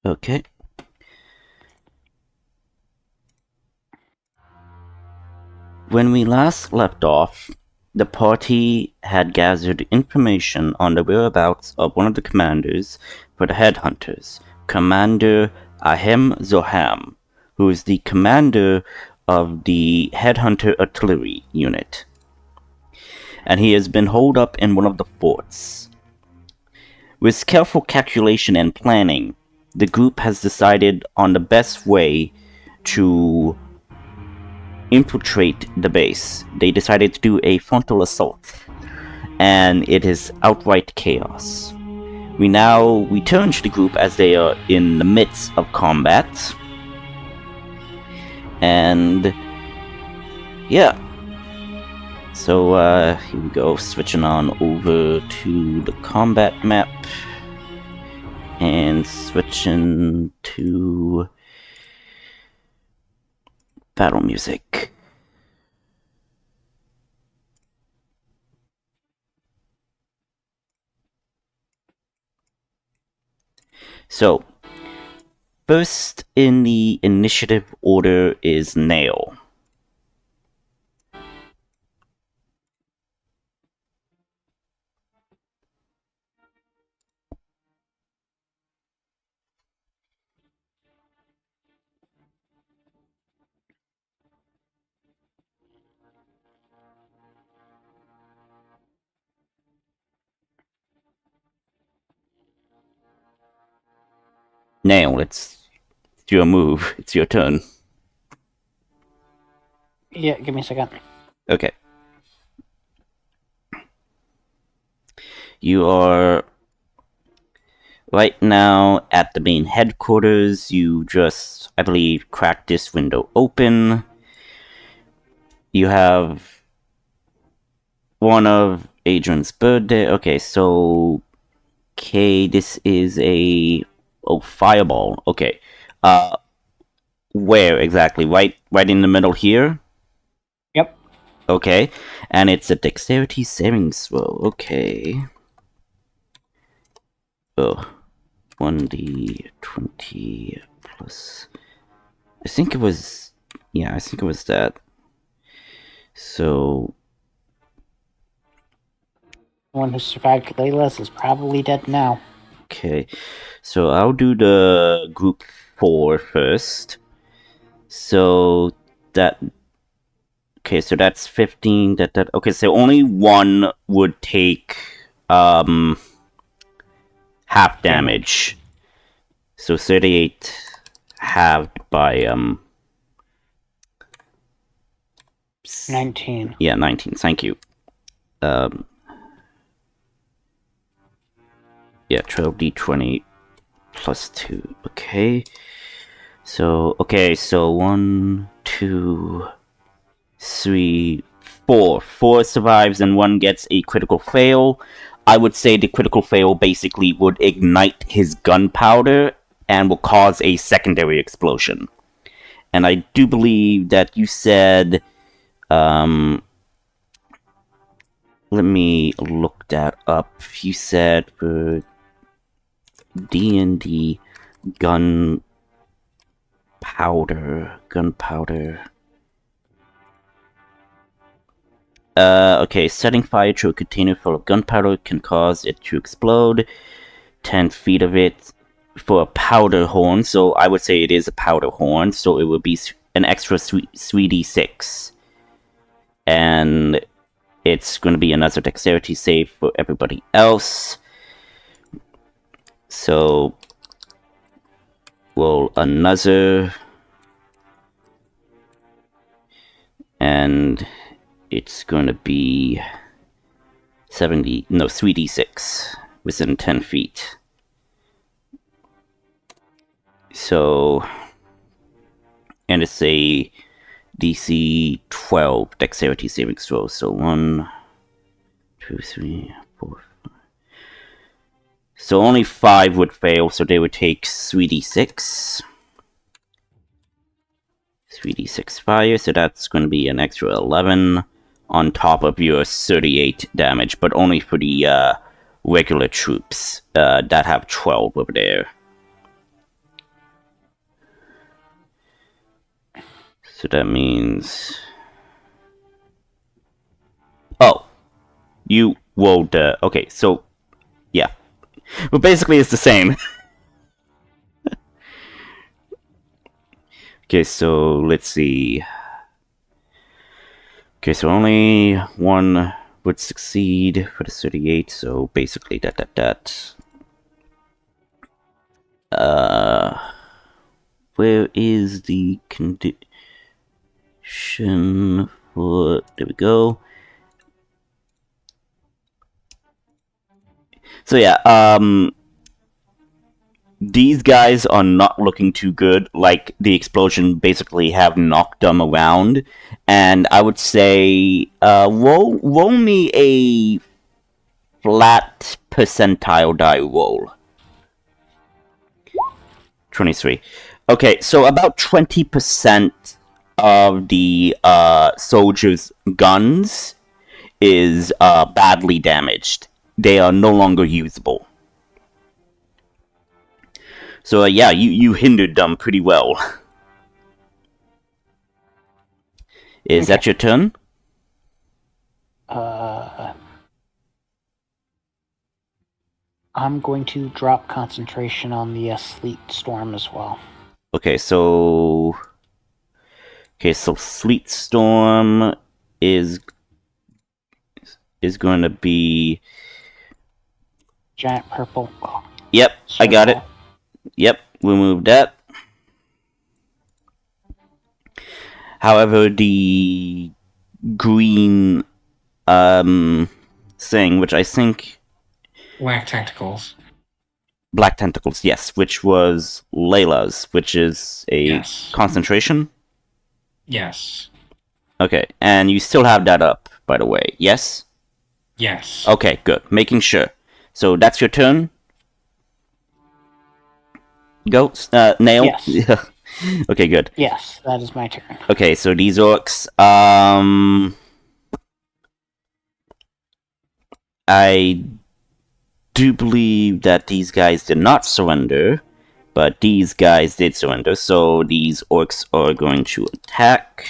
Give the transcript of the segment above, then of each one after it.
Okay. When we last left off, the party had gathered information on the whereabouts of one of the commanders for the headhunters, Commander Ahem Zoham, who is the commander of the headhunter artillery unit. And he has been holed up in one of the forts. With careful calculation and planning, the group has decided on the best way to infiltrate the base. They decided to do a frontal assault, and it is outright chaos. We now return to the group as they are in the midst of combat. And yeah. So here we go, switching on over to the combat map and switching to battle music. So, first in the initiative order is Nail. Nail, it's your move. It's your turn. Yeah, give me a second. Okay. You are right now at the main headquarters. You just, I believe, cracked this window open. You have one of Adrian's birthday. Okay, so this is a fireball. Okay. Where exactly? Right in the middle here? Yep. Okay. And it's a dexterity saving throw. Okay. Oh. 1d20 plus. I think it was that. So. One who survived Kalelas is probably dead now. Okay. So I'll do the group 4 first. So that. Okay, so that's 15. Okay, so only one would take half damage. So 38 halved by 19. Yeah, 19. Thank you. Yeah, 12d20 plus 2. Okay. So 1, 2, 3, 4. 4 survives and 1 gets a critical fail. I would say the critical fail basically would ignite his gunpowder and will cause a secondary explosion. And I do believe that you said, let me look that up. You said for D&D gunpowder. Okay, setting fire to a container full of gunpowder can cause it to explode. 10 feet of it for a powder horn, so I would say it is a powder horn, so it would be an extra 3d6. And it's going to be another dexterity save for everybody else. So, roll another. And it's going to be 3d6 within 10 feet. So, and it's a DC 12 dexterity saving throw. So 1, 2, 3, 4, 5. So only 5 would fail, so they would take 3d6. 3d6 fire, so that's going to be an extra 11 on top of your 38 damage, but only for the regular troops that have 12 over there. So that means... Oh, you rolled the... Okay, so... Yeah. Well, basically it's the same. Okay, so let's see. Okay, so only one would succeed for the 38, so basically that. Where is the condition for... There we go. So yeah, these guys are not looking too good. Like, the explosion basically have knocked them around. And I would say, roll me a flat percentile die roll. 23. Okay, so about 20% of the soldiers' guns is badly damaged. They are no longer usable. So yeah, you hindered them pretty well. Is that your turn? I'm going to drop concentration on the sleet storm as well. Okay, so sleet storm is going to be... Giant purple. Yep, circle. I got it. Yep, we moved that. However, the green thing, which I think... Black tentacles. Black tentacles, yes, which was Layla's, which is a concentration? Yes. Okay, and you still have that up, by the way, yes? Yes. Okay, good. Making sure. So that's your turn? Go, Nail? Yes. Okay, good. Yes, that is my turn. Okay, so these orcs, I do believe that these guys did not surrender, but these guys did surrender, so these orcs are going to attack.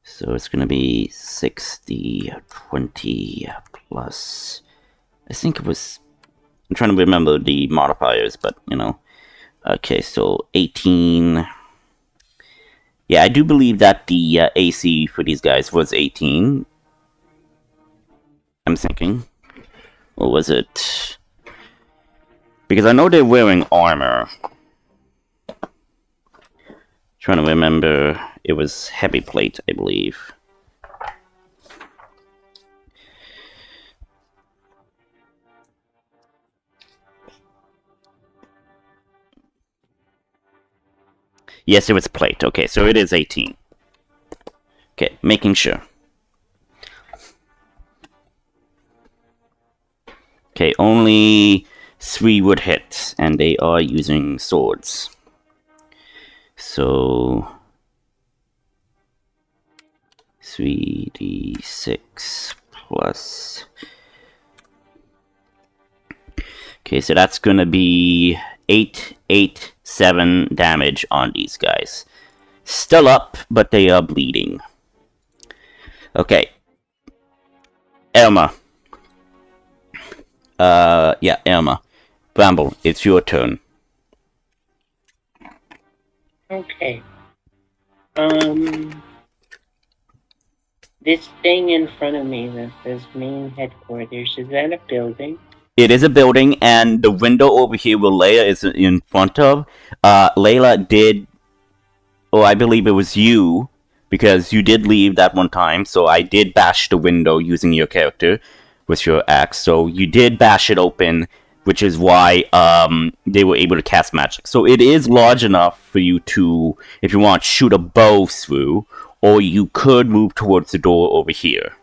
So it's going to be 60, 20 plus... I think it was... I'm trying to remember the modifiers, but, you know. Okay, so 18... Yeah, I do believe that the AC for these guys was 18. I'm thinking. Or was it... Because I know they're wearing armor. Trying to remember... It was heavy plate, I believe. Yes, it was plate. Okay, so it is 18. Okay, making sure. Okay, only 3 would hit, and they are using swords. So... 3d6 plus... Okay, so that's gonna be 7 damage on these guys. Still up, but they are bleeding. Okay. Elma. Yeah, Elma. Bramble, it's your turn. Okay. This thing in front of me that says main headquarters, is that a building? It is a building, and the window over here where Layla is in front of, Layla did, or I believe it was you, because you did leave that one time, so I did bash the window using your character with your axe, so you did bash it open, which is why they were able to cast magic. So it is large enough for you to, if you want, shoot a bow through, or you could move towards the door over here.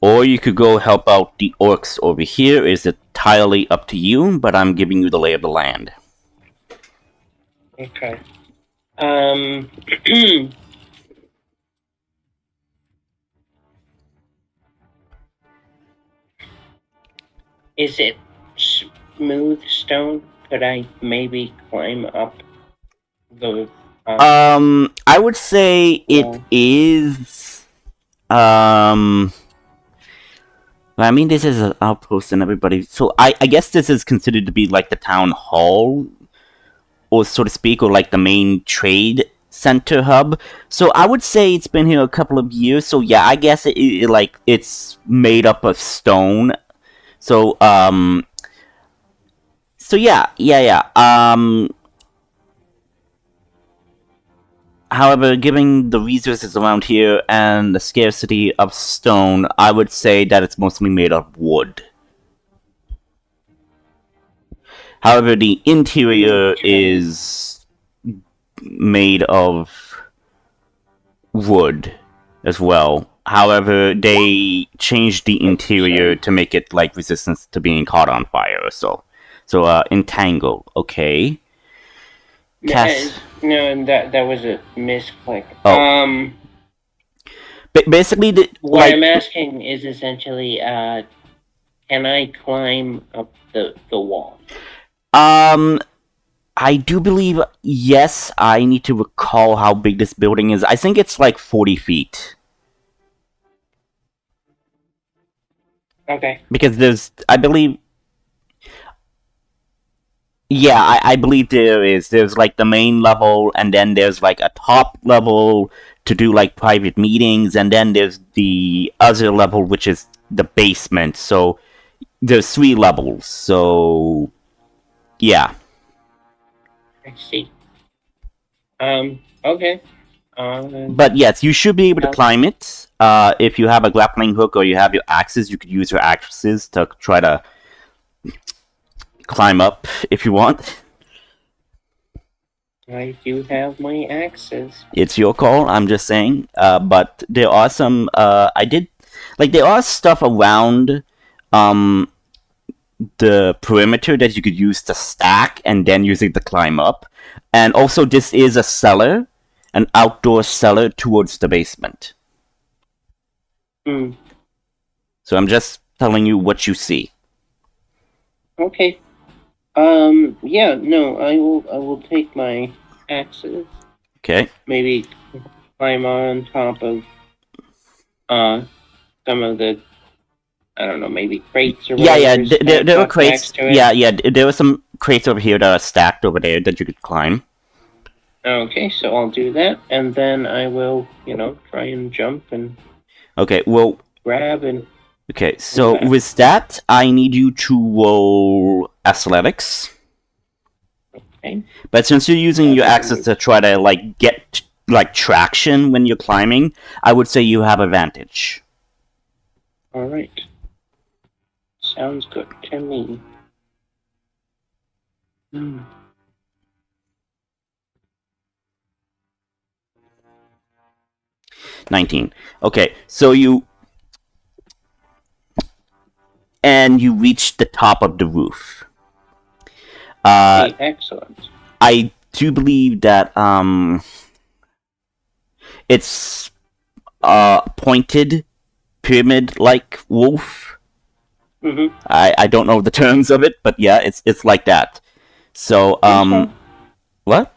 Or you could go help out the orcs over here. It's entirely up to you, but I'm giving you the lay of the land. Okay. Is it smooth stone? Could I maybe climb up the I would say it is. I mean, this is an outpost and everybody. So I guess this is considered to be like the town hall, or so to speak, or like the main trade center hub. So I would say it's been here a couple of years. So yeah, I guess it's made up of stone. So So yeah. However, given the resources around here and the scarcity of stone, I would say that it's mostly made of wood. However, the interior is made of wood as well. However, they changed the interior to make it like resistance to being caught on fire or so. So, entangle, okay. No, that was a misclick. Oh. Basically, what I'm asking is essentially, can I climb up the wall? I do believe, yes. I need to recall how big this building is. I think it's like 40 feet. Okay. Because there's, I believe... Yeah, I believe there is. There's like the main level, and then there's like a top level to do like private meetings, and then there's the other level, which is the basement. So there's 3 levels. So yeah. I see. Okay. But yes, you should be able to climb it. If you have a grappling hook or you have your axes, you could use your axes to try to climb up if you want. I do have my axes. It's your call, I'm just saying. But there are some, there are stuff around, the perimeter that you could use to stack and then use it to climb up. And also, this is a cellar, an outdoor cellar towards the basement. So I'm just telling you what you see. Okay. Yeah, no, I will take my axes. Okay. Maybe climb on top of some of the, I don't know, maybe crates or whatever. Yeah, there were crates. Yeah, there were some crates over here that are stacked over there that you could climb. Okay, so I'll do that, and then I will, try and jump and grab and... Okay, so with that, I need you to roll athletics. Okay. But since you're using your axes to try to, get, traction when you're climbing, I would say you have advantage. Alright. Sounds good to me. 19. Okay, so you reach the top of the roof. Okay, excellent. I do believe that it's pointed pyramid-like roof. Mm-hmm. I don't know the terms of it, but yeah, it's like that. So what?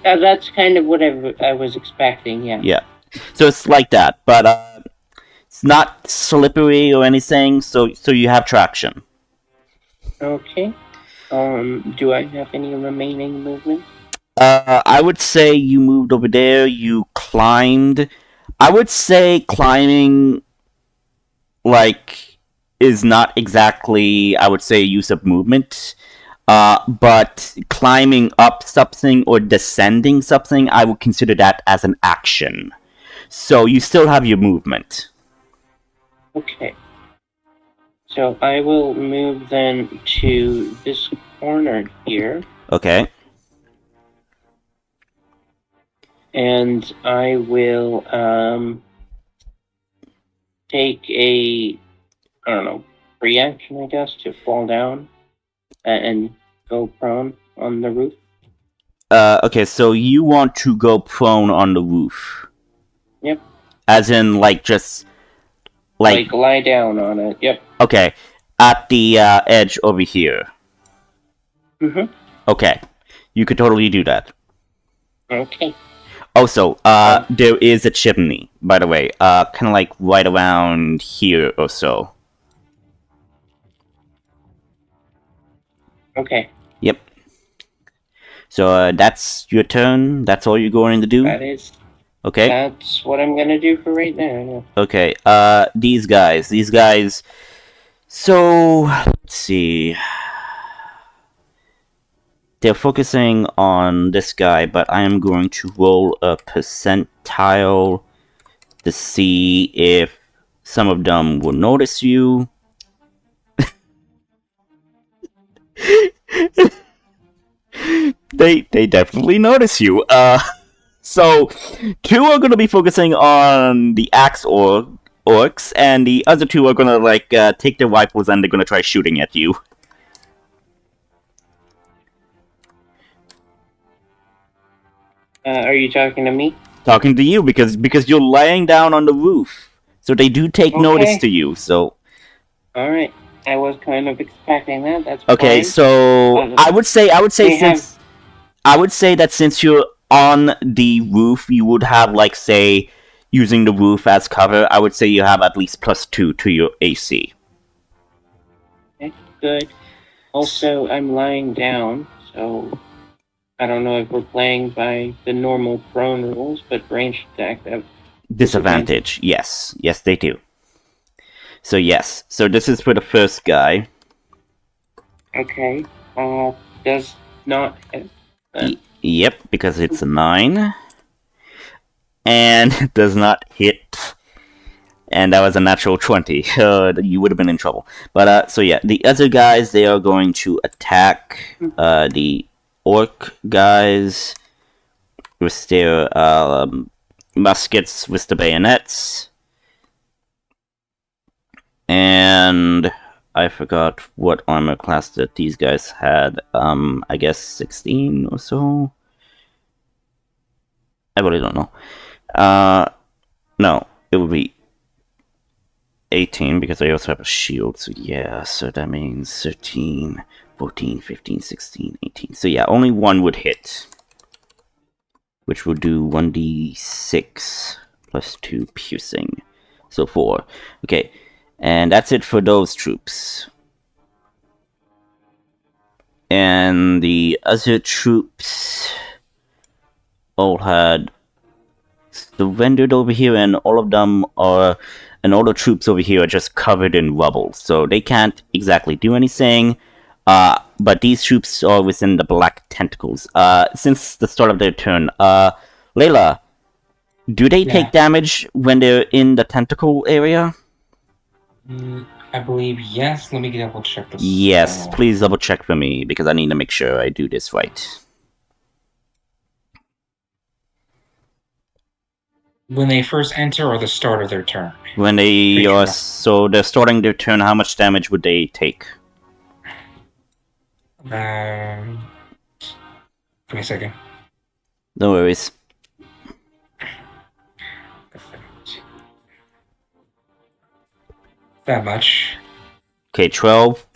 That's kind of what I was expecting. Yeah. Yeah. So it's like that, but it's not slippery or anything. So you have traction. Okay. Do I have any remaining movement? I would say you moved over there. You climbed. I would say climbing, is not exactly, I would say, use of movement. But climbing up something or descending something, I would consider that as an action. So you still have your movement. Okay. So I will move then to this corner here. Okay. And I will take a, I don't know, reaction, I guess, to fall down and go prone on the roof. Okay, so you want to go prone on the roof. Yep. As in, just... lie down on it, yep. Okay, at the edge over here. Mm-hmm. Okay. You could totally do that. Okay. Also, there is a chimney, by the way, kind of like right around here or so. Okay. Yep. So that's your turn. That's all you're going to do. That is. Okay. That's what I'm gonna do for right now. Okay. These guys. So let's see. They're focusing on this guy, but I am going to roll a percentile to see if some of them will notice you. They definitely notice you. So 2 are gonna be focusing on the axe orcs, and the other 2 are gonna like take their rifles and they're gonna try shooting at you. Are you talking to me? Talking to you because you're laying down on the roof, so they do take notice to you. So all right, I was kind of expecting that. That's okay. fine. So I would say that since you're on the roof, you would have like say using the roof as cover. I would say you have at least +2 to your AC. Okay, good. Also, I'm lying down, so I don't know if we're playing by the normal prone rules, but ranged attacks have Disadvantage. Yes, they do. So yes, so this is for the first guy. Okay. Does not hit. Yep, because it's a 9. And it does not hit. And that was a natural 20. You would have been in trouble. But, so yeah, the other guys, they are going to attack the orc guys with their muskets, with the bayonets. And I forgot what armor class that these guys had. I guess 16 or so? I really don't know. No, it would be 18 because I also have a shield, so yeah, so that means 13, 14, 15, 16, 18. So yeah, only one would hit, which will do 1d6 plus 2 piercing, so 4. Okay, and that's it for those troops. And the other troops all had surrendered over here, and all of them are, and all the troops over here are just covered in rubble, so they can't exactly do anything. But these troops are within the black tentacles. Since the start of their turn, Layla, do they take damage when they're in the tentacle area? I believe yes. Let me double check this. Yes, please double check for me, because I need to make sure I do this right. When they first enter or the start of their turn? When they are, so they're starting their turn, how much damage would they take? Give me a second. No worries. That much. Okay, 12.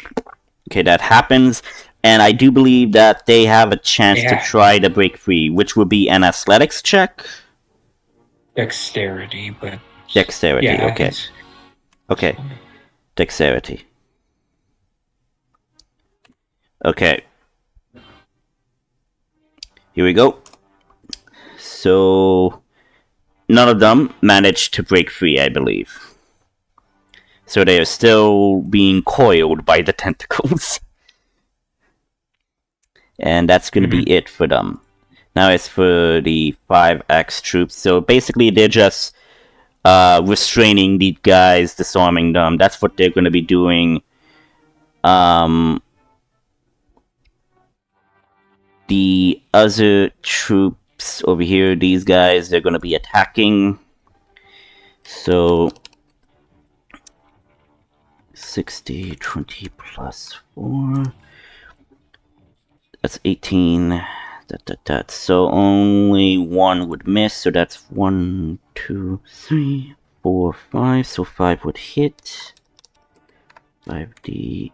Okay, that happens. And I do believe that they have a chance to try to break free, which would be an athletics check? Dexterity, but... Dexterity, okay. Okay, dexterity. Okay. Here we go. So, none of them managed to break free, I believe. So they are still being coiled by the tentacles. And that's going to be it for them. Now it's for the 5X troops. So basically they're just restraining these guys, disarming them. That's what they're going to be doing. The other troops over here, these guys, they're going to be attacking. So 60, 20 plus 4. That's 18. So only one would miss. So that's 1, 2, 3, 4, 5. So 5 would hit. 5d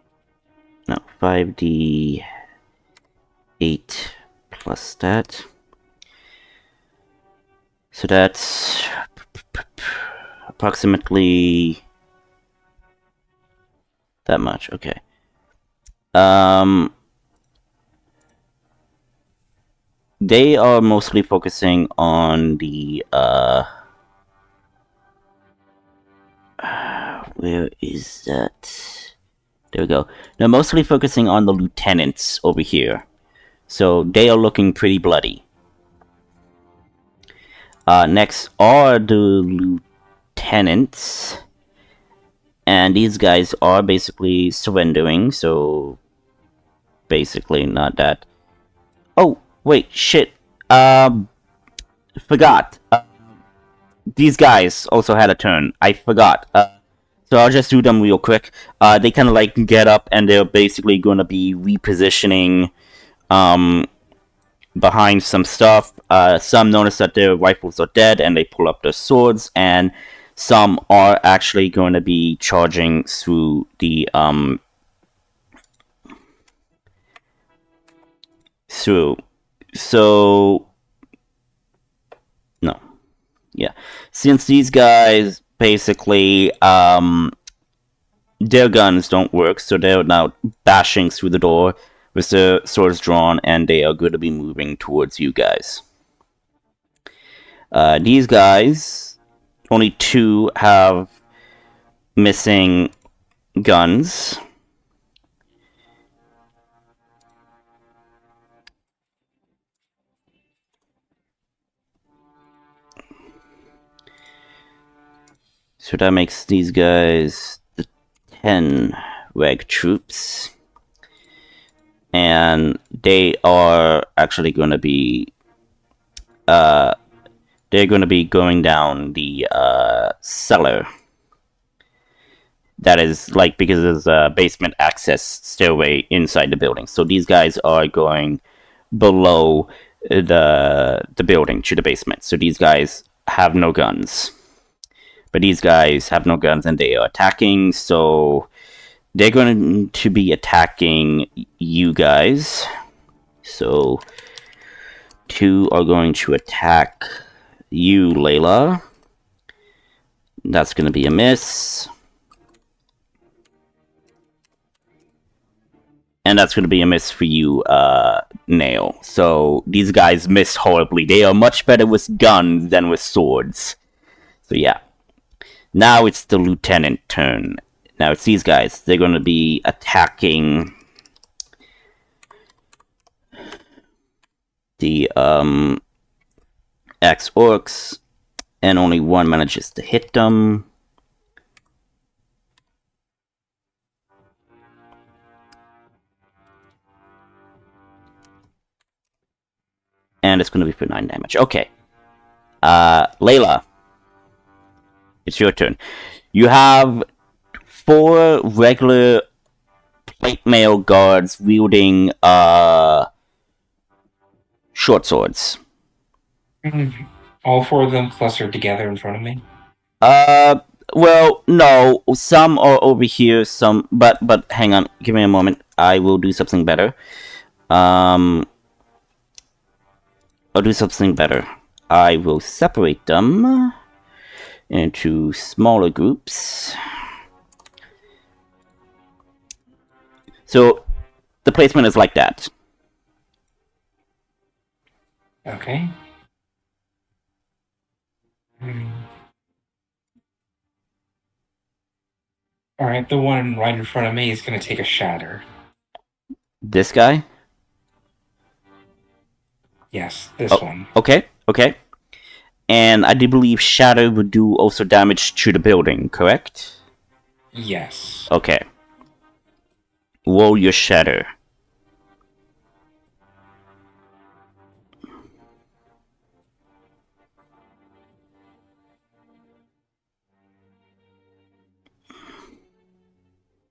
8 plus that. So that's approximately that much. Okay. They are mostly focusing on the where is that? There we go. They're mostly focusing on the lieutenants over here. So they are looking pretty bloody. Next are the lieutenants. And these guys are basically surrendering, so basically not that. Oh, wait, shit. Forgot. These guys also had a turn. I forgot. So I'll just do them real quick. They kind of like get up and they're basically going to be repositioning behind some stuff. Some notice that their rifles are dead and they pull up their swords, and some are actually going to be charging through the so no, yeah, since these guys basically their guns don't work, so they're now bashing through the door with their swords drawn, and they are going to be moving towards you guys. These guys, only 2 have missing guns. So that makes these guys the 10 reg troops. And they are actually going to be they're going to be going down the cellar. That is like because there's a basement access stairway inside the building. So these guys are going below the building to the basement. So these guys have no guns. But these guys have no guns and they are attacking, so they're going to be attacking you guys. So 2 are going to attack you, Layla. That's going to be a miss. And that's going to be a miss for you, Nail. So these guys miss horribly. They are much better with guns than with swords. So yeah. Now it's the lieutenant turn. Now it's these guys. They're going to be attacking the X-Orcs, and only 1 manages to hit them. And it's going to be for 9 damage. Okay. Layla. It's your turn. You have 4 regular plate mail guards wielding short swords. All 4 of them clustered together in front of me? Well, no. Some are over here, some... But hang on. Give me a moment. I will do something better. I'll do something better. I will separate them into smaller groups. So the placement is like that. Okay. Alright, the one right in front of me is going to take a shatter. This guy? Yes, this one. Okay. And I do believe Shatter would do also damage to the building, correct? Yes. Okay. Roll your Shatter.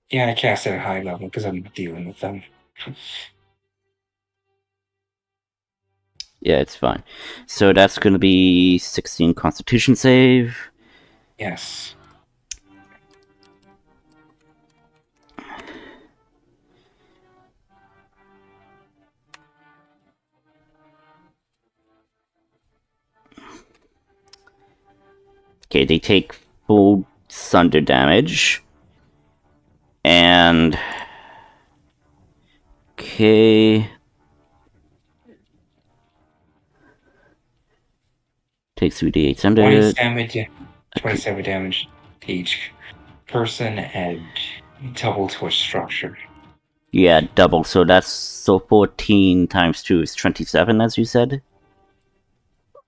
Yeah, I cast it at high level because I'm dealing with them. Yeah, it's fine. So that's going to be 16 Constitution save. Yes. Okay, they take full thunder damage. And... Okay... Takes 3d8 thunder. 27 damage to each person and double to a structure. Yeah, double. So that's 14 times 2 is 27, as you said?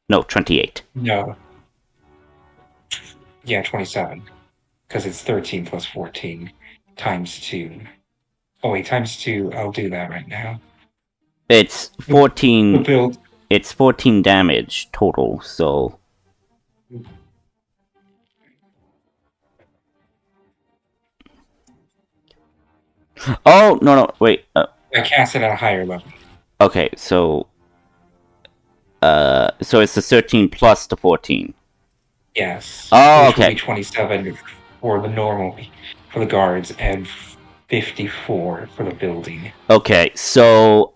No, 28. No. Yeah, 27. Because it's 13 plus 14 times 2. Oh wait, times 2. I'll do that right now. It's 14. The build. It's 14 damage total, so... Oh, no, wait. I cast it at a higher level. Okay, so... So it's the 13 plus the 14. Yes. Oh, which okay. Will be 27 for the normal, for the guards, and 54 for the building. Okay, so,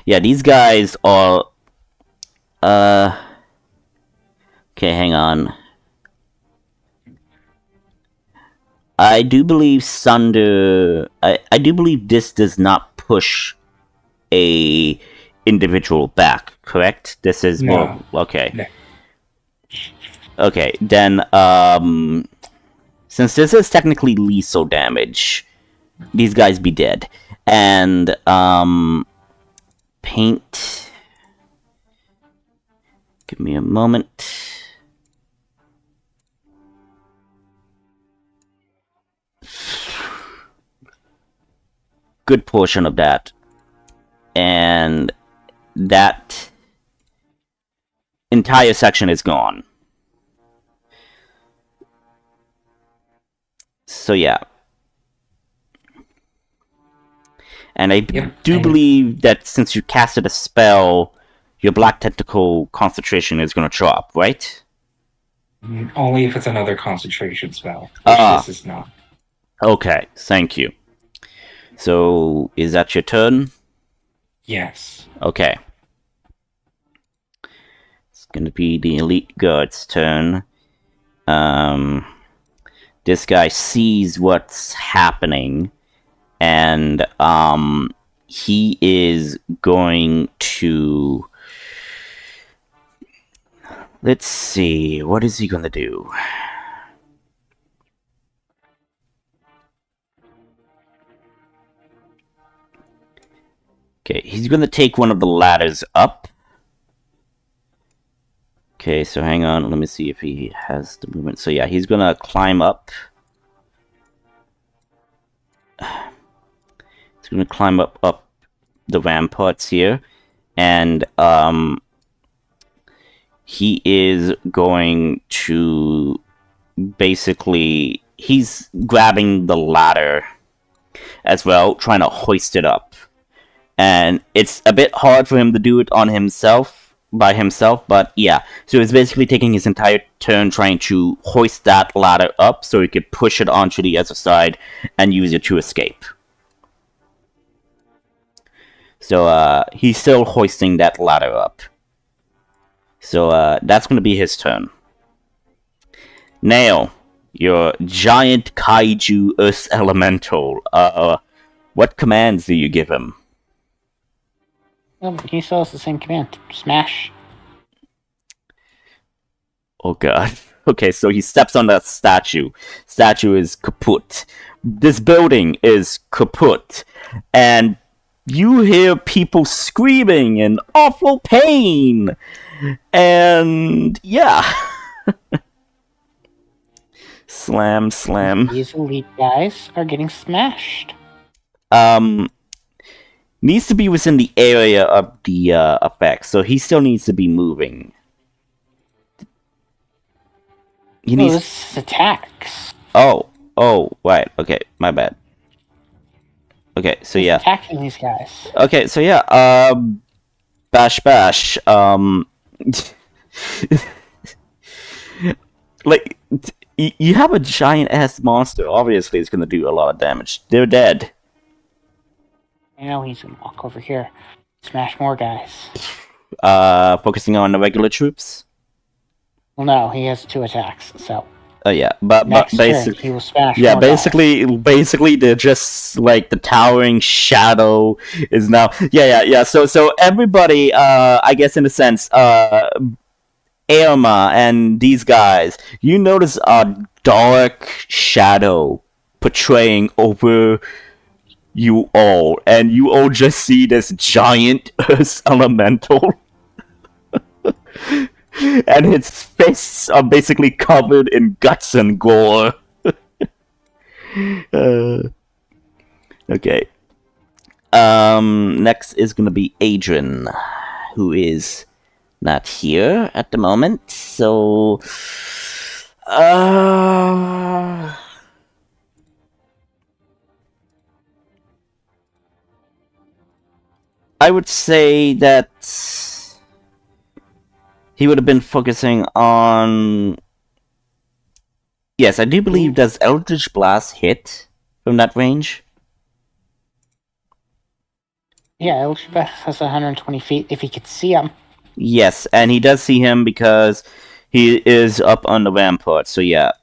yeah, these guys are... Okay, hang on. I do believe Sunder... I do believe this does not push a individual back, correct? This is more... Okay. No. Okay, then, since this is technically lethal damage, these guys be dead. And, paint... Give me a moment. Good portion of that. And that entire section is gone. So yeah. And I do believe that since you casted a spell, your Black Tentacle concentration is going to drop, right? Only if it's another concentration spell, which this is not. Okay, thank you. So, is that your turn? Yes. Okay. It's going to be the Elite Guard's turn. This guy sees what's happening, and he is going to... Let's see, what is he gonna do? Okay, he's gonna take one of the ladders up. Okay, so hang on, let me see if he has the movement. So yeah, he's gonna climb up. He's gonna climb up the ramparts here, and he is going to basically, he's grabbing the ladder as well, trying to hoist it up. And it's a bit hard for him to do it on himself, by himself, but yeah. So he's basically taking his entire turn trying to hoist that ladder up so he could push it onto the other side and use it to escape. So he's still hoisting that ladder up. So that's going to be his turn. Nail, your giant kaiju earth elemental. What commands do you give him? Well, he still has the same command. Smash. Oh god. Okay, so he steps on that statue. Statue is kaput. This building is kaput. And you hear people screaming in awful pain. And yeah. Slam, slam. These elite guys are getting smashed. Needs to be within the area of the effect, so he still needs to be moving. He needs... this is attacks. Oh, right, okay, my bad. Okay, so yeah. Attacking these guys. Okay, so yeah, bash. Like, you have a giant-ass monster, obviously it's gonna do a lot of damage. They're dead. I know he's gonna walk over here. Smash more guys. Focusing on the regular troops? Well, no, he has 2 attacks, so Yeah, but next turn basically, he will smash yeah, more dolls. basically, they're just like the towering shadow is now. Yeah. So everybody, I guess in a sense, Irma and these guys, you notice a dark shadow portraying over you all, and you all just see this giant Earth elemental, and its fists are basically covered in guts and gore. Okay. Next is gonna be Adrian, who is not here at the moment. So, I would say that he would have been focusing on. Yes, I do believe does Eldritch Blast hit from that range? Yeah, Eldritch Blast has 120 feet if he could see him. Yes, and he does see him because he is up on the rampart. So yeah.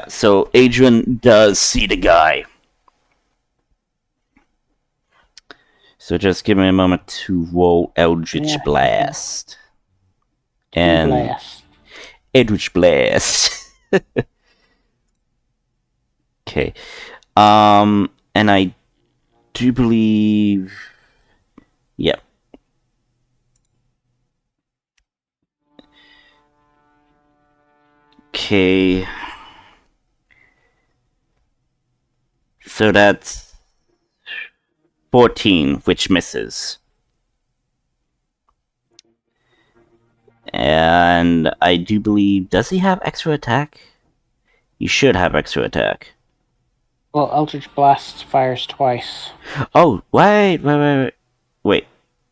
So Adrian does see the guy. So just give me a moment to roll Eldritch Blast. And Blast. Eldritch Blast. Okay. And I do believe. Yep. Okay. So that's 14, which misses. And I do believe. Does he have extra attack? He should have extra attack. Well, Eldritch Blast fires twice. Oh, wait.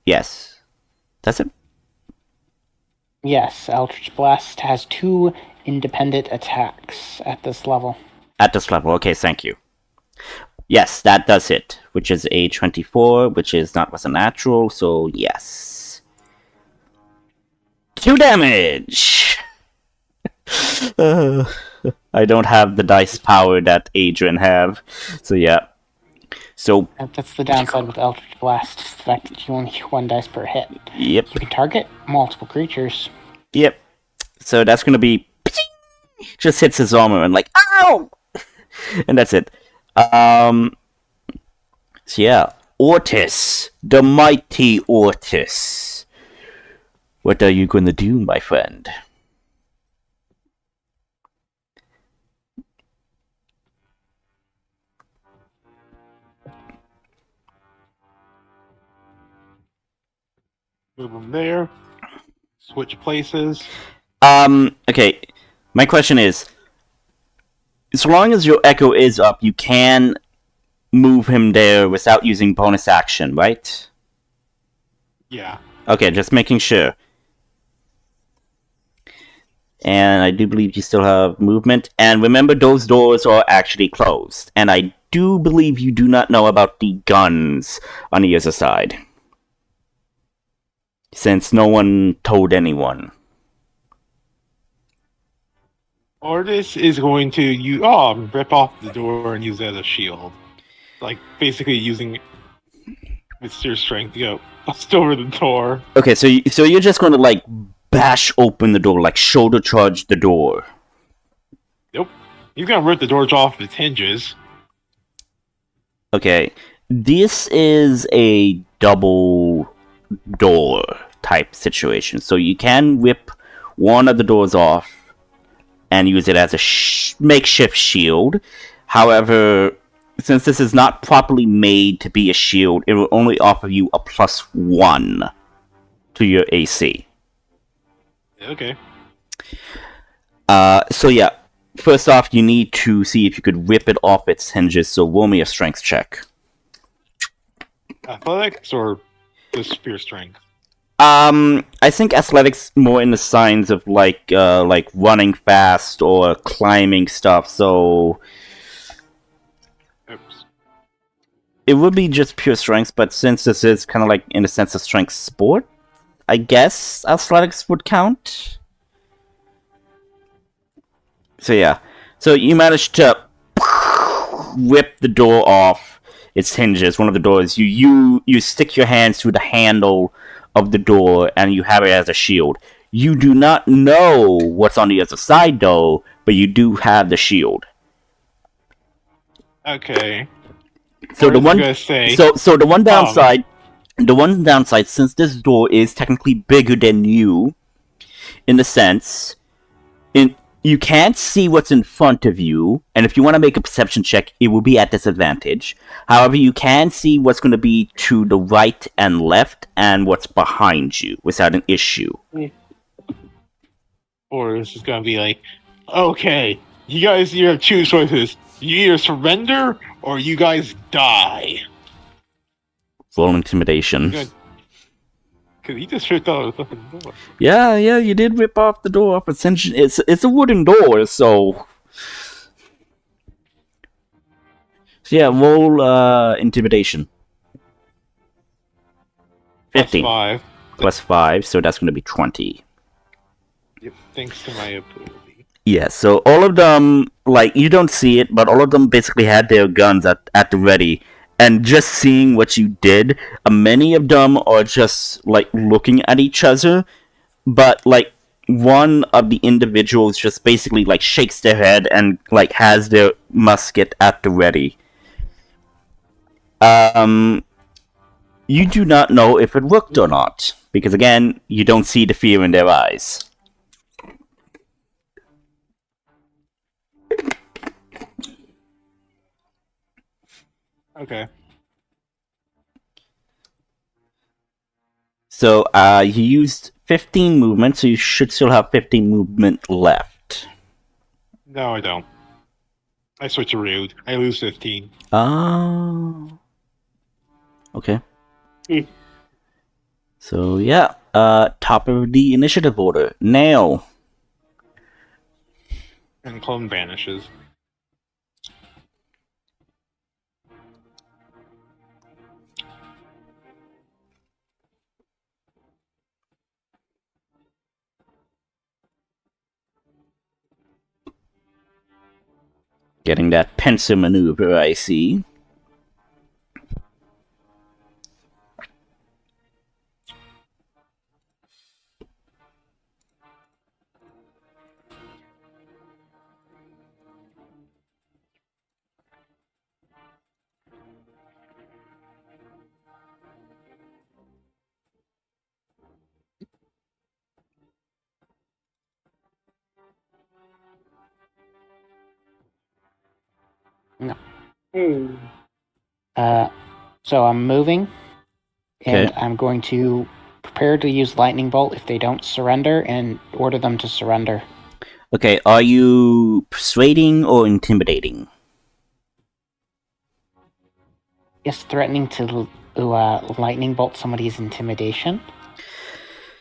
Yes. That's it? Yes, Eldritch Blast has 2 independent attacks at this level. At this level, okay, thank you. Yes, that does hit, which is a 24, which is not what's a natural, so yes. 2 damage! I don't have the dice power that Adrian have, so yeah. So That's the downside with Eldritch Blast, is the fact that you only get 1 dice per hit. yep. You can target multiple creatures. Yep. So that's gonna be just hits his armor and like ow, and that's it. So yeah, Ortis, the mighty Ortis. What are you gonna do, my friend? Move them there. Switch places. Okay. My question is, so long as your echo is up, you can move him there without using bonus action, right? Yeah. Okay, just making sure. And I do believe you still have movement. And remember, those doors are actually closed. And I do believe you do not know about the guns on the other side, since no one told anyone. Artis is going to rip off the door and use it as a shield. Like, basically using its sheer strength to go bust over the door. Okay, so you're just going to, like, bash open the door, like, shoulder charge the door. Nope. He's going to rip the doors off its hinges. Okay, this is a double door type situation, so you can rip one of the doors off and use it as a makeshift shield. However, since this is not properly made to be a shield, it will only offer you a +1 to your AC. Okay. So yeah, first off, you need to see if you could rip it off its hinges, so roll me a strength check. Athletics or just pure strength? I think athletics more in the signs of like running fast or climbing stuff, so Oops. it would be just pure strength, but since this is kind of like in a sense a strength sport, I guess athletics would count. So yeah. So you managed to rip the door off its hinges. One of the doors. You stick your hands through the handle of the door, and you have it as a shield. You do not know what's on the other side, though, but you do have the shield. Okay. So What the was I one, gonna say? so the one downside, since this door is technically bigger than you, in the sense, you can't see what's in front of you, and if you want to make a perception check, it will be at disadvantage. However, you can see what's going to be to the right and left, and what's behind you without an issue. Or this is gonna be like, okay, you have two choices. You either surrender or you guys die. Roll intimidation. Because he just ripped out the fucking door. Yeah, you did rip off the door off. Essentially, it's a wooden door, so yeah. Roll intimidation. 15 +5. plus 5, so that's going to be 20. Yep, thanks to my ability. Yeah, so all of them, like, you don't see it, but all of them basically had their guns at the ready. And just seeing what you did, many of them are just, like, looking at each other. But, like, one of the individuals just basically, like, shakes their head and, like, has their musket at the ready. You do not know if it worked or not. Because, again, you don't see the fear in their eyes. Okay. So, you used 15 movement, so you should still have 15 movement left. No, I don't. I switch to rude. I lose 15. Oh. Okay. Hmm. So, yeah. Top of the initiative order. Nail. And clone vanishes. Getting that pincer maneuver, I see. Hmm. So I'm moving, and Okay. I'm going to prepare to use lightning bolt if they don't surrender, and order them to surrender. Okay, are you persuading or intimidating? Yes, threatening to lightning bolt somebody's intimidation.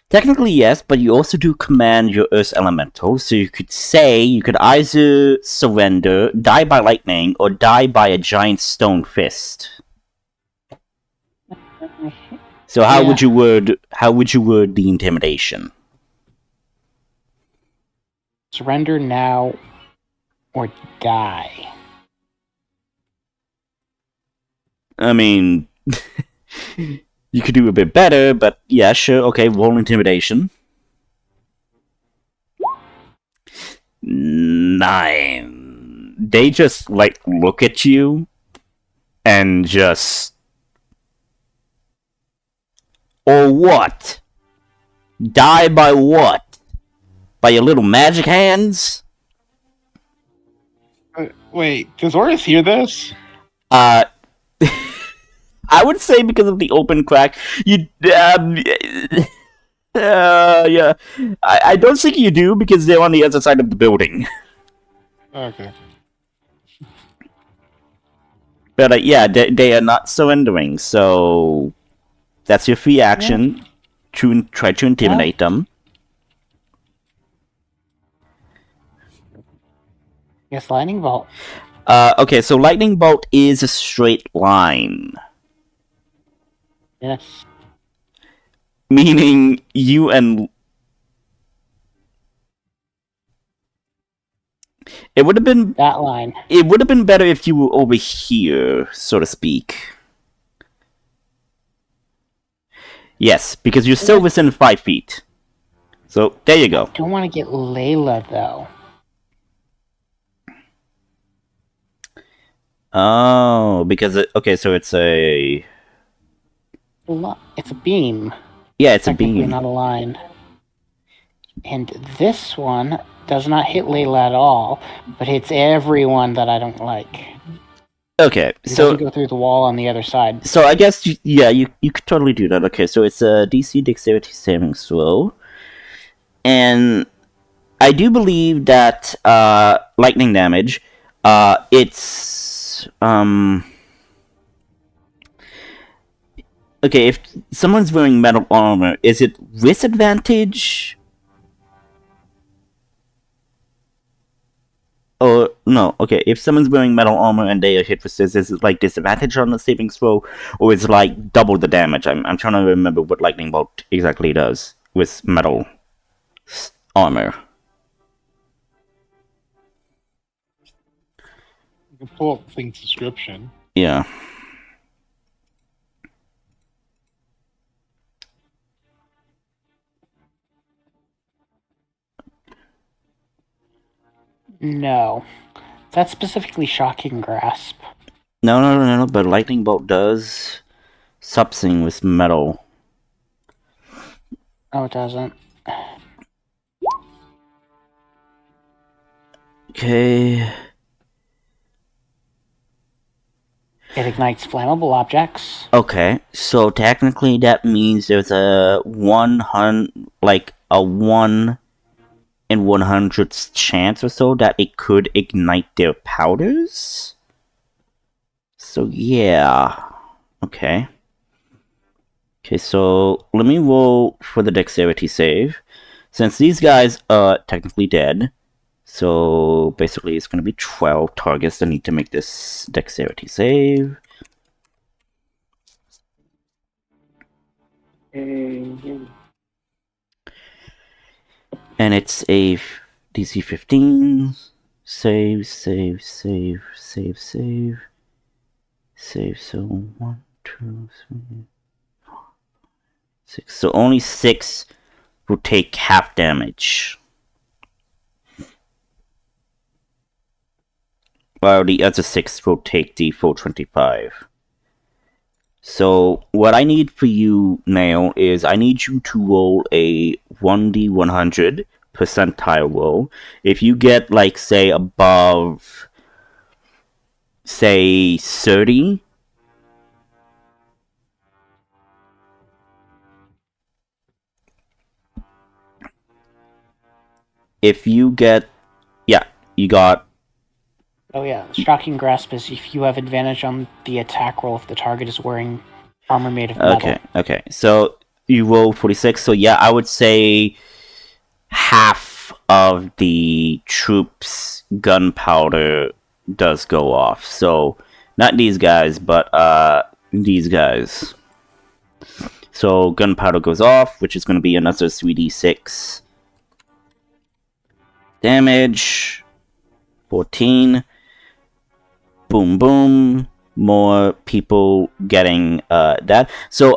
Technically, yes, but you also do command your Earth Elemental, so you could say you could either surrender, die by lightning, or die by a giant stone fist. So how Yeah. would you word the intimidation? Surrender now, or die. I mean, you could do a bit better, but yeah, sure, okay, roll intimidation. 9. They just, like, look at you, and just... Or what? Die by what? By your little magic hands? Wait, does Oris hear this? I would say because of the open crack, you, yeah. I don't think you do because they're on the other side of the building. Okay. But yeah, they are not surrendering, so that's your free action. To try to intimidate them. Yes, lightning bolt. Okay, so lightning bolt is a straight line. Yes. Meaning you and... It would have been That line. It would have been better if you were over here, so to speak. Yes, because you're still within 5 feet. So, there you go. Don't want to get Layla, though. Oh, because okay, so it's a... It's a beam. Yeah, it's a Technically beam. not a line. And this one does not hit Layla at all, but hits everyone that I don't like. Okay, It so... doesn't go through the wall on the other side. So I guess, you could totally do that. Okay, so it's a DC Dexterity saving throw. And I do believe that lightning damage, it's... Okay, if someone's wearing metal armor, is it disadvantage? Or, no, okay, if someone's wearing metal armor and they are hit with this, is it like disadvantage on the saving throw? Or is it like double the damage? I'm trying to remember what lightning bolt exactly does with metal armor. You can pull up the thing's description. Yeah. No. That's specifically Shocking Grasp. No, but lightning bolt does something with metal. Oh, it doesn't. Okay. It ignites flammable objects. Okay, so technically that means there's a 1 in 100th chance or so that it could ignite their powders. So yeah. Okay. Okay, so let me roll for the dexterity save. Since these guys are technically dead, so basically it's going to be 12 targets that need to make this dexterity save. And it's a DC 15. Save. So 1, 2, 3, 4, 6. So only 6 will take half damage. While the other 6 will take the full 25. So what I need for you now is I need you to roll a 1d100 percentile roll. If you get, like, say, above, say, 30, if you get, yeah, you got... Oh yeah, Shocking Grasp is if you have advantage on the attack roll if the target is wearing armor made of metal. Okay. So you roll 46. So yeah, I would say half of the troops' gunpowder does go off. So not these guys, but these guys. So gunpowder goes off, which is going to be another 3d6 damage. 14. Boom, boom. More people getting that. So,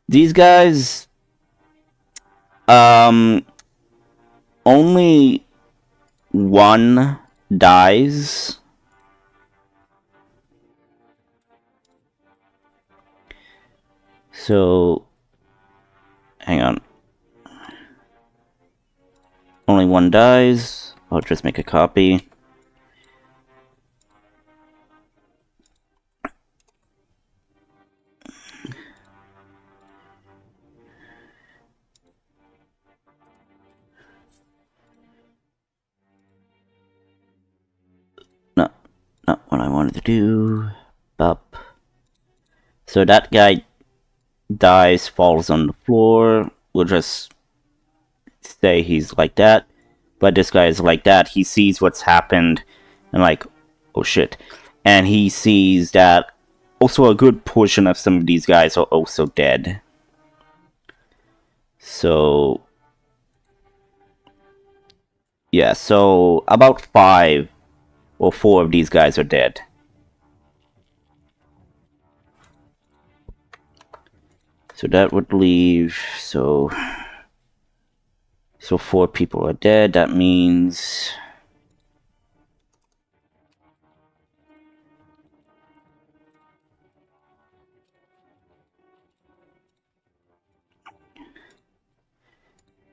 these guys, only one dies. So, hang on. Only one dies. I'll just make a copy. Not what I wanted to do. Up. So that guy dies, falls on the floor. We'll just say he's like that. But this guy is like that. He sees what's happened and like, oh shit. And he sees that also a good portion of some of these guys are also dead. So Yeah, so about 5 or 4 of these guys are dead. So that would leave, so 4 people are dead. That means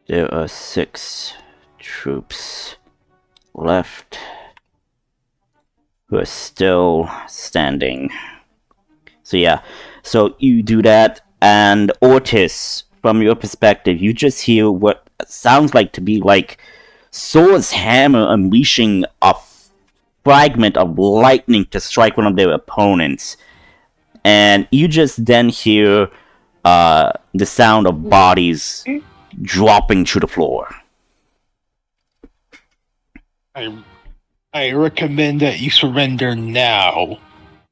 there are 6 troops left who are still standing. So yeah, so you do that, and Ortis, from your perspective, you just hear what sounds like to be like Sora's hammer unleashing a fragment of lightning to strike one of their opponents. And you just then hear the sound of bodies dropping to the floor. I recommend that you surrender now,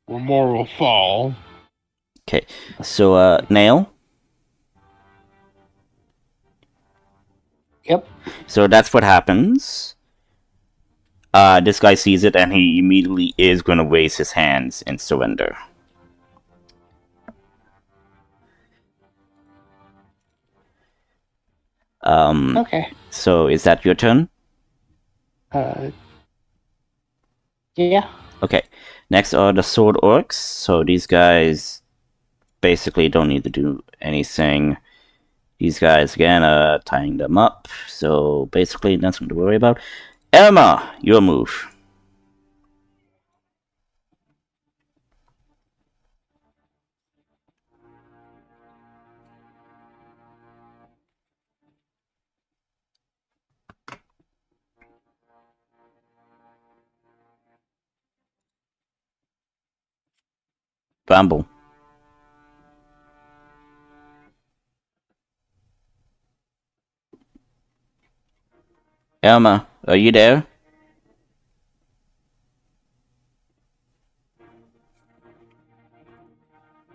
or more will fall. Okay, so Nail? Yep. So that's what happens. This guy sees it, and he immediately is going to raise his hands and surrender. Okay. So is that your turn? Yeah. Okay. Next are the sword orcs. So these guys basically don't need to do anything. These guys again are tying them up. So basically nothing to worry about. Emma, your move. Bramble. Emma, are you there?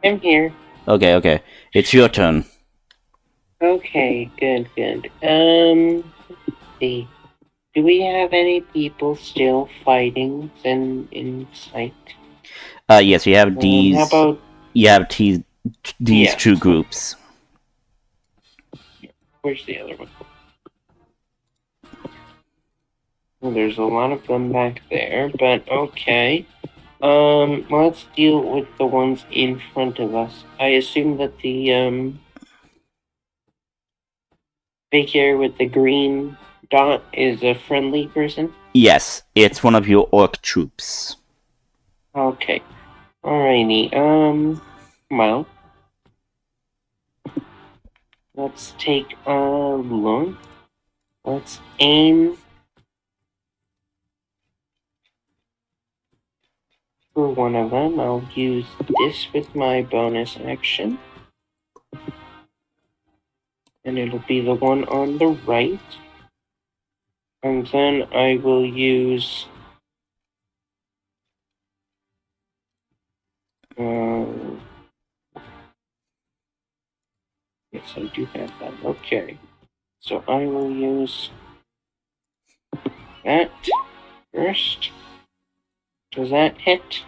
I'm here. Okay. It's your turn. Okay, good. Let's see. Do we have any people still fighting in sight? Yes, you have these. How about You have these Yeah. 2 groups. where's the other one? Well, there's a lot of them back there, but okay. Let's deal with the ones in front of us. I assume that the figure with the green dot is a friendly person? Yes, it's one of your orc troops. Okay. Alrighty, well, let's take a look. Let's aim for one of them. I'll use this with my bonus action. And it'll be the one on the right. And then I will use yes, I do have that. Okay. So I will use that first. Does that hit?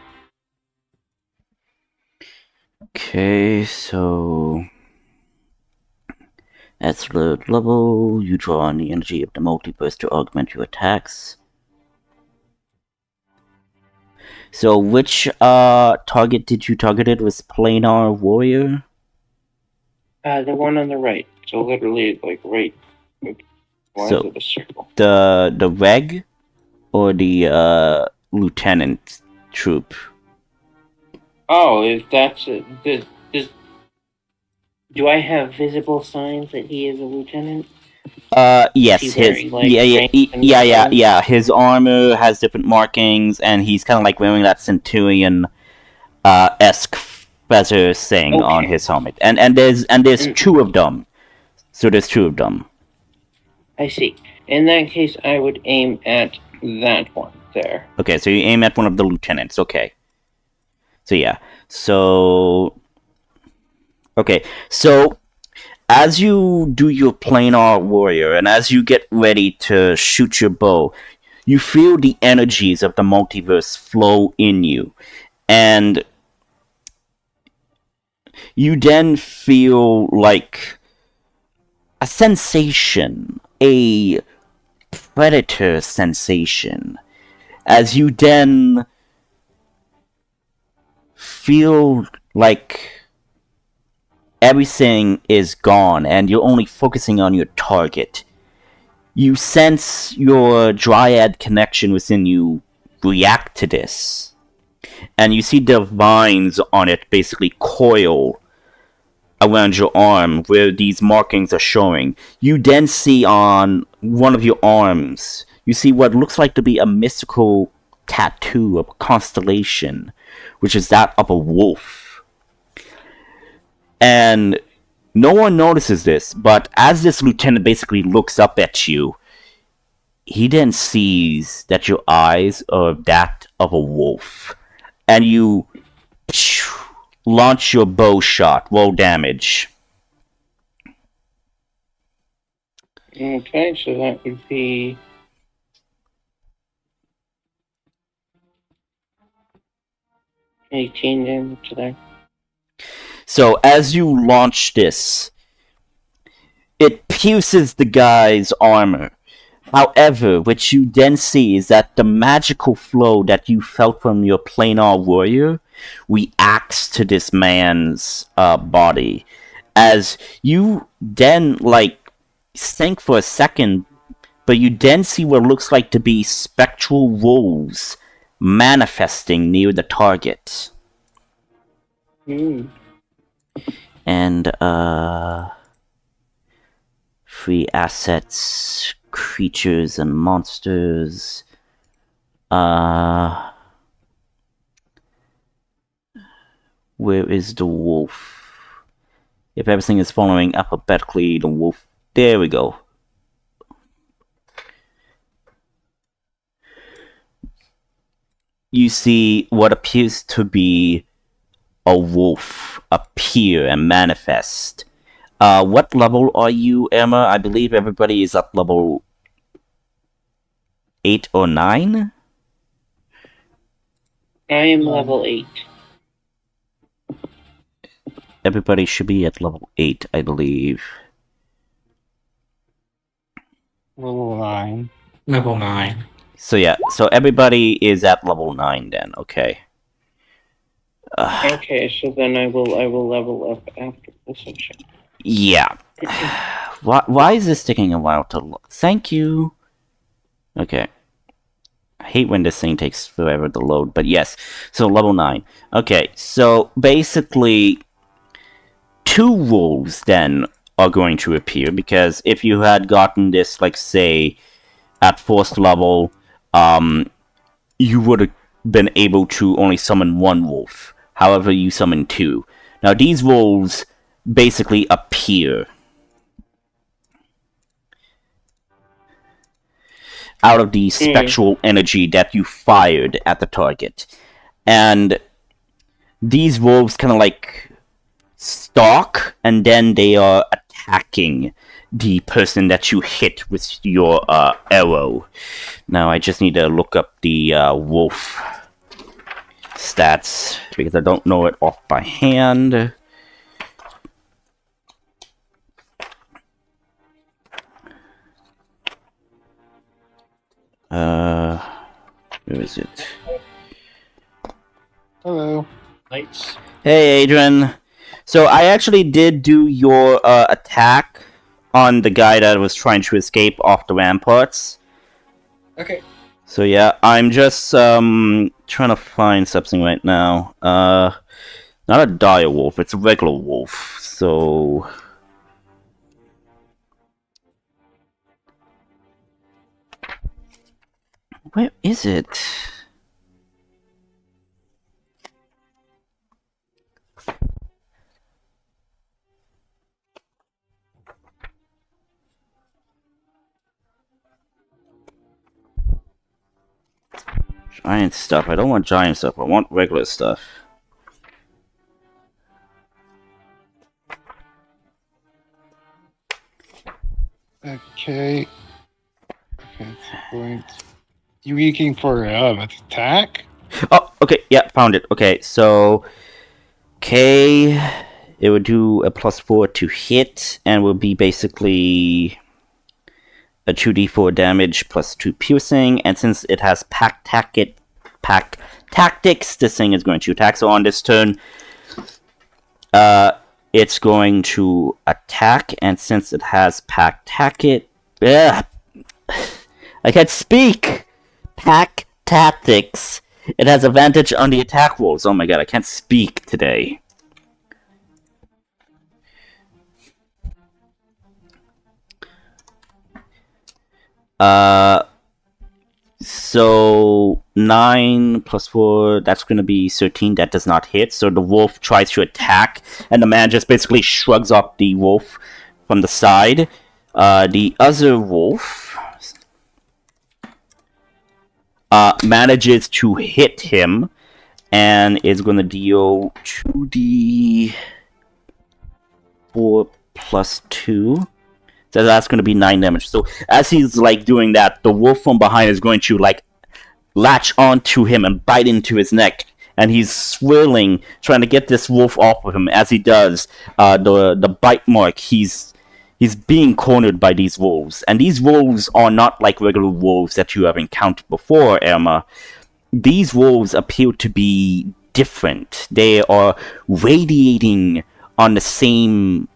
Okay, so at 3rd level, you draw on the energy of the multiverse to augment your attacks. So which target did you target? It was Planar Warrior? The one on the right. So literally, like, right. Why So- is it a circle? The Reg or the Lieutenant troop? Oh, if that's this. Do I have visible signs that he is a lieutenant? Yes, Is he wearing, like, rank and yeah. His armor has different markings, and he's kind of like wearing that Centurion esque feather thing on Okay. his helmet. And there's 2 of them. So there's 2 of them. I see. In that case, I would aim at that one there. Okay, so you aim at one of the lieutenants. Okay. So yeah. So okay. So as you do your planar warrior and as you get ready to shoot your bow, you feel the energies of the multiverse flow in you. And you then feel like a sensation, a predator sensation, as you then feel like everything is gone and you're only focusing on your target. You sense your dryad connection within you react to this. And you see the vines on it basically coil around your arm where these markings are showing. You then see on one of your arms, you see what looks like to be a mystical tattoo of a constellation, which is that of a wolf. And no one notices this, but as this lieutenant basically looks up at you, he then sees that your eyes are that of a wolf. And you launch your bow shot. Roll damage. Okay, so that would be 18 damage there. So as you launch this, it pierces the guy's armor. However, what you then see is that the magical flow that you felt from your planar warrior reacts to this man's body. As you then, think for a second, but you then see what looks like to be spectral wolves manifesting near the target. And, free assets, creatures and monsters. Where is the wolf? If everything is following alphabetically, the wolf. There we go. You see what appears to be a wolf appear and manifest. What level are you, Emma? I believe everybody is up level 8 or 9? I am level 8. Everybody should be at level 8, I believe. Level 9. Level 9. So yeah, so everybody is at level 9 then, okay. Okay, so then I will level up after this session. Yeah. Why is this taking a while to load? Thank you. Okay. I hate when this thing takes forever to load, but yes. So level 9. Okay, so basically 2 wolves then are going to appear, because if you had gotten this, say, at 4th level, you would have been able to only summon 1 wolf. However, you summon 2. Now, these wolves basically appear out of the spectral energy that you fired at the target. And these wolves kind of stalk, and then they are attacking the person that you hit with your arrow. Now, I just need to look up the wolf stats, because I don't know it off by hand. Where is it? Hello. Lights. Hey, Adrian. So I actually did do your attack on the guy that was trying to escape off the ramparts. Okay. So yeah, I'm just trying to find something right now. Not a dire wolf, it's a regular wolf. So where is it? Giant stuff. I don't want giant stuff. I want regular stuff. Okay. Okay, it's a point. You looking for an attack? Oh, okay, yeah, found it. Okay, so K, it would do a +4 to hit, and will be basically a 2d4 damage plus 2 piercing, and since it has pack tactics, this thing is going to attack. So on this turn, it's going to attack, and since it has pack I can't speak! Pack tactics. It has advantage on the attack rolls. Oh my god, I can't speak today. So 9 plus 4, that's going to be 13. That does not hit. So the wolf tries to attack, and the man just basically shrugs off the wolf from the side. The other wolf manages to hit him, and is going to deal 2d4 plus 2. So that's going to be 9 damage. So as he's like doing that, the wolf from behind is going to like latch onto him and bite into his neck, and he's swirling, trying to get this wolf off of him. As he does, the bite mark, he's being cornered by these wolves, and these wolves are not like regular wolves that you have encountered before, Emma. These wolves appear to be different. They are radiating on the same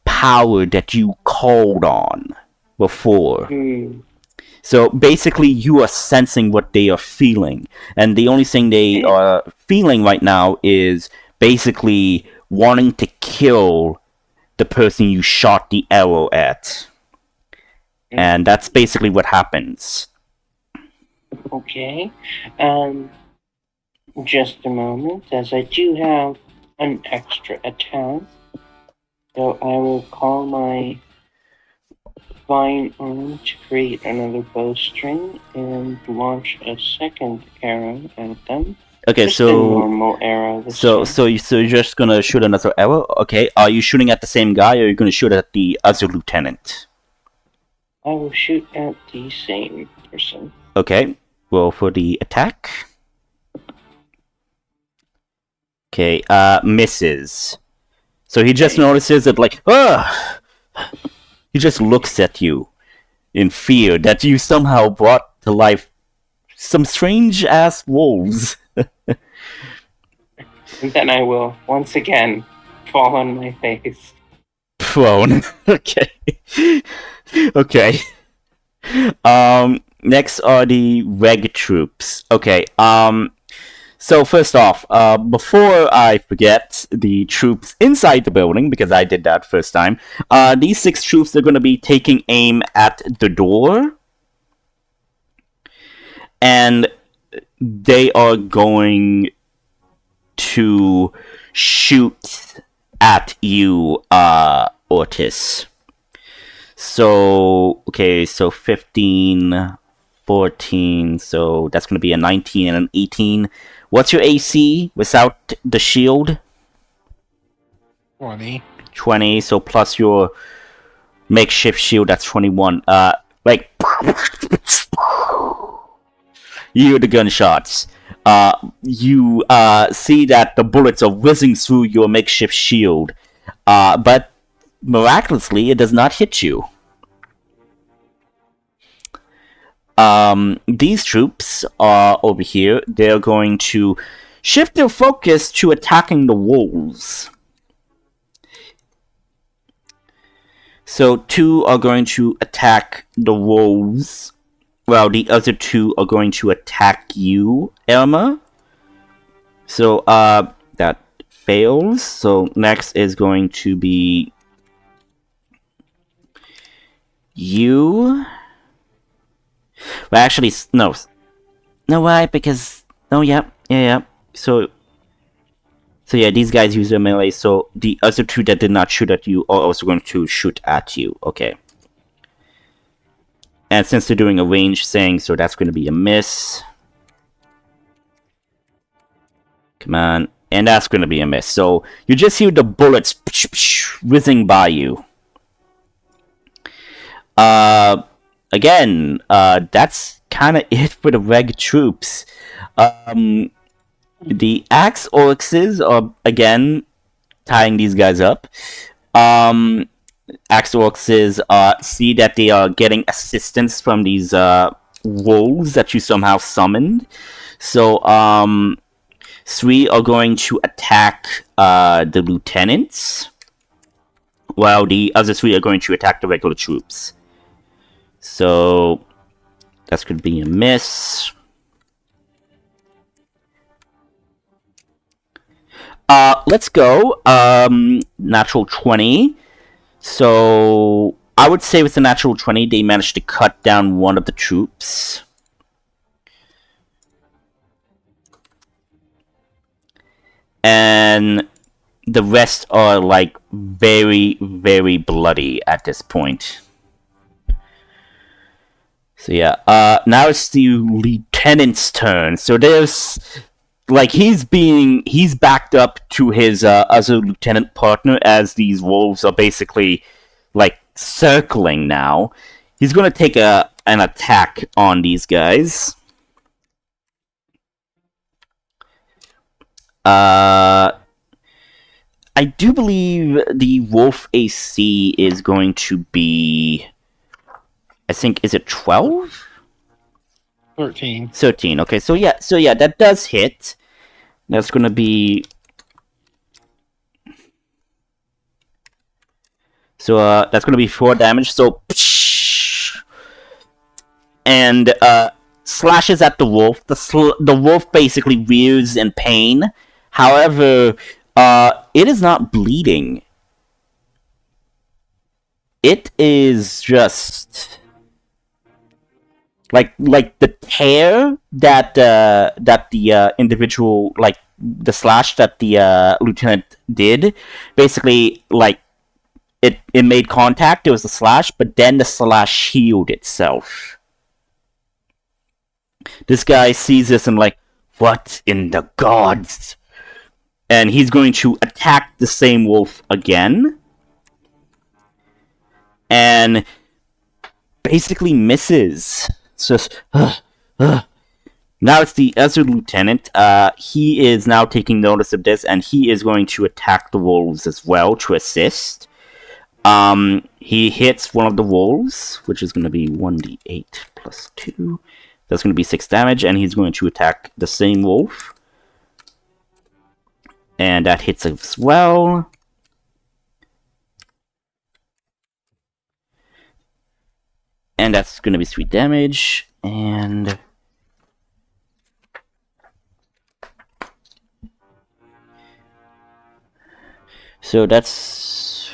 power that you called on before. So basically you are sensing what they are feeling, and the only thing they are feeling right now is basically wanting to kill the person you shot the arrow at. And that's basically what happens. Okay. Just a moment, as I do have an extra attack. So I will call my vine arm to create another bowstring and launch a second arrow at them. Okay, just a normal arrow. So you're just gonna shoot another arrow? Okay, are you shooting at the same guy, or are you gonna shoot at the other lieutenant? I will shoot at the same person. Okay, roll for the attack. Okay, misses. So he just notices it like, ugh! He just looks at you in fear that you somehow brought to life some strange-ass wolves. And then I will, once again, fall on my face. Prone. Okay. Okay. Next are the reg troops. Okay, so first off, before I forget the troops inside the building, because I did that first time, these 6 troops are going to be taking aim at the door, and they are going to shoot at you, Ortis. So, okay, so 15, 14, so that's going to be a 19 and an 18. What's your AC without the shield? 20. 20, so plus your makeshift shield, that's 21. Like, you hear the gunshots. You see that the bullets are whizzing through your makeshift shield, but miraculously, it does not hit you. These troops are over here. They're going to shift their focus to attacking the wolves. So 2 are going to attack the wolves, while the other 2 are going to attack you, Elma. So that fails. So next is going to be you. Well, actually, no. No, why? Because... Oh, yeah. So yeah, these guys use their melee, so the other 2 that did not shoot at you are also going to shoot at you. Okay. And since they're doing a range thing, so that's going to be a miss. Come on. And that's going to be a miss. So you just hear the bullets whizzing by you. Again, that's kind of it for the reg troops. The axe orcs are again tying these guys up. Axe orcs see that they are getting assistance from these wolves that you somehow summoned. So 3 are going to attack the lieutenants, while the other 3 are going to attack the regular troops. So that's going to be a miss. Let's go. Natural 20. So I would say with the natural 20, they managed to cut down one of the troops. And the rest are like very, very bloody at this point. So yeah, now it's the lieutenant's turn. So there's like he's backed up to his other lieutenant partner as these wolves are basically like circling now. He's gonna take an attack on these guys. I do believe the wolf AC is going to be, I think, is it 12? 13. 13. Okay, so yeah, that does hit. That's gonna be. So that's gonna be 4 damage. So, and slashes at the wolf. The wolf basically rears in pain. However, it is not bleeding. It is just like the tear that the individual, like the slash that the lieutenant did, basically like it made contact. It was a slash, but then the slash healed itself. This guy sees this and like, what in the gods? And he's going to attack the same wolf again. And basically misses. It's just, now it's the other lieutenant. He is now taking notice of this, and he is going to attack the wolves as well to assist. He hits one of the wolves, which is going to be 1d8 plus 2. That's going to be 6 damage, and he's going to attack the same wolf. And that hits as well. And that's going to be 3 damage. And so that's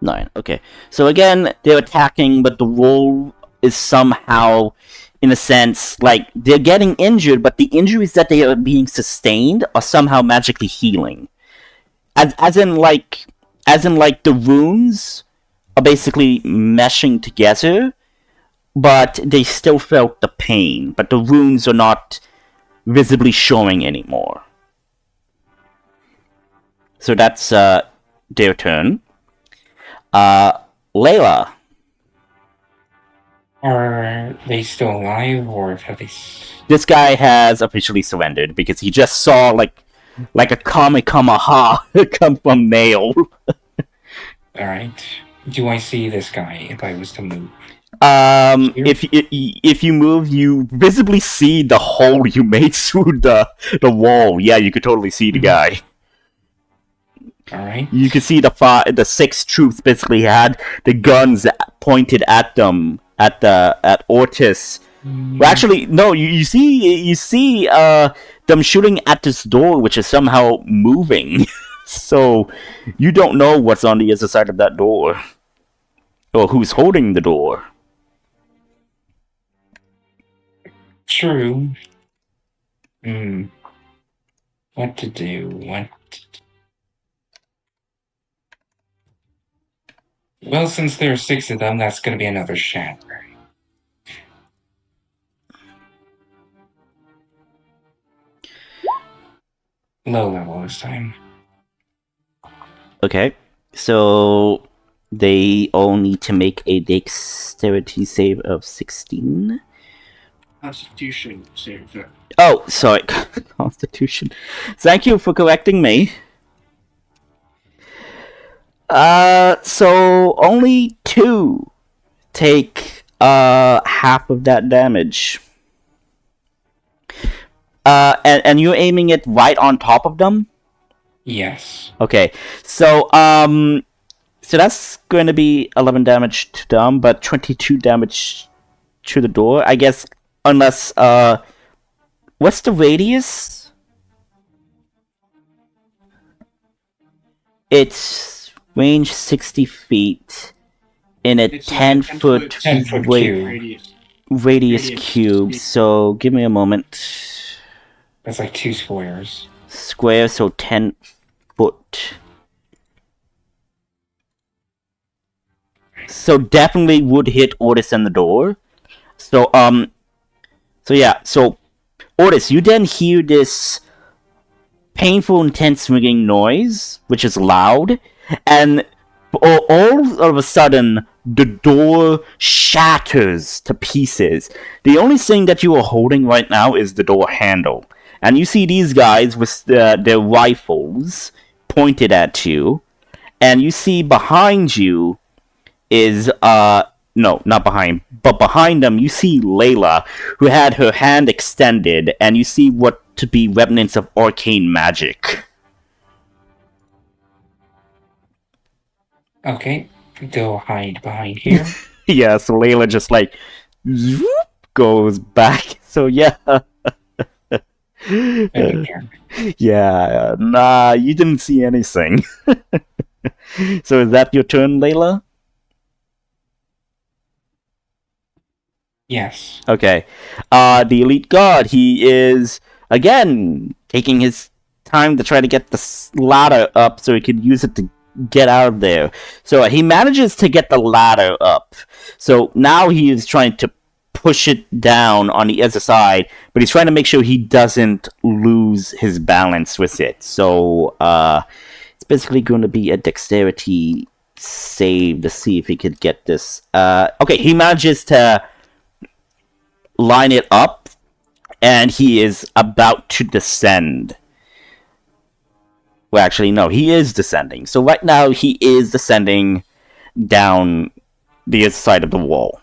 9. Okay. So again, they're attacking, but the wolf is somehow, in a sense, like they're getting injured, but the injuries that they are being sustained are somehow magically healing. As in like the wounds are basically meshing together, but they still felt the pain, but the wounds are not visibly showing anymore. So that's their turn. Layla. Are they still alive, or have they? This guy has officially surrendered because he just saw like a Kamikaha come from Nail. Alright. Do I see this guy if I was to move? If you move, you visibly see the hole you made through the wall. Yeah, you could totally see the guy. Alright. You could see the 6 troops basically had the guns pointed at them at Ortis. Well, actually, no. You see them shooting at this door, which is somehow moving. So you don't know what's on the other side of that door, or who's holding the door. True. What to do? Well, since there are 6 of them, that's going to be another shatter. Low level this time. Okay, so They all need to make a dexterity save of 16. Constitution saving throw. Oh, sorry. Constitution. Thank you for correcting me. So only 2 take half of that damage. And you're aiming it right on top of them? Yes. Okay. So that's going to be 11 damage to them, but 22 damage to the door, I guess, unless what's the radius? It's range 60 feet in a It's a 10-foot 10-foot radius cube. Radius cube. 60. So give me a moment. That's like 2 squares. Square, so 10 foot. So definitely would hit Otis in the door. So Otis, you then hear this painful, intense ringing noise, which is loud, and all of a sudden, the door shatters to pieces. The only thing that you are holding right now is the door handle. And you see these guys with their rifles pointed at you, and you see behind you is, no, not behind, but behind them you see Layla, who had her hand extended, and you see what to be remnants of arcane magic. Okay, go hide behind here. Yeah, so Layla just like zoop, goes back. So yeah. Right there. Yeah, nah, you didn't see anything. So is that your turn, Layla? Yes. Okay. The elite guard, he is again taking his time to try to get the ladder up so he could use it to get out of there. So he manages to get the ladder up. So now he is trying to push it down on the other side, but he's trying to make sure he doesn't lose his balance with it. So it's basically going to be a dexterity save to see if he could get this. Okay, he manages to line it up, and he is about to descend. Well, actually, no, he is descending. So right now, he is descending down the other side of the wall.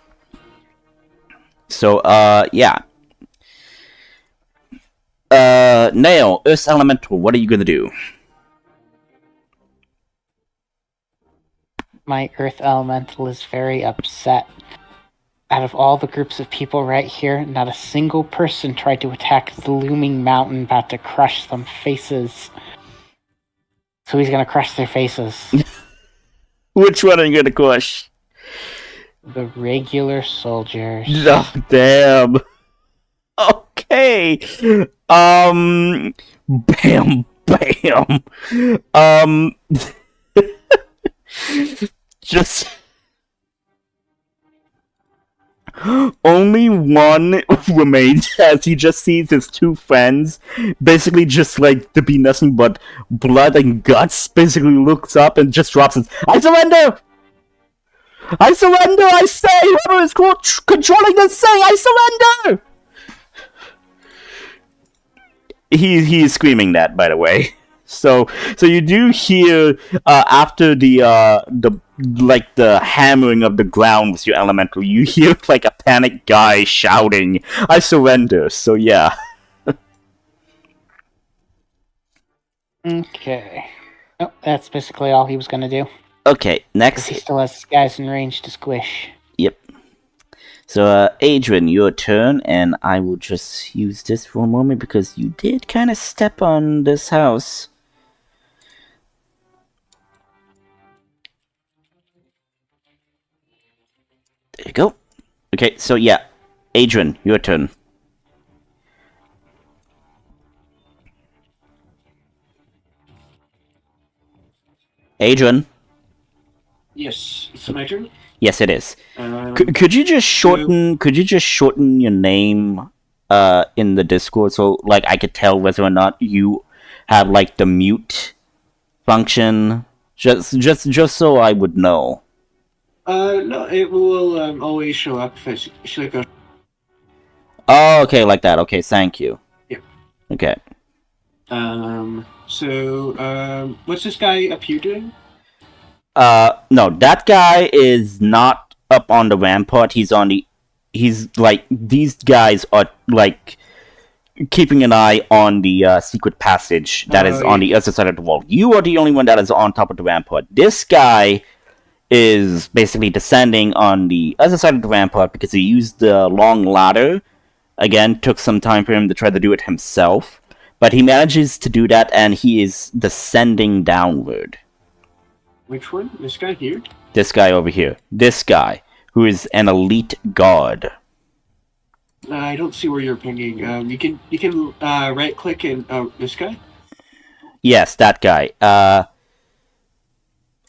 So, yeah. Nail, Earth Elemental, what are you gonna do? My Earth Elemental is very upset. Out of all the groups of people right here, not a single person tried to attack the looming mountain about to crush some faces. So he's gonna crush their faces. Which one are you gonna crush? The regular soldiers. Oh, damn. Okay. Bam, bam. Just only one remains as he just sees his 2 friends basically just like to be nothing but blood and guts, basically looks up and just drops his I surrender! I surrender, I say! Whoever is controlling this thing, I surrender! He is screaming that, by the way. So you do hear after the like the hammering of the ground with your elemental, you hear like a panicked guy shouting, "I surrender." So yeah. Okay. Oh, that's basically all he was gonna do. Okay, 'Cause next. he still has guys in range to squish. Yep. So Adrian, your turn, and I will just use this for a moment because you did kind of step on this house. There you go. Okay, so yeah, Adrian, your turn. Adrian. Yes, it's my turn. Yes, it is. Could you just shorten? Could you just shorten your name in the Discord so like I could tell whether or not you have like the mute function? Just so I would know. No, it will always show up if it's like a. Oh, okay, like that. Okay, thank you. Yeah. Okay. What's this guy up here doing? No, that guy is not up on the rampart. He's like, these guys are like keeping an eye on the secret passage that is on the other side of the wall. You are the only one that is on top of the rampart. This guy is basically descending on the other side of the rampart because he used the long ladder. Again, took some time for him to try to do it himself, but he manages to do that, and he is descending downward. Which one? This guy here? This guy over here. This guy, who is an elite guard. I don't see where you're pinging. You can right click and this guy. Yes, that guy.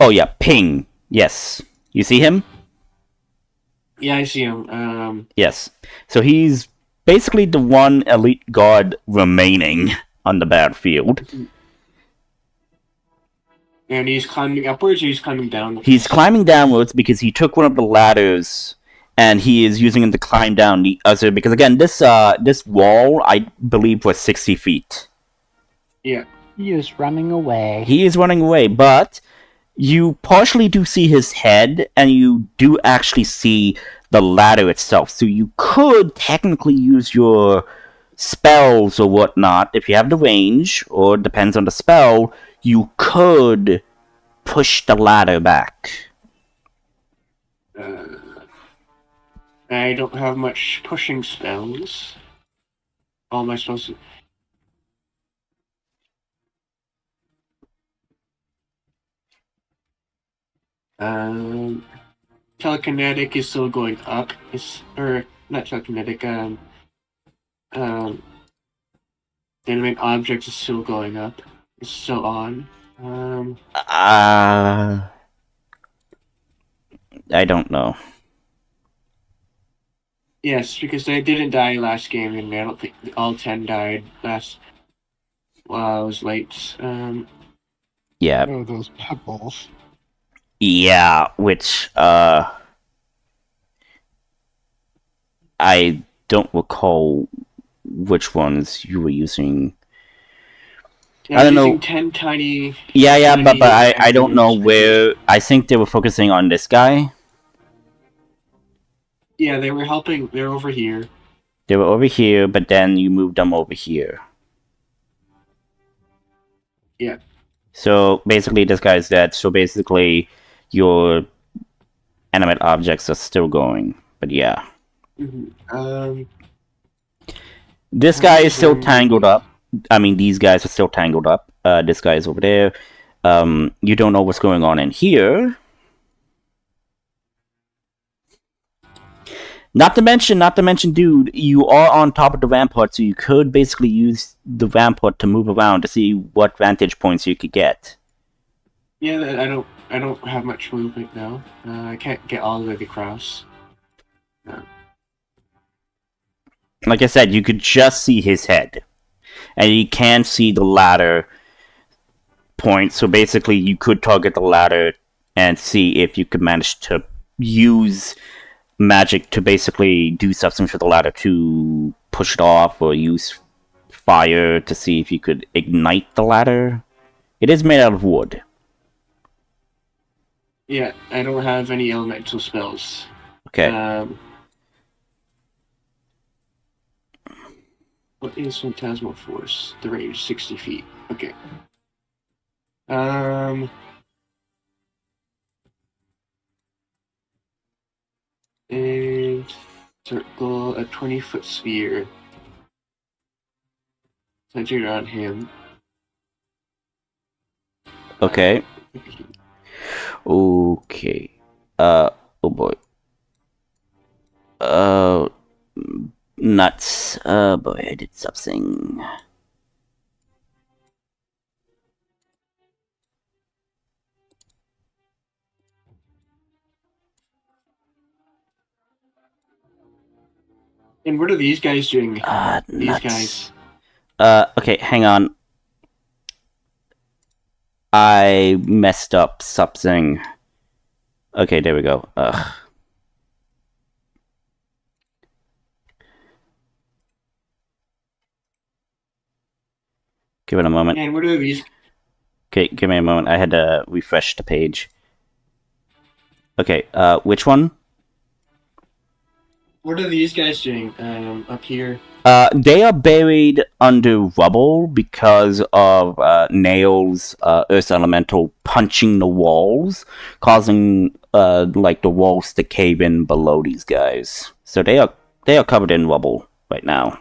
Oh yeah, ping. Yes, you see him? Yeah, I see him. Yes. So he's basically the one elite guard remaining on the battlefield. And he's climbing upwards or he's climbing downwards? He's climbing downwards because he took one of the ladders and he is using it to climb down the other, because again, this wall, I believe, was 60 feet. Yeah. He is running away. He is running away, but you partially do see his head, and you do actually see the ladder itself. So you could technically use your spells or whatnot, if you have the range, or depends on the spell, you could push the ladder back. I don't have much pushing spells. All my spells. Telekinetic is still going up. Or not telekinetic. Animate objects is still going up. It's still on. I don't know. Yes, because they didn't die last game, and I don't think all 10 died last. Well, it was late. Yeah. Oh, those pebbles. Yeah, which, I don't recall which ones you were using. Yeah, I don't know. using 10 tiny. Yeah, tiny but I don't know where. I think they were focusing on this guy. Yeah, they were helping. They're over here. They were over here, but then you moved them over here. Yeah. So basically, this guy's dead. So basically, your animate objects are still going. But yeah. Mm-hmm. This guy is still tangled up. I mean, these guys are still tangled up. This guy is over there. You don't know what's going on in here. Not to mention, dude, you are on top of the rampart, so you could basically use the rampart to move around to see what vantage points you could get. Yeah, I don't have much movement now. I can't get all the way across. No. Like I said, you could just see his head. And you can see the ladder point, so basically you could target the ladder and see if you could manage to use magic to basically do something for the ladder to push it off, or use fire to see if you could ignite the ladder. It is made out of wood. Yeah, I don't have any elemental spells. Okay. What is Phantasmal Force? The range 60 feet. Okay. And circle a 20-foot sphere centered on him. Okay. Okay. Oh boy. Nuts. Boy, I did something. And what are these guys doing? These Nuts. guys. Okay, hang on. I messed up something. Okay, there we go. Give it a moment. And what are these? Okay, give me a moment. I had to refresh the page. Okay, which one? What are these guys doing up here? They are buried under rubble because of Nail's Earth Elemental punching the walls, causing like the walls to cave in below these guys. So they are covered in rubble right now.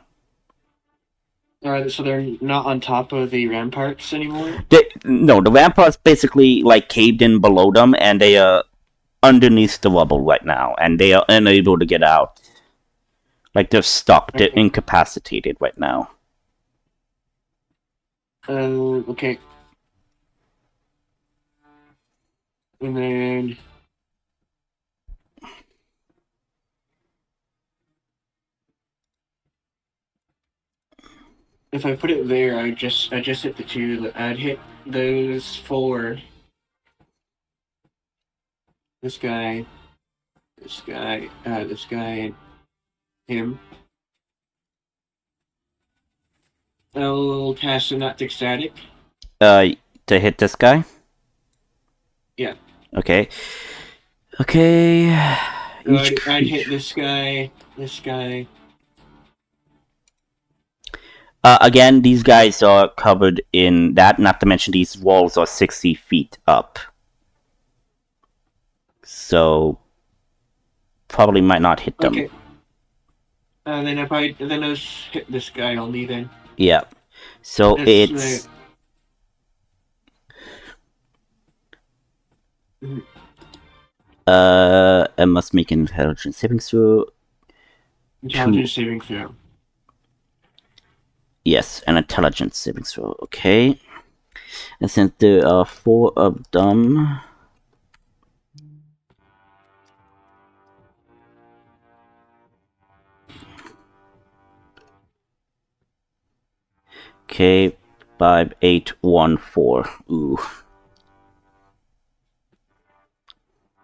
So they're not on top of the ramparts anymore? No, the ramparts basically like caved in below them, and they are underneath the rubble right now, and they are unable to get out. Like they're stuck, they're incapacitated right now. Okay. And then if I put it there, I just hit the two. I'd hit those four. This guy, and him. I'll cast Synaptic Static. To hit this guy? Yeah. Okay. Okay. I'd hit this guy. Again, these guys are covered in that, not to mention these walls are 60 feet up. So, probably might not hit them. Okay. Then I'll hit this guy only then. Yeah. So it's... I must make an intelligence saving throw. Intelligence saving throw. Yes, an intelligence saving throw. Okay. And since there are 4 of them... Okay, 5, 8, 1, 4. Ooh.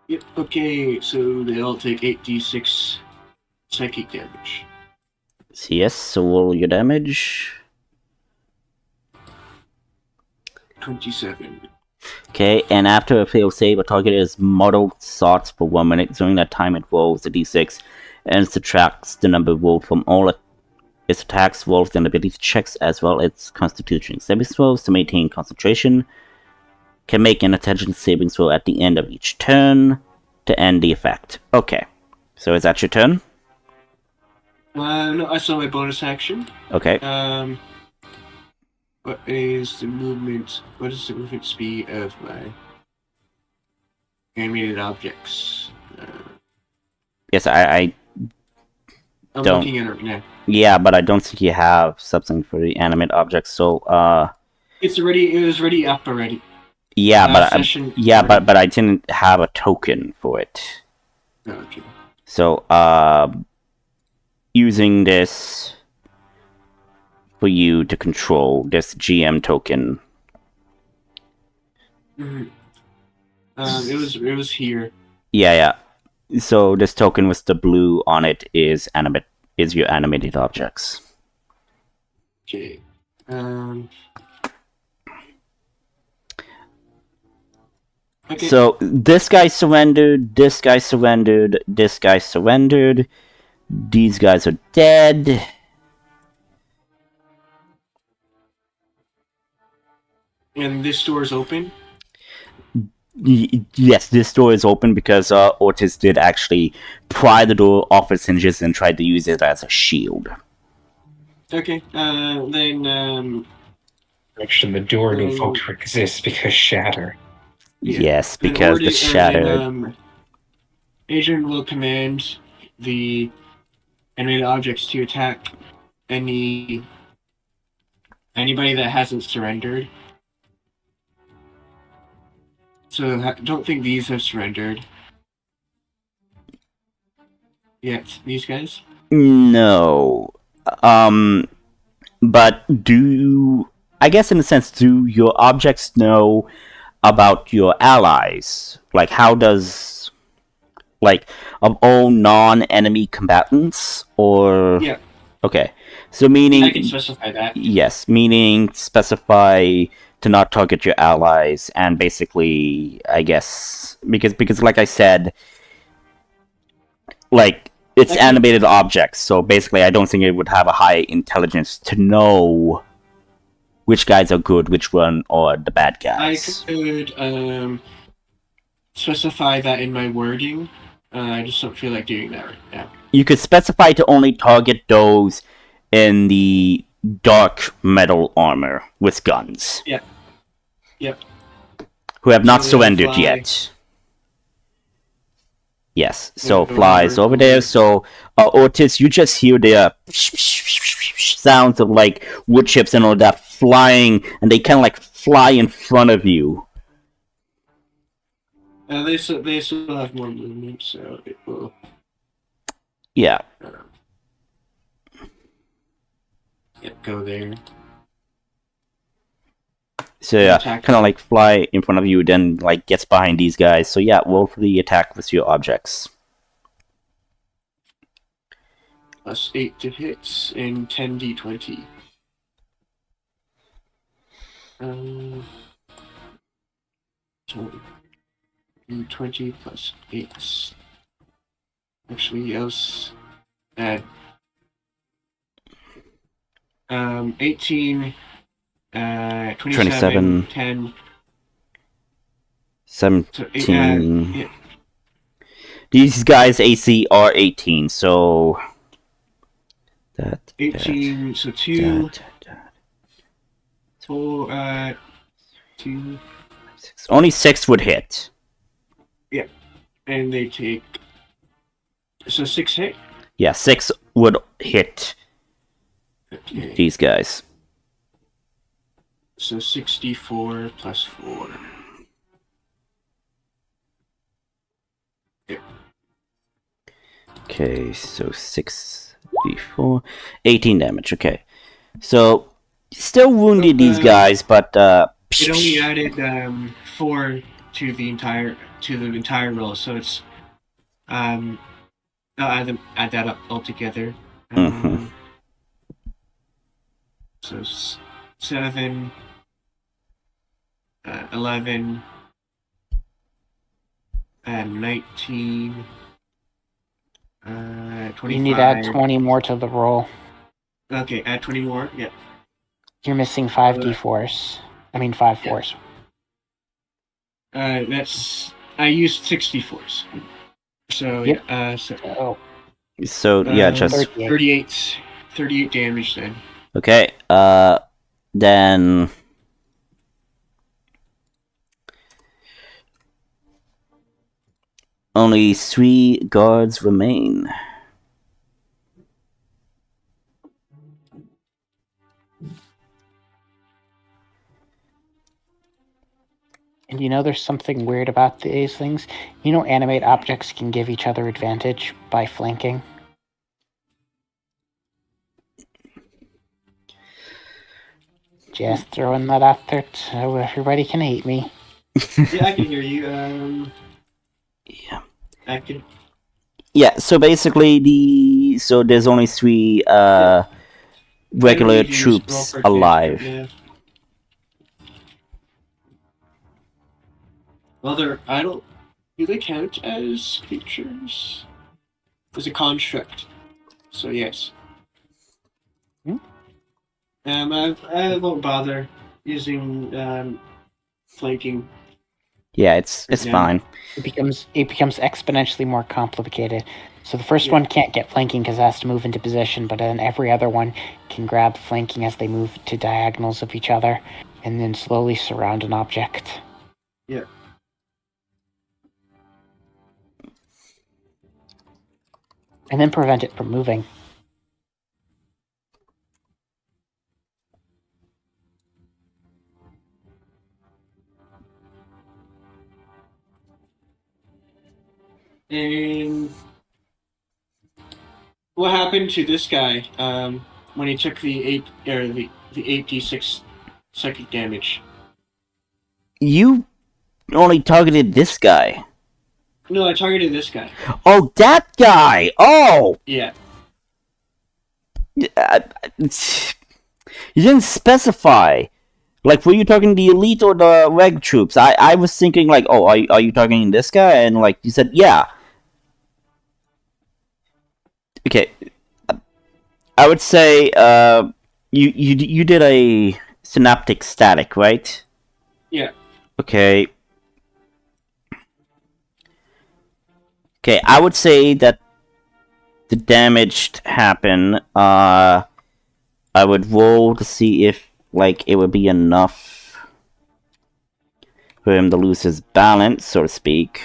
Yep, okay, so they all take 8d6 psychic damage. Yes, so roll your damage. 27. Okay, and after a failed save, a target is muddled thoughts for 1 minute. During that time, it rolls a d6 and subtracts the number rolled from all its attacks, rolls, and ability checks, as well as its constitution saving throws to maintain concentration. Can make an intelligence saving throw at the end of each turn to end the effect. Okay, so is that your turn? No, I saw my bonus action. Okay. What is the movement? What is the movement speed of my animated objects? Yes, I'm don't. Looking at it right now. Yeah, but I don't think you have something for the animate objects. So it was already up already. Yeah, but I didn't have a token for it. Okay. So using this for you to control this GM token. Mm-hmm. It was here. Yeah. So this token with the blue on it is your animated objects. Okay. Okay. So this guy surrendered, this guy surrendered, this guy surrendered. These guys are dead. And this door is open? Yes, this door is open because Ortiz did actually pry the door off its hinges and tried to use it as a shield. Okay, then... Direction, the door no longer exists because shatter. Yeah. Yes, because the shattered... Adrian will command the animated objects to attack anybody that hasn't surrendered. So I don't think these have surrendered. Yet, these guys? No. But I guess in a sense, do your objects know about your allies? Like, how does like of all non-enemy combatants, or Yeah. Okay, so meaning I can specify that. yes, meaning specify to not target your allies, and basically, I guess because like I said, like it's Okay. animated objects, so basically I don't think it would have a high intelligence to know which guys are good, which one are the bad I guys. could specify that in my wording. I just don't feel like doing that right now. You could specify to only target those in the dark metal armor with guns. Yeah. Yep. Who have not So they'll surrendered fly. yet. Yes, so Yeah, flies over there. So, Otis, you just hear the sounds of like wood chips and all that flying, and they kind of like fly in front of you. They still have more movement, so it will. Yeah. Yep, go there. So yeah, Attack. kind of like fly in front of you, then like gets behind these guys. So yeah, roll for the attack with your objects. +8 to hits and 10d20. So 20 plus 8. Actually, I was at 18, 27, 10. 17. Yeah. These guys AC are 18, so that 18, so 2, that. 4, 2, Only 6 would hit. and they take. So 6 hit? Yeah, 6 would hit Okay. these guys. So 64 plus 4. Okay, so 6d4, 18 damage. Okay, so still wounded these guys, but It only added 4 to the entire roll, so it's I'll add that up altogether. Mhm. So 7, 11, and 19, 25. You need to add 20 more to the roll. Okay, add 20 more. Yeah. You're missing 5 d4s. I mean 5 Yeah. 4s. That's I used 64s. So Yep. yeah. Oh, so yeah, just 38 damage then. okay. Then only 3 guards remain. and you know there's something weird about these things? You know animate objects can give each other advantage by flanking? Just throwing that out there so everybody can hate me. Yeah, I can hear you. Yeah. I can. Yeah, so basically there's only 3 regular I believe you just roll troops for alive. Yeah. Well, do they count as creatures? As a construct. So yes. I won't bother using flanking. Yeah, it's Yeah. fine. It becomes exponentially more complicated. So the first one can't get flanking because it has to move into position, but then every other one can grab flanking as they move to diagonals of each other, and then slowly surround an object. Yeah. And then prevent it from moving. And what happened to this guy when he took the 8d6 psychic damage? You only targeted this guy. No, I targeted this guy. Oh, that guy! Oh! Yeah. You didn't specify. Like, were you talking the elite or the reg troops? I was thinking, like, oh, are you talking this guy? And, like, you said, yeah. Okay. I would say, you did a synaptic static, right? Yeah. Okay. Okay, I would say that the damage happened. I would roll to see if, like, it would be enough for him to lose his balance, so to speak.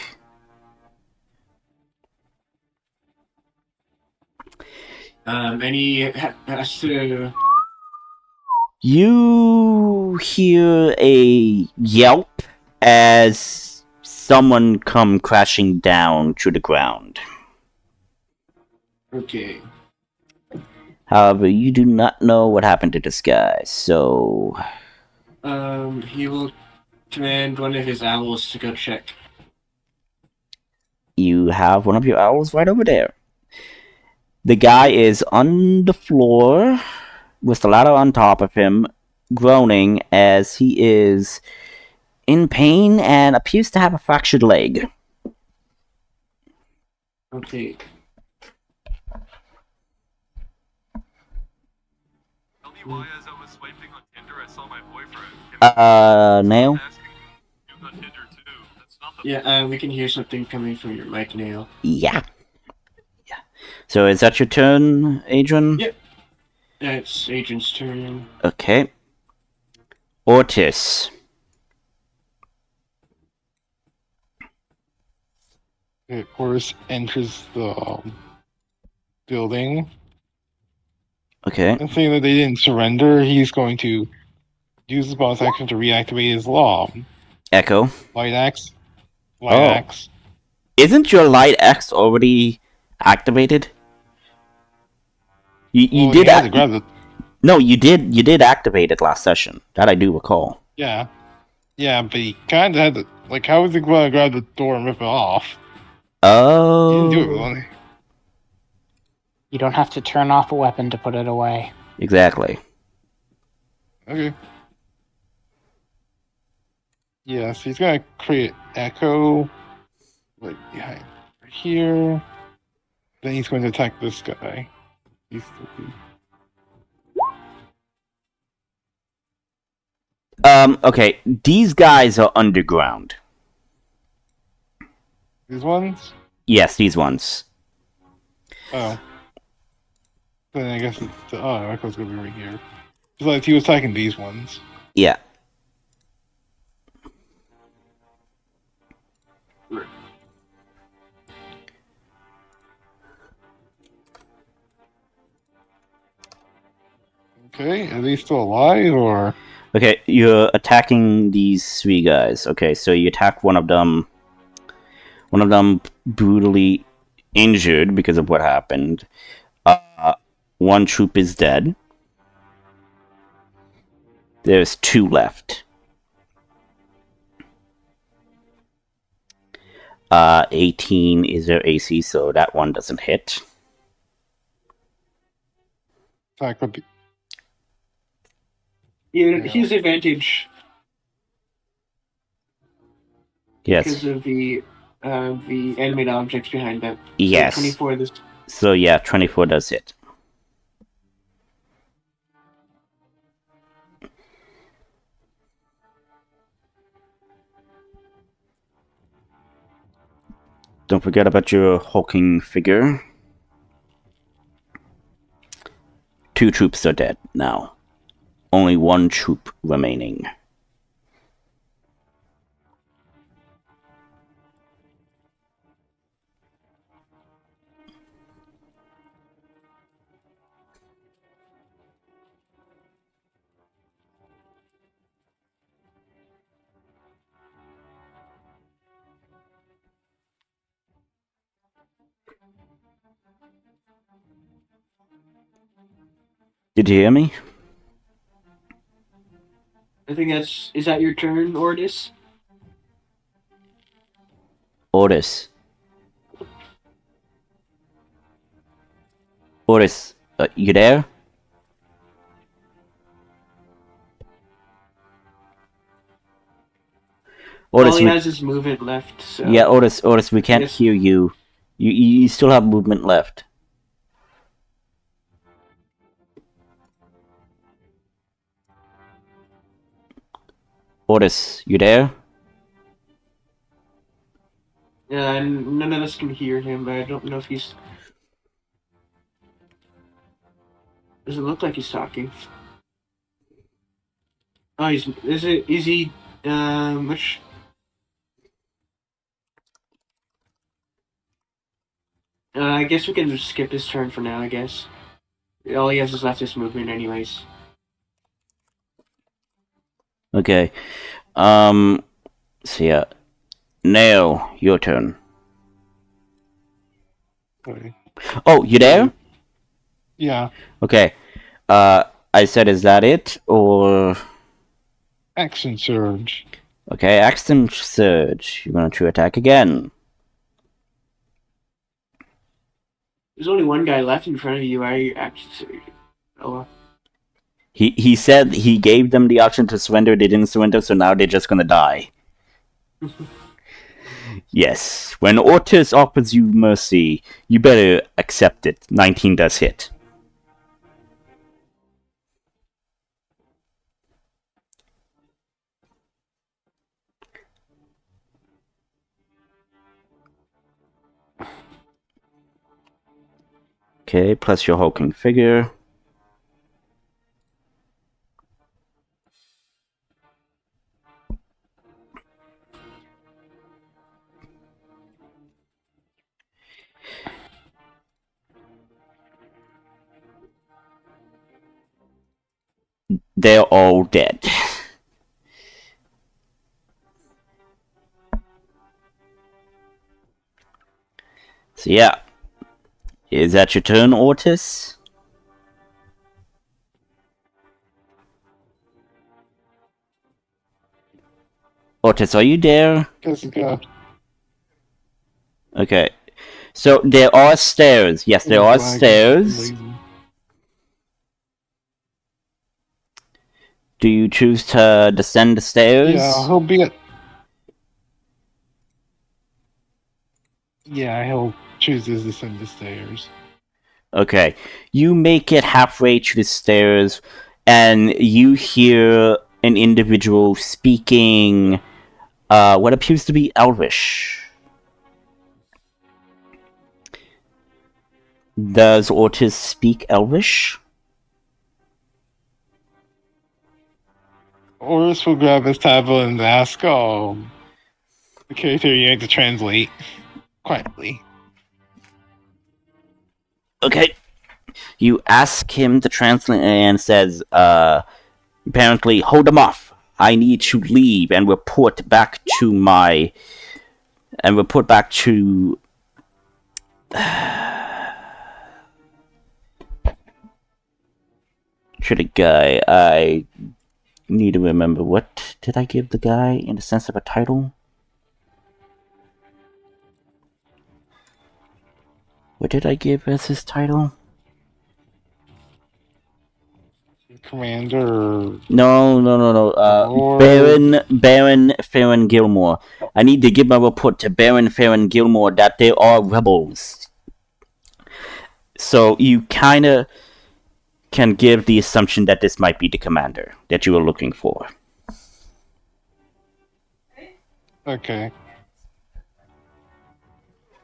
And he has to. You hear a yelp as someone come crashing down to the ground. Okay. However, you do not know what happened to this guy, so He will command one of his owls to go check. you have one of your owls right over there. The guy is on the floor with the ladder on top of him, groaning as he is in pain and appears to have a fractured leg. Okay. Tell me why, as I was swiping on Tinder, I saw my boyfriend. Nail? You got Tinder too. That's not the Yeah, we can hear something coming from your mic, Nail. Yeah. So is that your turn, Adrian? Yep. Yeah, it's Agent's turn. Okay. Ortis. Okay, Horus enters the building. Okay. And saying that they didn't surrender, he's going to use his bonus action to reactivate his law. Echo. Light axe. Oh. Light axe. Isn't your light X already activated? You Well, did he had to grab the. No, you did activate it last session. That I do recall. Yeah. Yeah, but he kind of had to. Like, how was he going to grab the door and rip it off? Oh. He didn't do it, really. You don't have to turn off a weapon to put it away. Exactly. Okay. Yeah, so he's gonna create echo, like behind right here. Then he's going to attack this guy. He's Okay. These guys are underground. these ones. Yes, these ones. Oh. Then I guess it's echo's gonna be right here. It's like he was attacking these ones. Yeah. Okay, are they still alive or? Okay, you're attacking these three guys. Okay, so you attack one of them. One of them brutally injured because of what happened. One troop is dead. There's two left. 18 is their AC, so that one doesn't hit. Attack with the, Yeah, he's advantage Yes. because of the animate objects behind them. Yes. So 24 this. So yeah, 24 does hit. Don't forget about your hulking figure. 2 troops are dead now. Only 1 troop remaining. Did you hear me? I think that's. Is that your turn, Ordis? Ortis. Otis, you there? All Otis, he has is movement left. So yeah, Otis, we can't Yes. hear you. You still have movement left. Otis, you there? none of us can hear him, but I don't know if he's. Doesn't look like he's talking. Oh, he's. Is he? Which? I guess we can just skip his turn for now. I guess. All he has is left his movement, anyways. Okay. So yeah. Nail, your turn. Okay. Oh, you there? Yeah. Okay. I said, is that it? Or. Action surge. Okay, action surge. You're going to attack again. There's only one guy left in front of you. Why are you actually? Oh well. He said he gave them the option to surrender, they didn't surrender, so now they're just gonna die. Yes. When Ortiz offers you mercy, you better accept it. 19 does hit. Okay, plus your hulking figure. They're all dead. So yeah. Is that your turn, Ortiz? Ortiz, are you there? Guess go. Okay. So there are stairs. Yes, there are stairs. Do you choose to descend the stairs? Yeah, he'll be at. Yeah, he'll choose to descend the stairs. Okay. You make it halfway to the stairs, and you hear an individual speaking what appears to be Elvish. Does Ortiz speak Elvish? Oris will grab his tablet and ask, the character you need to translate quietly. Okay. You ask him to translate and says, apparently, hold him off. I need to leave and report back to my. And report back to. To the guy. I need to remember. What did I give the guy in the sense of a title? What did I give as his title? Commander. No. Baron Farron Gilmore. I need to give my report to Baron Farron Gilmore that there are rebels. So you kind of can give the assumption that this might be the commander that you were looking for. Okay.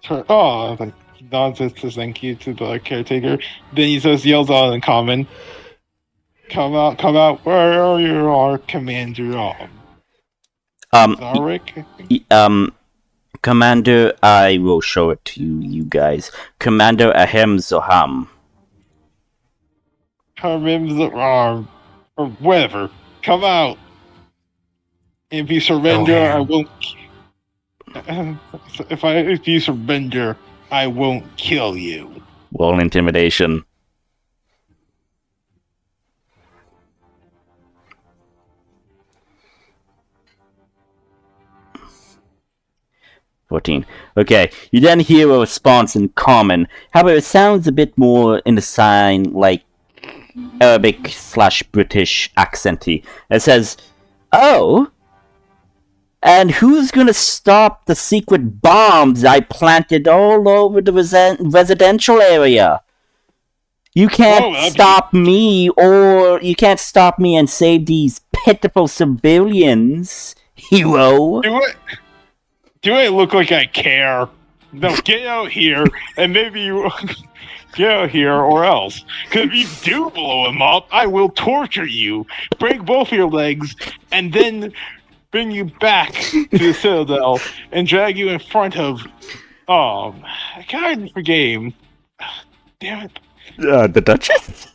Like nods to thank you to the caretaker. Then he just yells out in common. Come out, where are you, our commander? Zarek? Commander, I will show it to you guys. Commander Ahem Zoham. Or whatever. Come out. If you surrender, I won't. If you surrender, I won't kill you. Roll intimidation. 14. Okay, you then hear a response in common. However, it sounds a bit more in the sign like Arabic/British accenty. It says, "Oh, and who's gonna stop the secret bombs I planted all over the residential area? You can't stop me, or you can't stop me and save these pitiful civilians, hero." Do I look like I care? No, get out here, and maybe you get out here, or else. Because if you do blow him up, I will torture you, break both your legs, and then bring you back to the Citadel and drag you in front of God for game. Damn it. The Duchess?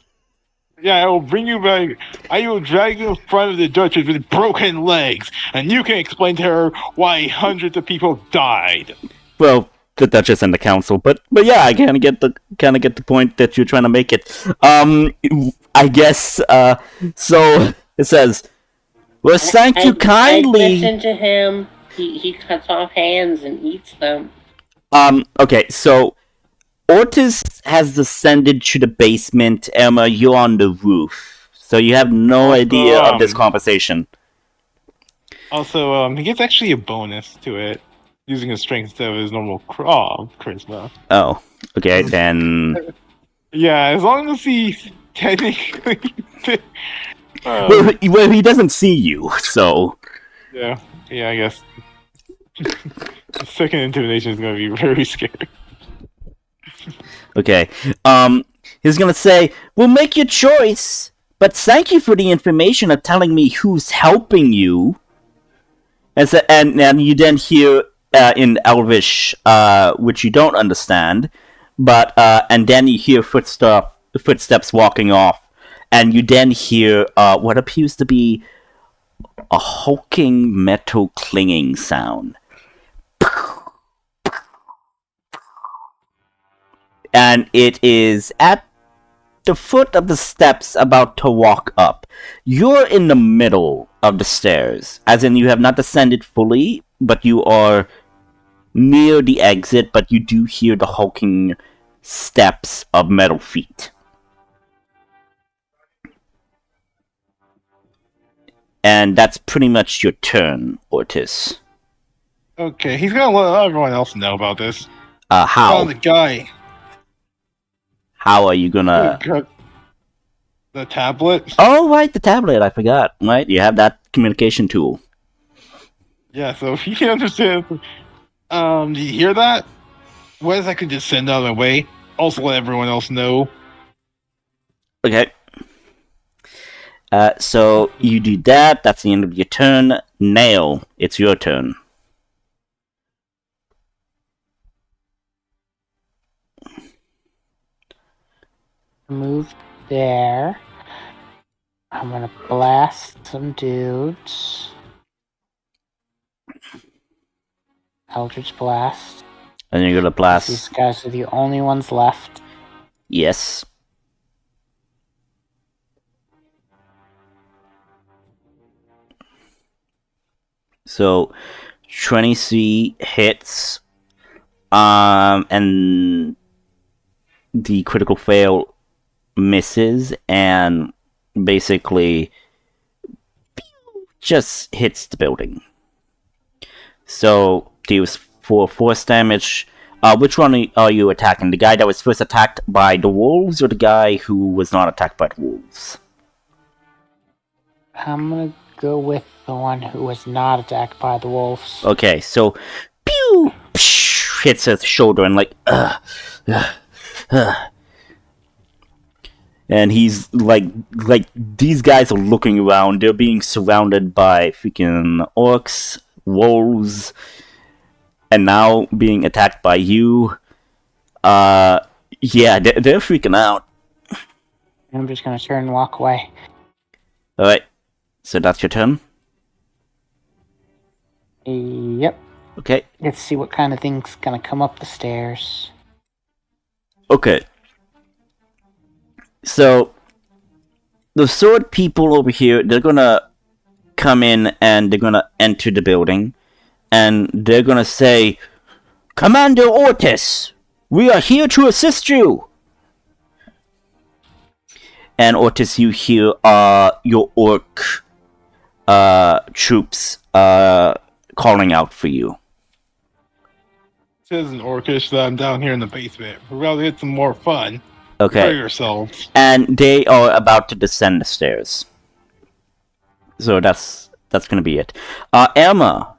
Yeah, I will bring you back. I will drag you in front of the Duchess with broken legs, and you can explain to her why hundreds of people died. Well, the Duchess and the Council, but yeah, I kind of get the point that you're trying to make it. I guess. So it says, "Well, thank you kindly." I listen to him. He cuts off hands and eats them. Okay, so Ortiz has descended to the basement. Emma, you're on the roof, so you have no idea of this conversation. Also, he gets actually a bonus to it, using his strength instead of his normal charisma. Oh, okay, then. Yeah, as long as he technically. Well, he doesn't see you, so. Yeah, I guess. The second intimidation is going to be very scary. Okay. He's gonna say, "Well, make your choice, but thank you for the information of telling me who's helping you." And you then hear in Elvish, which you don't understand, but and then you hear footsteps walking off, and you then hear what appears to be a hulking metal clinging sound. And it is at the foot of the steps about to walk up. You're in the middle of the stairs, as in you have not descended fully, but you are near the exit, but you do hear the hulking steps of metal feet. And that's pretty much your turn, Ortiz. Okay, he's gonna let everyone else know about this. How? Oh, the guy. How are you gonna... The tablet? Oh, right, the tablet, I forgot. Right, you have that communication tool. Yeah, so if he understands... do you hear that? What if I could just send out of the way? Also let everyone else know. Okay. So you do that, that's the end of your turn. Nail, it's your turn. Move there. I'm gonna blast some dudes. Eldritch Blast. And you're gonna blast... These guys are the only ones left. Yes. So 23 hits, and the critical fail misses, and basically just hits the building. So deals 4 force damage. Which one are you attacking? The guy that was first attacked by the wolves, or the guy who was not attacked by the wolves? I'm gonna go with the one who was not attacked by the wolves. Okay, so pew, psh, hits his shoulder and like, and he's like these guys are looking around. They're being surrounded by freaking orcs, wolves, and now being attacked by you. Yeah, they're freaking out. I'm just gonna turn and walk away. Alright, so that's your turn? Yep. Okay. Let's see what kind of thing's gonna come up the stairs. Okay. So, the sword people over here, they're gonna come in and they're gonna enter the building. And they're gonna say, Commander Ortis, we are here to assist you. And Ortis, you hear your orc troops calling out for you. This isn't orcish that I'm down here in the basement. We're about to get some more fun. Okay. Prepare yourselves. And they are about to descend the stairs. So that's gonna be it. Emma.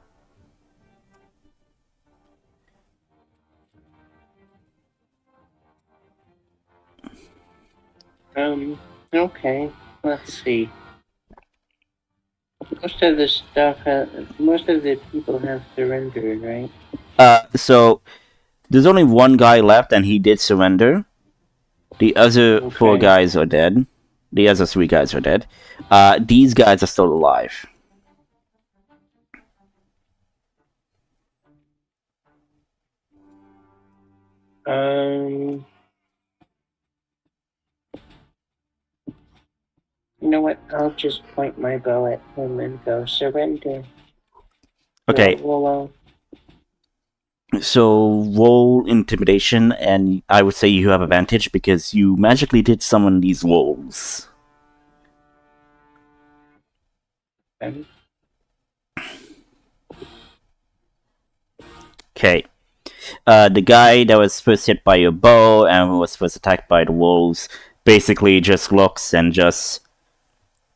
Okay. Let's see. Most of the people have surrendered, right? So there's only one guy left, and he did surrender. The other 4 guys are dead. The other 3 guys are dead. These guys are still alive. You know what? I'll just point my bow at him and go, surrender. Okay. So roll intimidation, and I would say you have advantage because you magically did summon these wolves. Okay. The guy that was first hit by your bow and was first attacked by the wolves basically just looks and just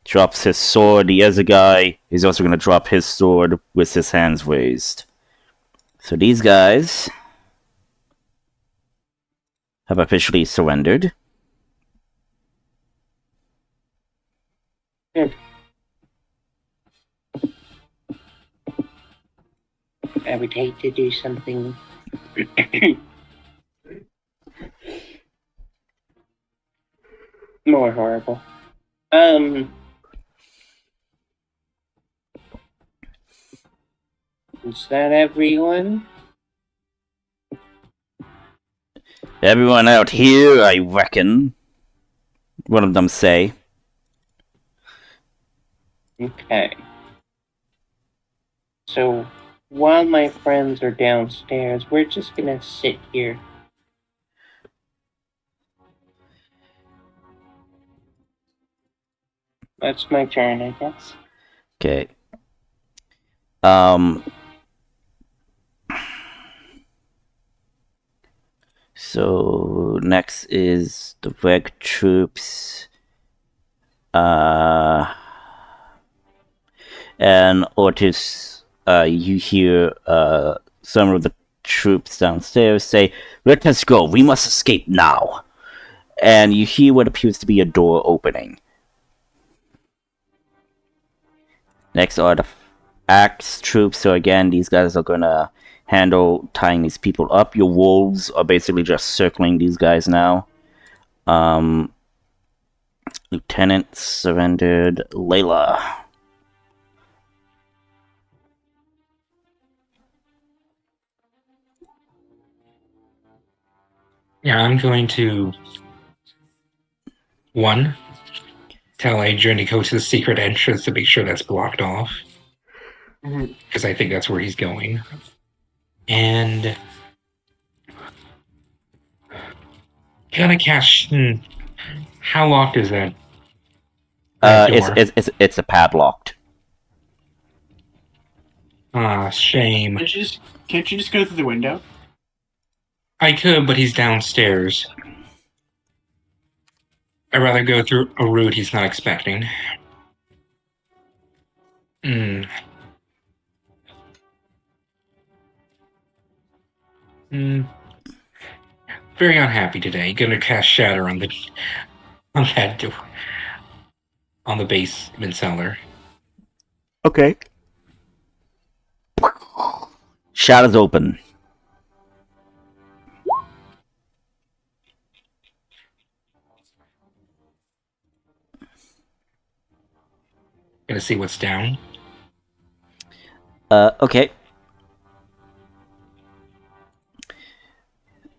drops his sword. The other guy is also going to drop his sword with his hands raised. So these guys have officially surrendered. Good. I would hate to do something more horrible. Is that everyone? Everyone out here, I reckon. One of them say. Okay. So, while my friends are downstairs, we're just gonna sit here. That's my turn, I guess. Okay. So next is the reg troops. And Ortis, you hear some of the troops downstairs say, "Let us go, we must escape now." And you hear what appears to be a door opening. Next are the axe troops, so again, these guys are gonna handle tying these people up. Your wolves are basically just circling these guys now. Lieutenant surrendered. Layla. Yeah, I'm going to tell Adrian to go to the secret entrance to make sure that's blocked off. Because I think that's where he's going. And gonna cast. How locked is that? It's a padlocked. Ah, shame. Can't you just go through the window? I could, but he's downstairs. I'd rather go through a route he's not expecting. Very unhappy today. Gonna cast Shatter on that door. On the basement cellar. Okay. Shatter's open. Gonna see what's down. Okay.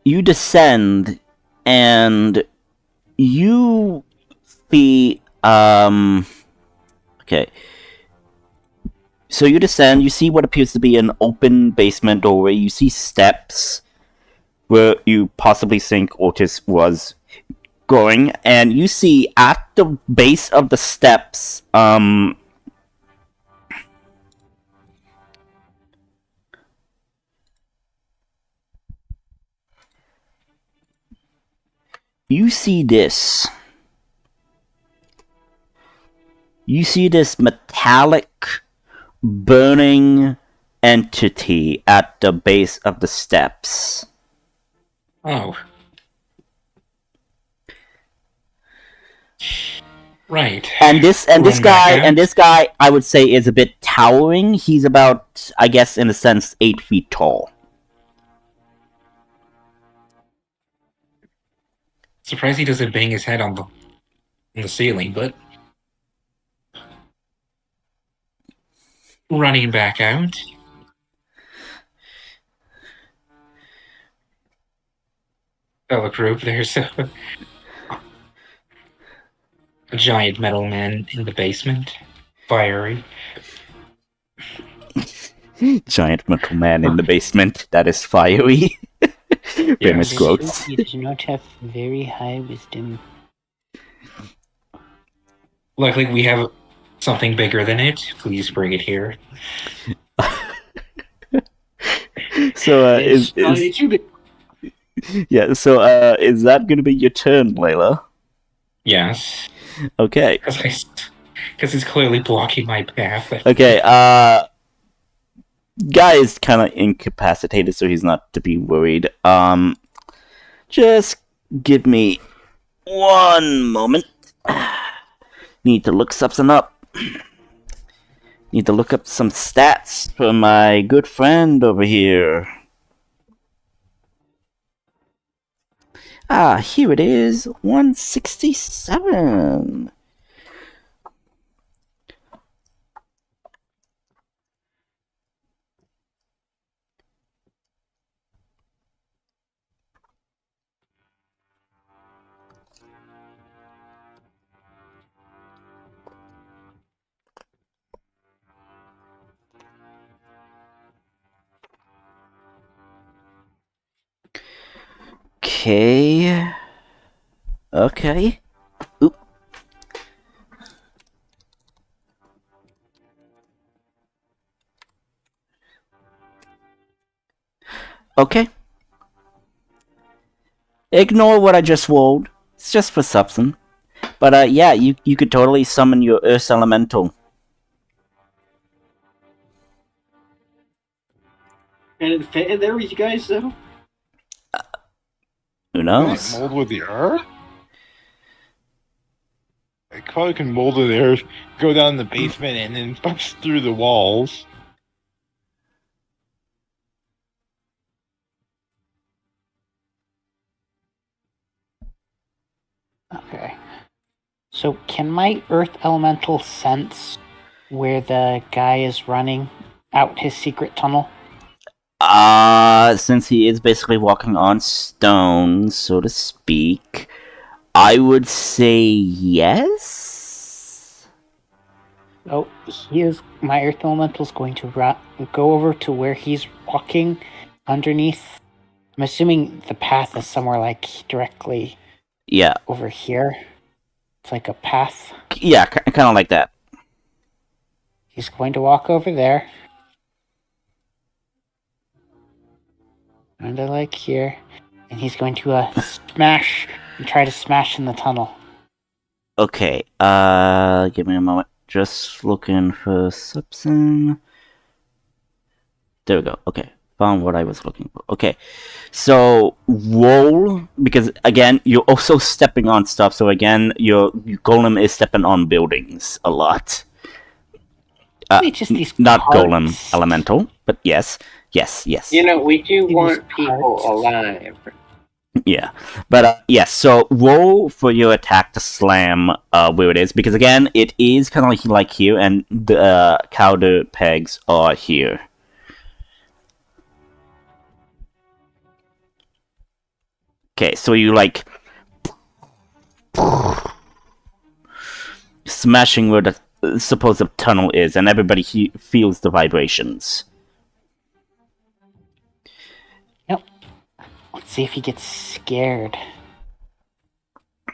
You descend, and you see, okay. So you descend, you see what appears to be an open basement doorway, you see steps where you possibly think Otis was going, and you see at the base of the steps, you see this. You see this metallic, burning entity at the base of the steps. Oh. Right. And this Run back out. guy, I would say, is a bit towering. He's about, I guess, in a sense, 8 feet tall. Surprised he doesn't bang his head on the ceiling, but running back out. Fellow group, there's a giant metal man in the basement. Fiery. Giant metal man in the basement that is fiery. Famous Yes. quotes. He does not have very high wisdom. Luckily, we have something bigger than it. Please bring it here. So, It's probably too big. is that gonna be your turn, Layla? Yes. Okay. Because it's clearly blocking my path. Okay, guy is kind of incapacitated, so he's not to be worried. Just give me one moment. Need to look something up. Need to look up some stats for my good friend over here. Ah, here it is. 167. Okay. Okay. Oop. Okay. Ignore what I just rolled. It's just for substance. But yeah, you could totally summon your Earth Elemental. Can it fit in there with you guys, though? Who Can knows? it mold with the earth? I probably can mold with the earth, go down the basement, and then bust through the walls. Okay. So, can my Earth Elemental sense where the guy is running out his secret tunnel? Since he is basically walking on stone, so to speak, I would say yes. Oh, my Earth Elemental's going to go over to where he's walking underneath. I'm assuming the path is somewhere like directly Yeah, over here. It's like a path. yeah, kind of like that. He's going to walk over there. Kinda like here. And he's going to try to smash in the tunnel. Okay, give me a moment. Just looking for something. There we go. Okay, found what I was looking for. Okay, so roll, because again, you're also stepping on stuff, so again, your golem is stepping on buildings a lot. Really just these Not carts. golem elemental, but yes. You know, we do These want people carts. alive. Yeah, but yes. So roll for your attack to slam where it is, because again, it is kind of like here, and the counter pegs are here. Okay, so you like smashing where supposed tunnel is, and everybody feels the vibrations. Let's see if he gets scared.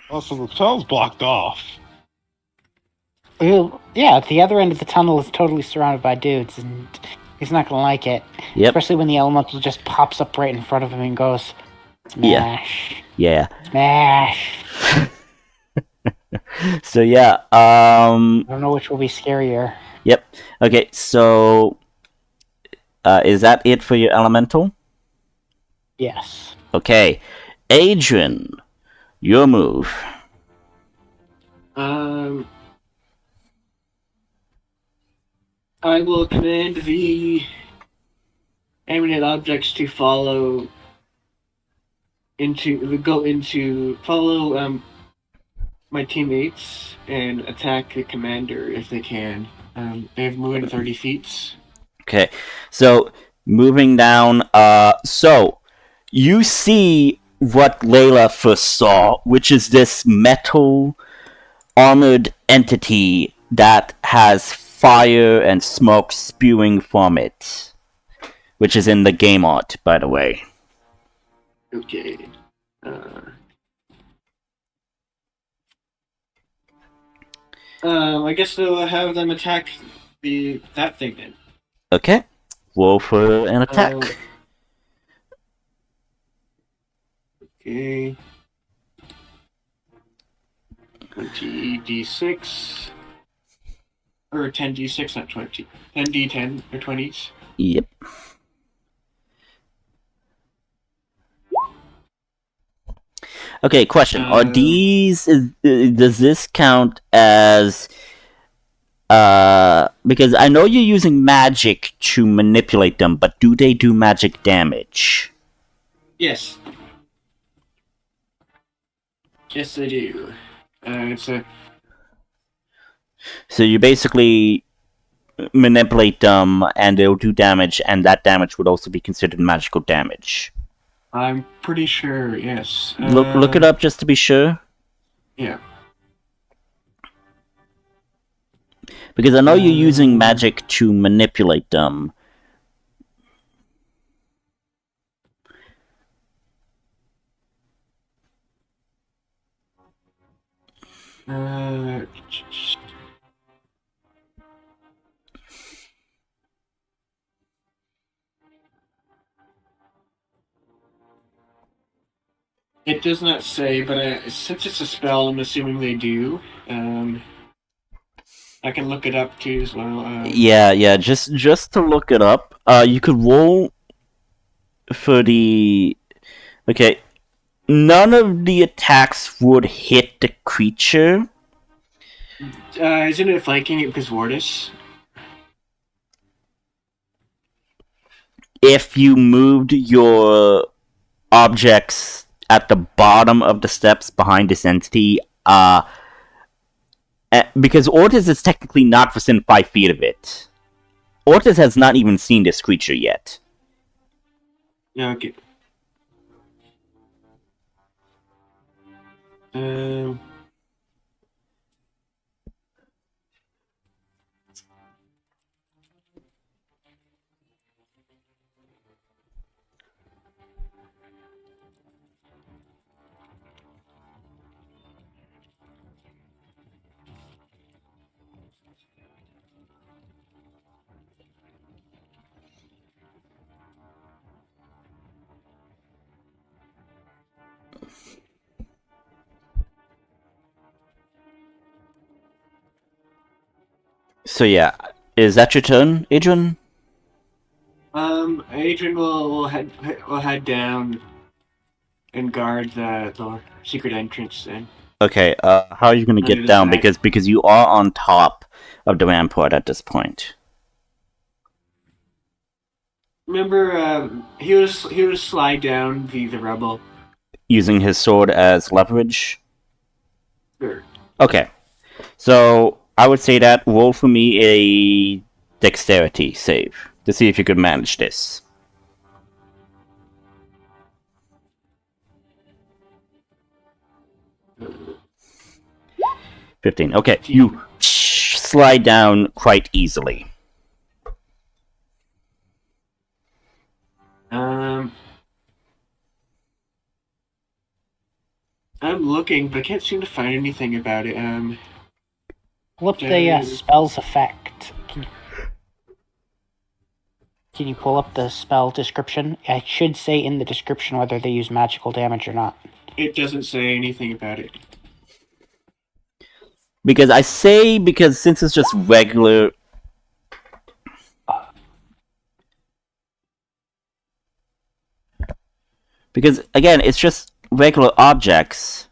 Oh, so the tunnel's blocked off. Well, yeah, the other end of the tunnel is totally surrounded by dudes, and he's not gonna like it. Yep. Especially when the elemental just pops up right in front of him and goes, smash. Yeah. Smash. So yeah. I don't know which will be scarier. Yep. Okay. So, is that it for your elemental? Yes. Okay, Adrian, your move. I will command the eminent objects to follow follow my teammates and attack the commander if they can. They have moved 30 feet. Okay, so moving down. So you see what Layla first saw, which is this metal armored entity that has fire and smoke spewing from it, which is in the game art, by the way. Okay. I guess they'll have them attack that thing then. Okay, roll for an attack. Okay. 20d6. Or 10d6, not 20. 10d10 or 20s. Yep. Okay, question. Are these... does this count as... because I know you're using magic to manipulate them, but do they do magic damage? Yes. Yes, they do. It's a... So you basically manipulate them, and they'll do damage, and that damage would also be considered magical damage. I'm pretty sure, yes. Look it up just to be sure. Yeah. Because I know you're using magic to manipulate them. It does not say, but since it's a spell, I'm assuming they do. I can look it up too as well. Yeah. Just to look it up, you could roll for the. Okay, none of the attacks would hit the creature. Isn't it flanking it because Vortis? If you moved your objects at the bottom of the steps behind this entity, because Ortiz is technically not within 5 feet of it. Ortiz has not even seen this creature yet. Yeah, okay. So yeah, is that your turn, Adrian? Adrian will head down and guard the secret entrance then. Okay, how are you going to get down? Because you are on top of the rampart at this point. Remember, he would slide down the rubble. Using his sword as leverage? Sure. Okay. So, I would say that roll for me a dexterity save to see if you could manage this. 15. Okay, you slide down quite easily. I'm looking, but I can't seem to find anything about it. Pull up the spell's effect. Can you pull up the spell description? I should say in the description whether they use magical damage or not. It doesn't say anything about it. Because since it's just regular... Because, again, it's just regular objects.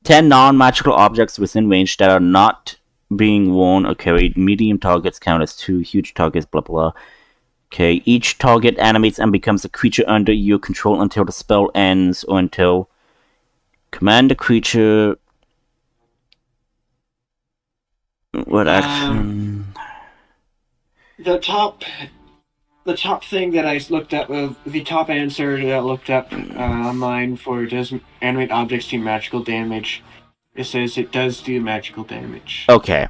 10 non-magical objects within range that are not being worn or carried. Medium targets count as 2, huge targets, blah blah. Okay, each target animates and becomes a creature under your control until the spell ends or until command the creature... What action? The top thing that I looked up, the top answer that I looked up online for does animate objects do magical damage. It says it does do magical damage. Okay.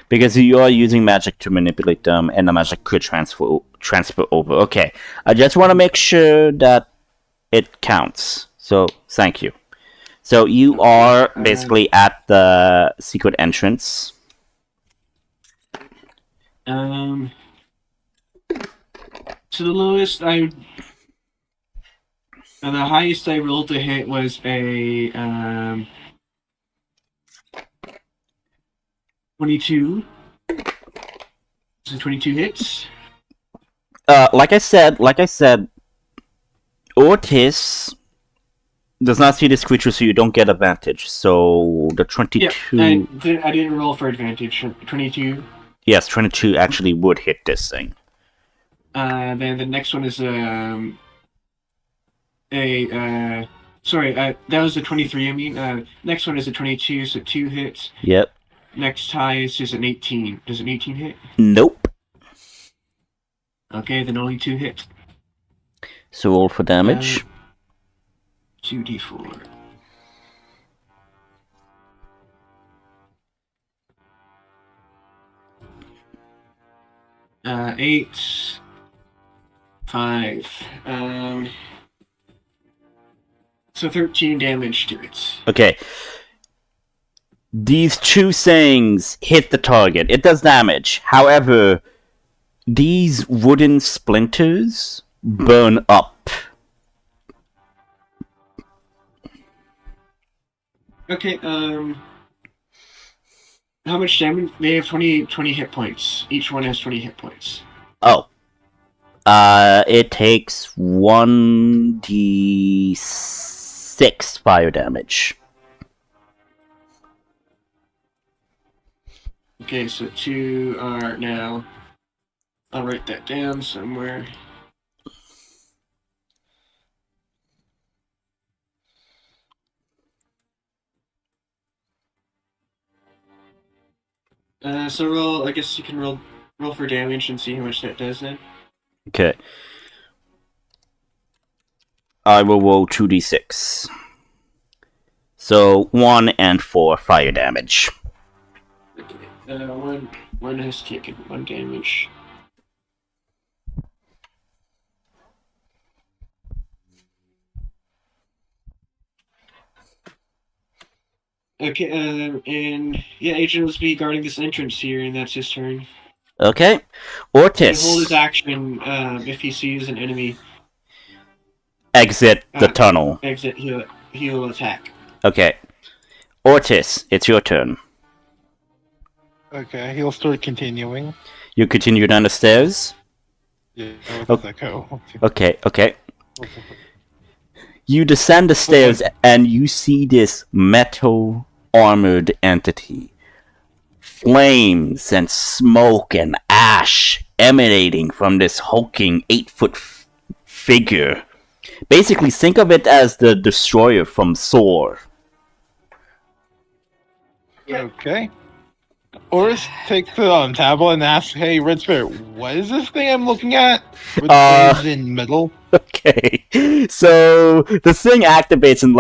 Because you are using magic to manipulate them, and the magic could transfer over. Okay. I just want to make sure that it counts. So, thank you. So, you are basically at the secret entrance. So the highest I rolled to hit was a 22. So 22 hits. Like I said, Ortiz does not see this creature, so you don't get advantage. So the 22. Yeah, I didn't roll for advantage. 22. Yes, 22 actually would hit this thing. Then the next one is that was a 23. I mean, next one is a 22, so 2 hits. Yep. Next highest is an 18. Does an 18 hit? Nope. Okay, then only 2 hit. So roll for damage. 2d4. Eight. 5. So 13 damage to it. Okay. These 2 things hit the target. It does damage. However, these wooden splinters burn up. Okay, how much damage? They have 20 hit points. Each one has 20 hit points. Oh. It takes 1d6 fire damage. Okay, so 2 are now... I'll write that down somewhere. So roll. I guess you can roll for damage and see how much that does then. Okay. I will roll 2d6. So 1 and 4 fire damage. Okay. One has taken 1 damage. Okay, and yeah, Agent will be guarding this entrance here, and that's his turn. Okay. Ortiz. He'll hold his action if he sees an enemy. Exit the tunnel. Exit, he'll attack. Okay. Ortiz, it's your turn. Okay, he'll start continuing. You continue down the stairs? Yeah, where does that go? Okay. You descend the stairs and you see this metal armored entity. Flames and smoke and ash emanating from this hulking 8-foot figure. Basically, think of it as the destroyer from Thor. Okay. Oris takes the tablet and asks, "Hey, Red Spirit, what is this thing I'm looking at? With flames in middle?" Okay. So the thing activates and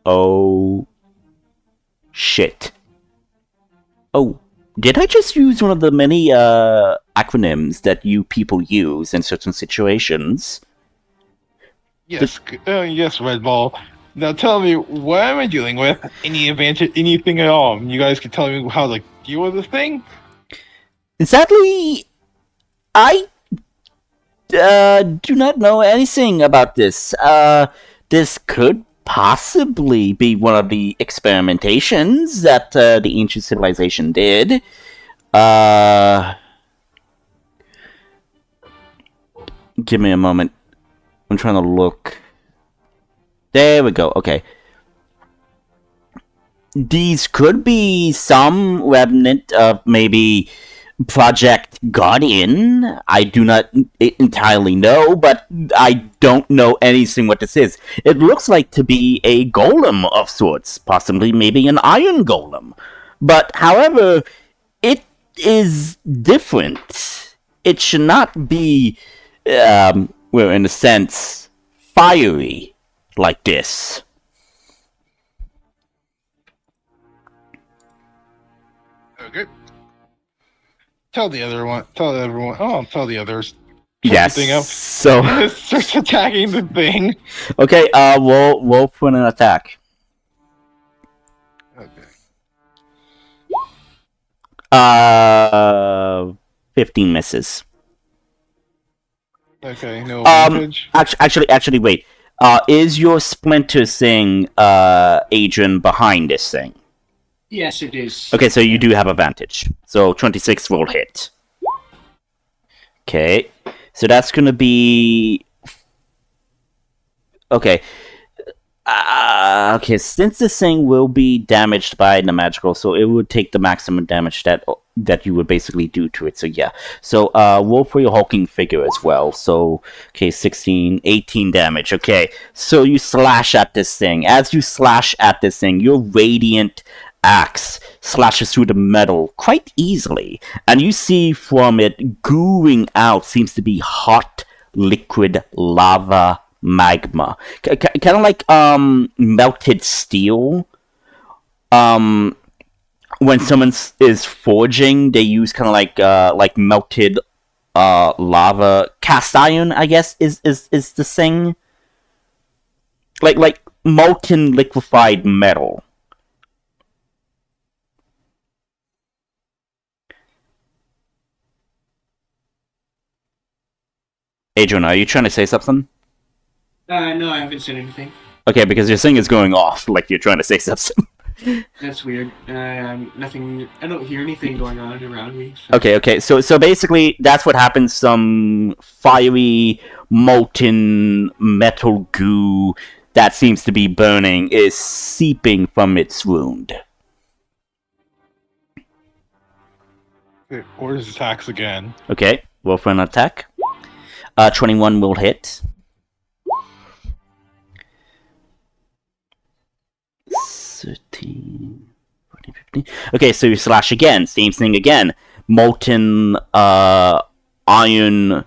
oh Shit. Oh, did I just use one of the many acronyms that you people use in certain situations? Yes, yes, Red Ball. Now tell me, what am I dealing with? Any advantage, anything at all? You guys can tell me how to deal with this thing? Sadly, I do not know anything about this. This could possibly be one of the experimentations that the ancient civilization did. Give me a moment. I'm trying to look. There we go. Okay. These could be some remnant of maybe Project Guardian. I do not entirely know, but I don't know anything what this is. It looks like to be a golem of sorts, possibly maybe an iron golem. But however, it is different. It should not be, well, in a sense, fiery like this. Okay. Tell the other one. Tell everyone. Oh, tell the others. Yes. Thing up. So Starts attacking the thing. okay. We'll put an attack. Okay. 15 misses. Okay. No advantage. Actually, wait. Is your splinter thing, Adrian, behind this thing? Yes, it is. Okay, so you do have advantage. So 26 will hit. Okay, so that's gonna be... Okay. Okay, since this thing will be damaged by the magical, so it would take the maximum damage that you would basically do to it. So yeah. So roll for your hulking figure as well. So okay, 16, 18 damage. Okay, so you slash at this thing. As you slash at this thing, your radiant axe slashes through the metal quite easily, and you see from it gooing out seems to be hot liquid lava magma, kind of like melted steel. When someone is forging, they use kind of like melted lava. Cast iron, I guess, is the thing. Like molten liquefied metal. Adrian, are you trying to say something? No, I haven't said anything. Okay, because your thing is going off like you're trying to say something. That's weird. Nothing. I don't hear anything going on around me. So. Okay. So basically, that's what happens. Some fiery, molten metal goo that seems to be burning is seeping from its wound. Okay, orders attacks again. Okay, roll for an attack. 21 will hit. 13, 14, 15. Okay, so you slash again. Same thing again. Molten iron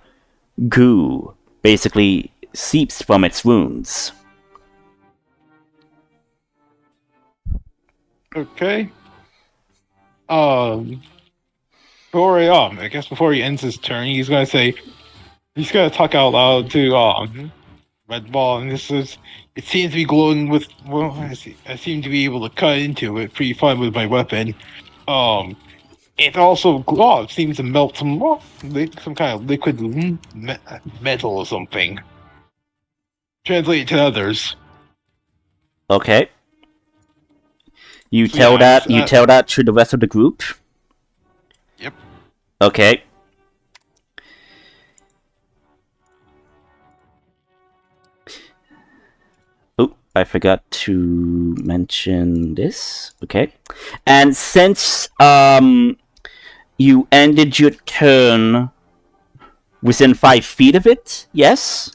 goo basically seeps from its wounds. Okay. Before I guess before he ends his turn, he's gonna talk out loud to Red Ball, and it seems to be glowing with. Well, I seem to be able to cut into it pretty fine with my weapon. It also it seems to melt some kind of liquid metal or something. Translate it to others. Okay. You So, tell yeah, that to the rest of the group. Yep. Okay. Oh, I forgot to mention this. Okay. And since you ended your turn within 5 feet of it, yes?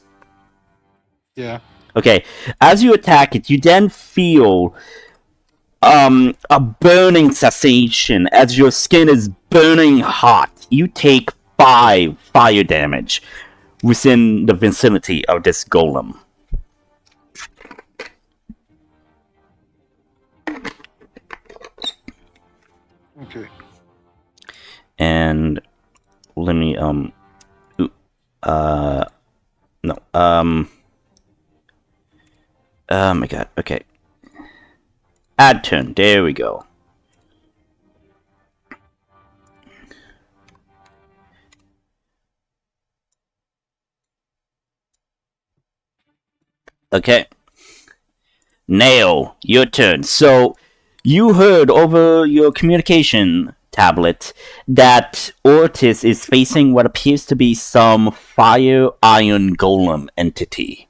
Yeah. Okay. As you attack it, you then feel a burning sensation as your skin is burning hot. You take 5 fire damage within the vicinity of this golem. And let me no oh my god, okay. Add turn, there we go. Okay. Nail, your turn. So, you heard over your communication tablet that Ortis is facing what appears to be some fire iron golem entity.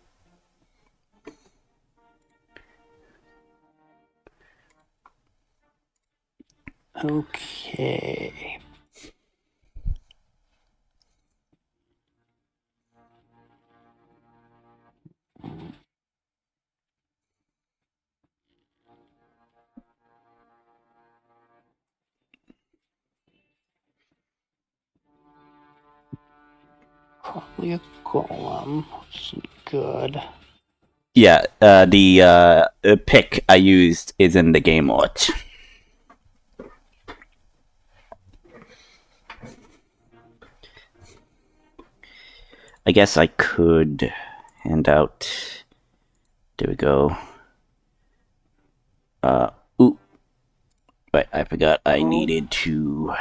Okay. Probably a golem, which is good. Yeah, the pick I used is in the game art. I guess I could hand out. There we go. Ooh. But I forgot I needed to.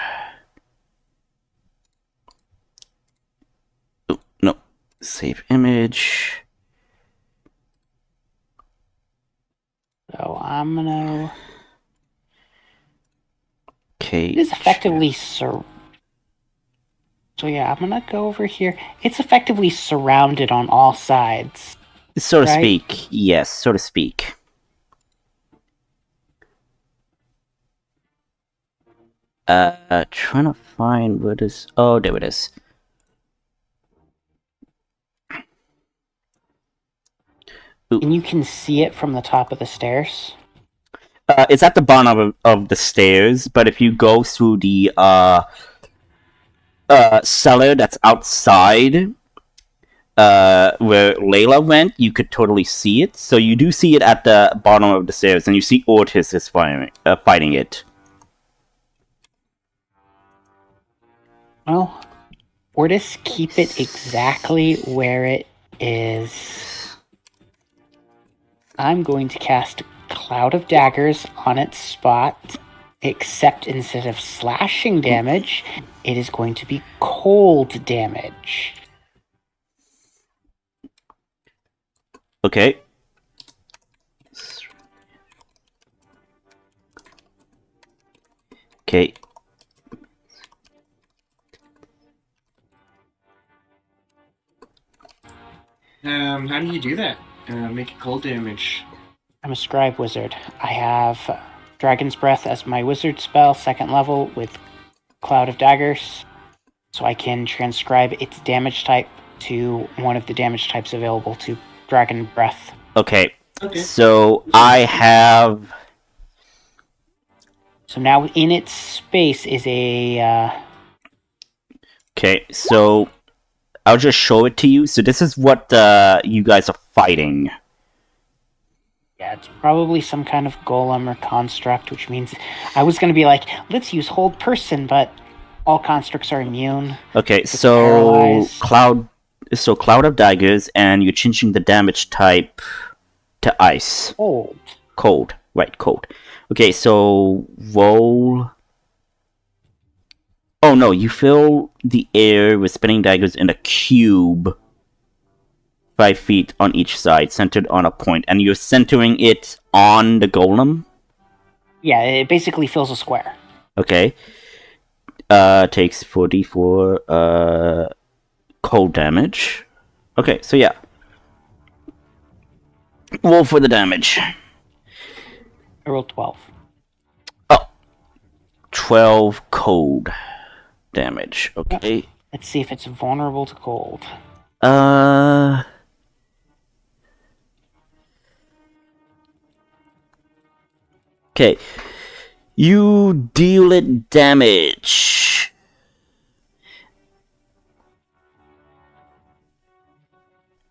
Ooh, no. Save image. So I'm gonna. Okay. It is effectively So yeah, I'm gonna go over here. It's effectively surrounded on all sides. So to right? speak. Yes, so to speak. Trying to find what is. Oh, there it is. Ooh. And you can see it from the top of the stairs. It's at the bottom of the stairs, but if you go through the cellar that's outside, where Layla went, you could totally see it. So you do see it at the bottom of the stairs, and you see Ortis is fighting it. Well, Ortis, keep it exactly where it is. I'm going to cast Cloud of Daggers on its spot, except instead of slashing damage, it is going to be cold damage. Okay. Okay. How do you do that? Make it cold damage. I'm a scribe wizard. I have Dragon's Breath as my wizard spell, 2nd level, with Cloud of Daggers. So I can transcribe its damage type to one of the damage types available to Dragon Breath. Okay. Okay. So I have. So now in its space is a... Okay, so I'll just show it to you. So this is what you guys are fighting. Yeah, it's probably some kind of golem or construct, which means I was going to be like, let's use hold person, but all constructs are immune. Okay, It's so paralyzed. Cloud of Daggers, and you're changing the damage type to ice. Cold. Right, cold. Okay, so roll. Oh no, you fill the air with spinning daggers in a cube 5 feet on each side, centered on a point, and you're centering it on the golem? Yeah, it basically fills a square. Okay. Takes 4d4 cold damage. Okay, so yeah. Roll for the damage. I rolled 12. Oh. 12 cold damage. Okay. Let's see if it's vulnerable to cold. Okay. You deal it damage.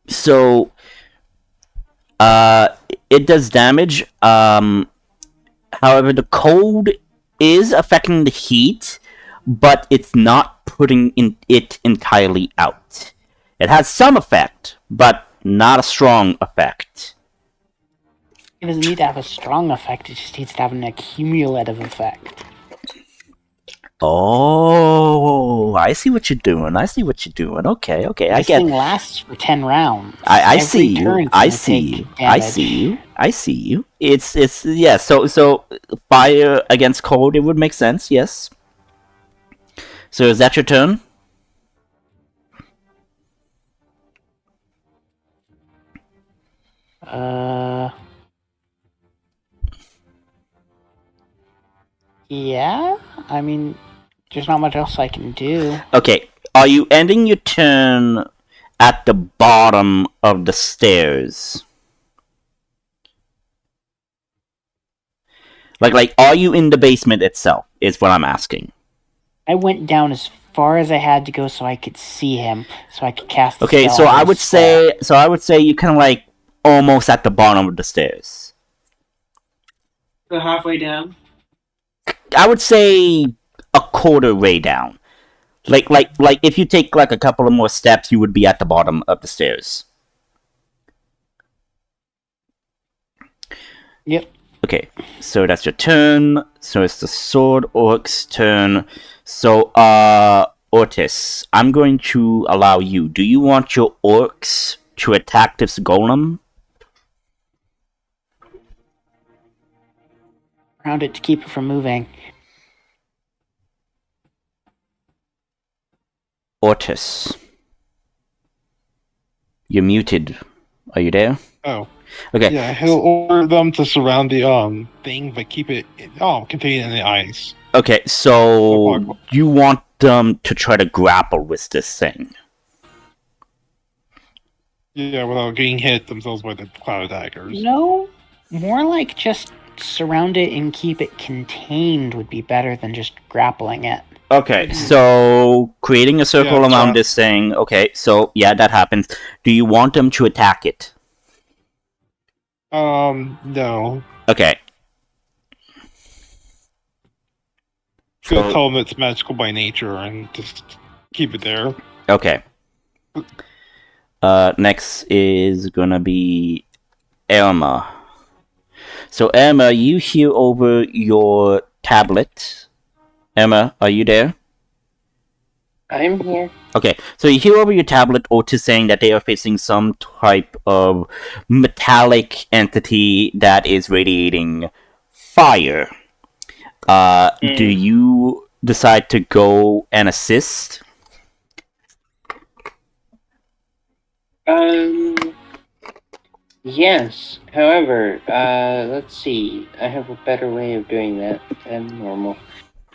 So, it does damage. However, the cold is affecting the heat, but it's not putting it entirely out. It has some effect, but not a strong effect. It doesn't need to have a strong effect, it just needs to have an accumulative effect. Oh, I see what you're doing. Okay, I This get. thing lasts for 10 rounds. I Every see you. turn it's I gonna see take you. damage. I see you. It's yeah. So fire against cold, it would make sense. Yes. So is that your turn? Yeah? I mean, there's not much else I can do. Okay. Are you ending your turn at the bottom of the stairs? Like, are you in the basement itself? Is what I'm asking. I went down as far as I had to go so I could see him, so I could cast the Okay, spell so on I his would skull. say you're kind of like almost at the bottom of the stairs. So halfway down. I would say a quarter way down. Like if you take like a couple of more steps, you would be at the bottom of the stairs. Yep. Okay, so that's your turn. So it's the sword orc's turn. So Ortis, I'm going to allow you. Do you want your orcs to attack this golem? Around it to keep it from moving. Ortis. You're muted. Are you there? Oh. Okay. Yeah, he'll order them to surround the thing, but keep it contained in the ice. Okay, so you want them to try to grapple with this thing. Yeah, without getting hit themselves by the cloud daggers. No, more like just surround it and keep it contained would be better than just grappling it. Okay, so creating a circle around this thing. Okay, so yeah, that happens. Do you want them to attack it? No. Okay. Gonna tell them it's magical by nature and just keep it there. Okay. Next is gonna be Elma. So Emma, you hear over your tablet. Emma, are you there? I'm here. Okay, so you hear over your tablet Otis saying that they are facing some type of metallic entity that is radiating fire. Do you decide to go and assist? Yes. However, let's see. I have a better way of doing that than normal.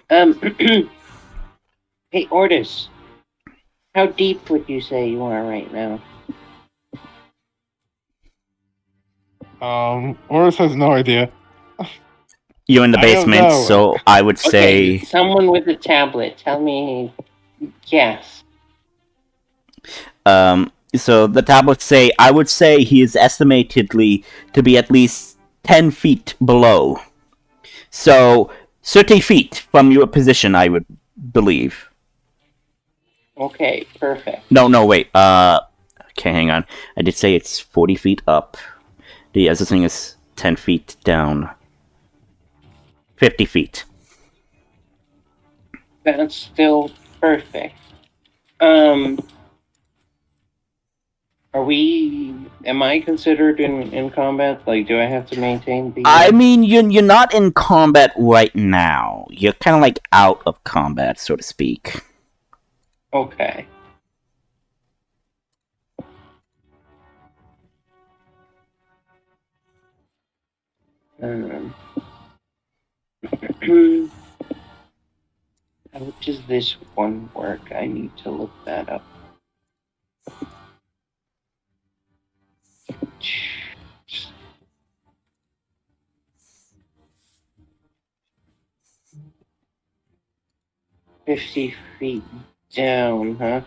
Hey, Ortis. How deep would you say you are right now? Ortis has no idea. You're in the basement, so I would say... Okay, someone with a tablet, tell me... Yes. So the tablets say, I would say he is estimatedly to be at least 10 feet below. So, 30 feet from your position, I would believe. Okay, perfect. No, wait. Okay, hang on. I did say it's 40 feet up. The other thing is 10 feet down. 50 feet. That's still perfect. Am I considered in combat? Like, do I have to maintain the... I mean, you're not in combat right now. You're kind of like out of combat, so to speak. Okay. How does this one work? I need to look that up. $50 feet down, huh?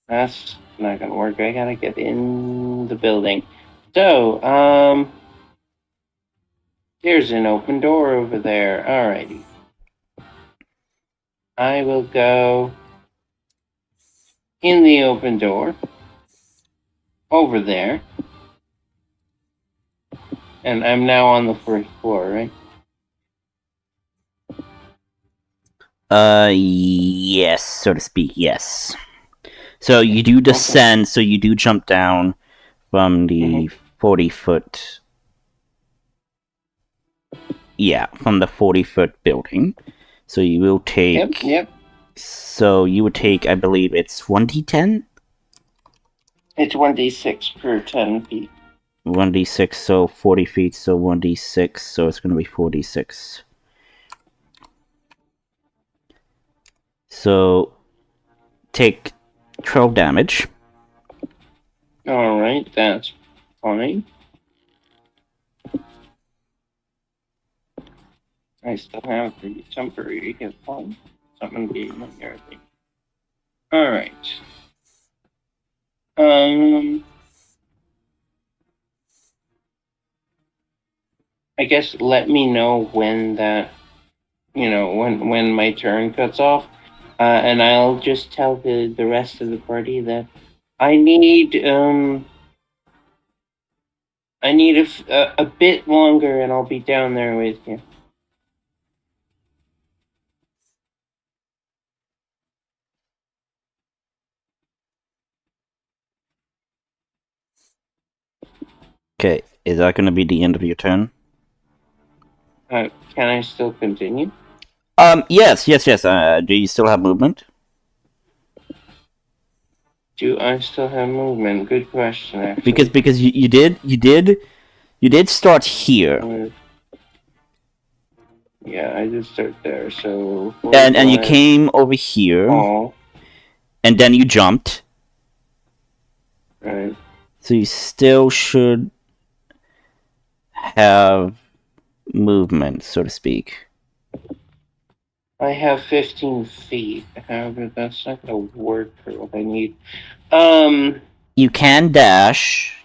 That's not gonna work. I gotta get in the building. So, There's an open door over there. Alrighty. I will go in the open door over there. And I'm now on the first floor, right? Yes, so to speak, yes. So you do descend, so you do jump down from the 40-foot. Yeah, from the 40-foot building. So you will take. Yep. So you would take, I believe it's 1d10? It's 1d6 per 10 feet. 1d6, so 40 feet, so 1d6, so it's going to be 4d6. So, take 12 damage. Alright, that's fine. I still have the temporary hit point. Something being my everything. Alright. I guess let me know when that, when my turn cuts off. And I'll just tell the rest of the party that I need a bit longer, and I'll be down there with you. Okay, is that going to be the end of your turn? Can I still continue? Yes. Do you still have movement? Do I still have movement? Good question, actually. Because you did start here. Yeah, I did start there, so... And you came over here. Oh. And then you jumped. Right. So you still should have movement, so to speak. I have 15 feet. However, that's not gonna work for what I need. You can dash.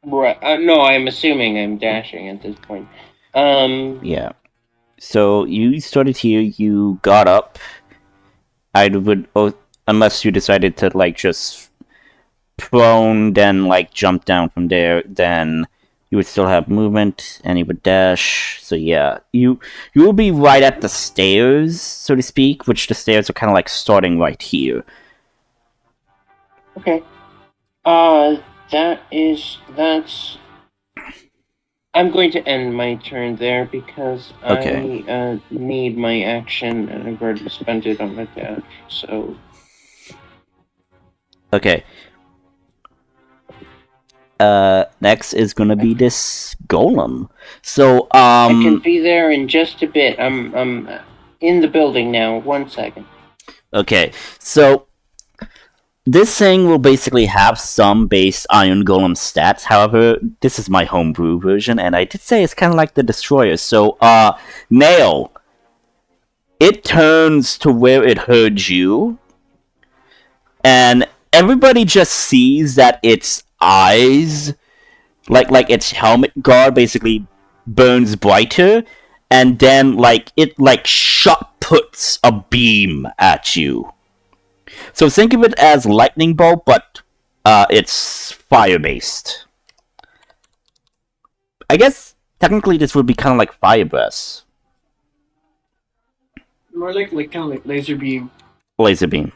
Right. No, I'm assuming I'm dashing at this point. Yeah. So you started here, you got up. I would... unless you decided to, just prone, then, jump down from there, then you would still have movement, and you would dash. So yeah, you will be right at the stairs, so to speak, which the stairs are kind of starting right here. Okay. That's... I'm going to end my turn there because Okay. I need my action, and I've already spent it on my dash, so... Okay. Next is gonna be this golem. So, I can be there in just a bit. I'm in the building now. 1 second. Okay, so this thing will basically have some base Iron Golem stats. However, this is my homebrew version, and I did say it's kind of like the Destroyer. So, Nail, it turns to where it heard you, and everybody just sees that its eyes, like its helmet guard, basically burns brighter, and then it shot puts a beam at you. So think of it as lightning bolt, but it's fire based. I guess technically this would be kind of like fire breath. More like kind of like laser beam. Laser beam.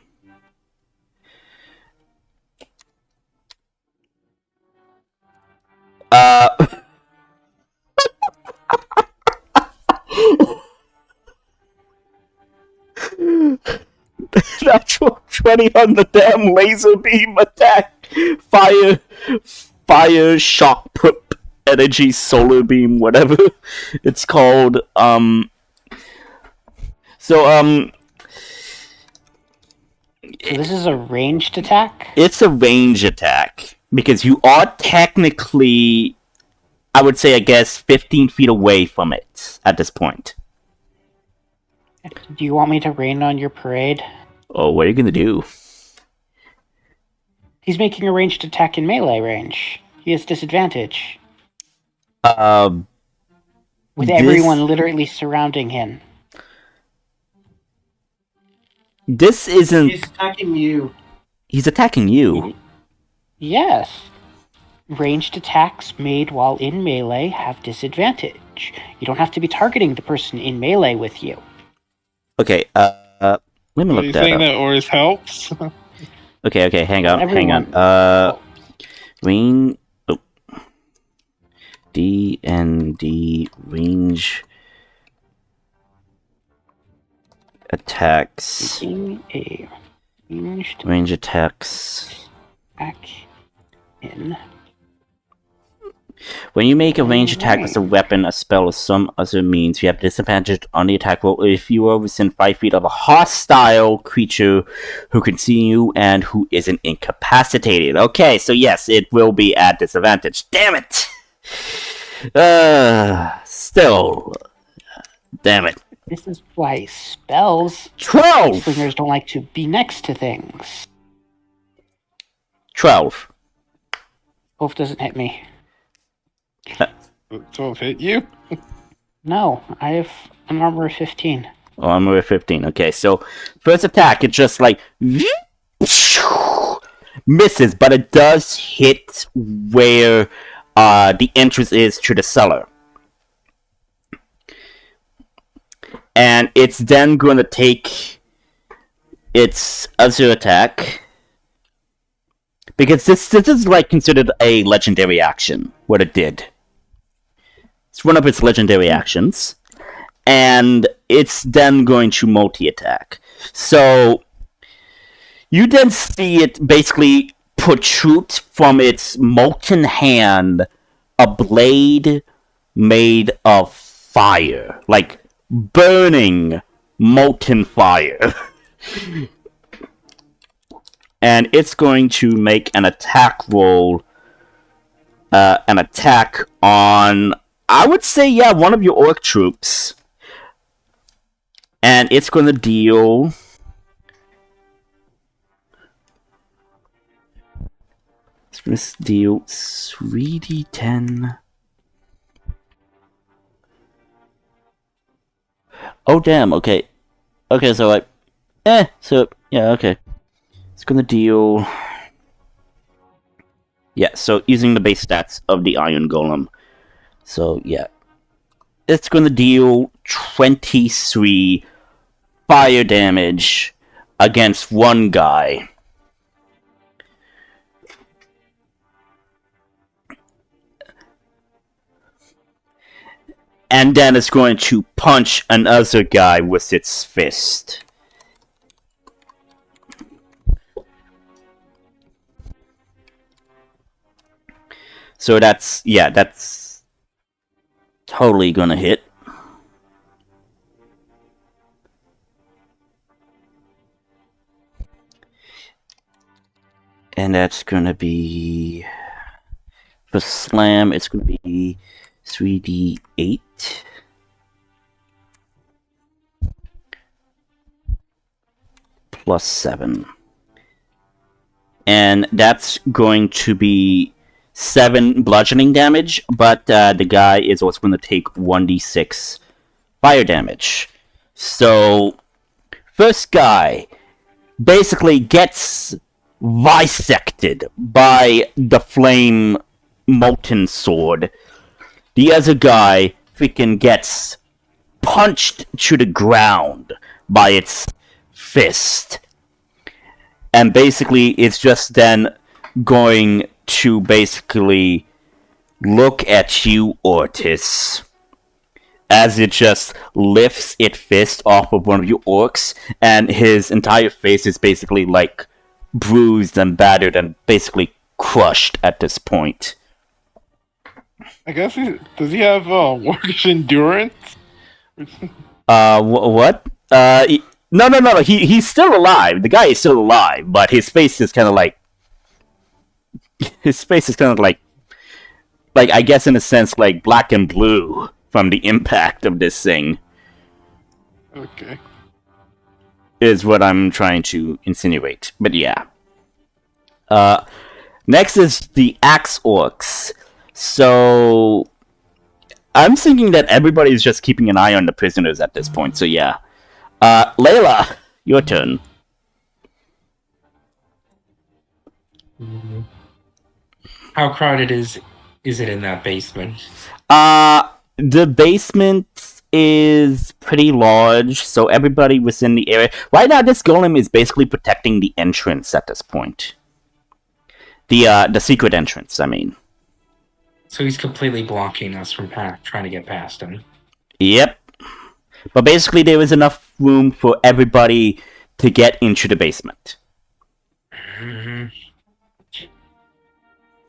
Natural 20 on the damn laser beam attack. Fire shock put energy solar beam, whatever it's called. So this is a ranged attack? It's a range attack because you are technically, I would say, I guess, 15 feet away from it at this point. Do you want me to rain on your parade? Oh, what are you gonna do? He's making a ranged attack in melee range. He has disadvantage. With This- everyone literally surrounding him. This isn't. He's attacking you. He's attacking you. Yes. Ranged attacks made while in melee have disadvantage. You don't have to be targeting the person in melee with you. Okay. Let me Are look you that saying up. that Oris helps? Okay. Hang on. Everyone. Range. Oh. D&D range attacks. Making a ranged Range attacks. attack in. When you make a ranged attack with a weapon, a spell, or some other means, you have disadvantage on the attack roll if you are within 5 feet of a hostile creature who can see you and who isn't incapacitated. Okay, so yes, it will be at disadvantage. Damn it! Still. Damn it. This is why spells 12! slingers don't like to be next to things. 12. Wolf doesn't hit me. 12 hit you? No, I have an armor of 15. Oh, I'm at 15. Okay, so first attack, it's just like misses, but it does hit where the entrance is to the cellar. And it's then going to take its other attack. Because this is like considered a legendary action, what it did. It's one of its legendary actions. And it's then going to multi-attack. So, you then see it basically protrude from its molten hand a blade made of fire. Like, burning molten fire. And it's going to make an attack roll. An attack on, I would say, yeah, one of your orc troops. And it's going to deal... It's going to deal 3d10. Oh, damn, okay. Okay, so yeah, okay. It's going to deal... Yeah, so using the base stats of the Iron Golem. So, yeah. It's going to deal 23 fire damage against one guy. And then it's going to punch another guy with its fist. So that's totally gonna hit. And that's gonna be... For slam, it's gonna be 3d8. Plus 7. And that's going to be 7 bludgeoning damage, but the guy is also going to take 1d6 fire damage. So, first guy basically gets bisected by the flame molten sword. The other guy freaking gets punched to the ground by its fist. And basically, it's just then going to basically look at you, Ortis, as it just lifts its fist off of one of your orcs, and his entire face is basically like bruised and battered and basically crushed at this point. I guess does he have worse endurance? What? No. He's still alive. The guy is still alive, but his face is kind of like... His face is kind of like, I guess in a sense, like black and blue from the impact of this thing. Okay. Is what I'm trying to insinuate. But yeah. Next is the Axe Orcs. So, I'm thinking that everybody is just keeping an eye on the prisoners at this point, so yeah. Layla, your turn. How crowded is it in that basement? The basement is pretty large, so everybody within the area. Right now, this golem is basically protecting the entrance at this point. The secret entrance, I mean. So he's completely blocking us from trying to get past him. Yep. But basically, there is enough room for everybody to get into the basement.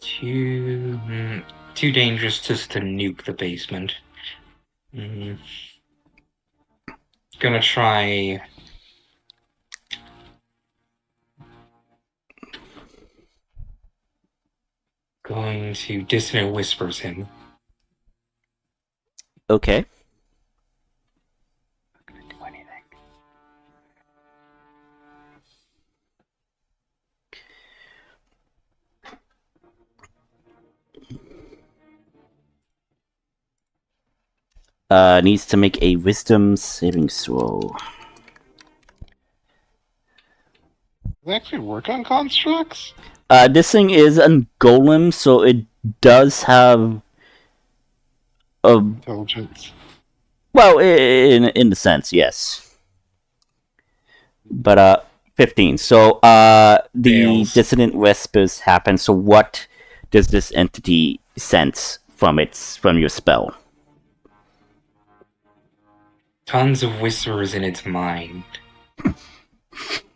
Too dangerous just to nuke the basement. Gonna try. Going to dissonant whispers him. Okay. Not gonna do anything. Needs to make a wisdom saving throw. Does it actually work on constructs? This thing is a golem, so it does have a Intelligence. well, in the sense, yes. But 15. So the Fails. dissonant whispers happen. So what does this entity sense from your spell? Tons of whispers in its mind.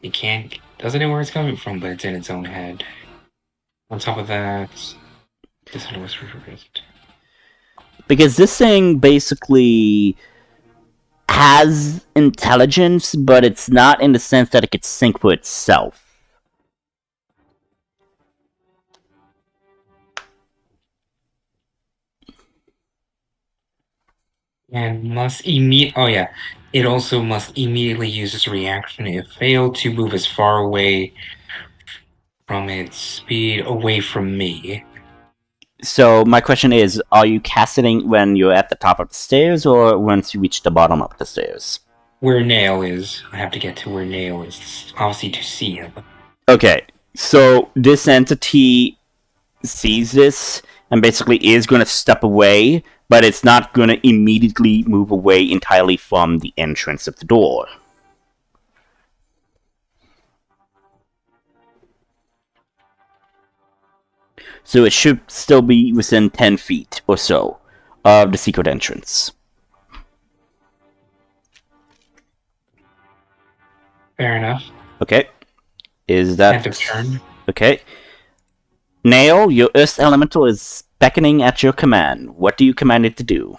It doesn't know where it's coming from, but it's in its own head. On top of that, dissonant whispers resist. Because this thing basically has intelligence, but it's not in the sense that it could think for itself. And it also must immediately use its reaction if failed to move as far away from its speed away from me. So my question is, are you casting when you're at the top of the stairs, or once you reach the bottom of the stairs? Where Nail is. I have to get to where Nail is, obviously, to see him. Okay, so this entity sees this and basically is going to step away, but it's not going to immediately move away entirely from the entrance of the door. So it should still be within 10 feet or so of the secret entrance. Fair enough. Okay. Is that... End of turn. Okay. Nail, your Earth Elemental is beckoning at your command. What do you command it to do?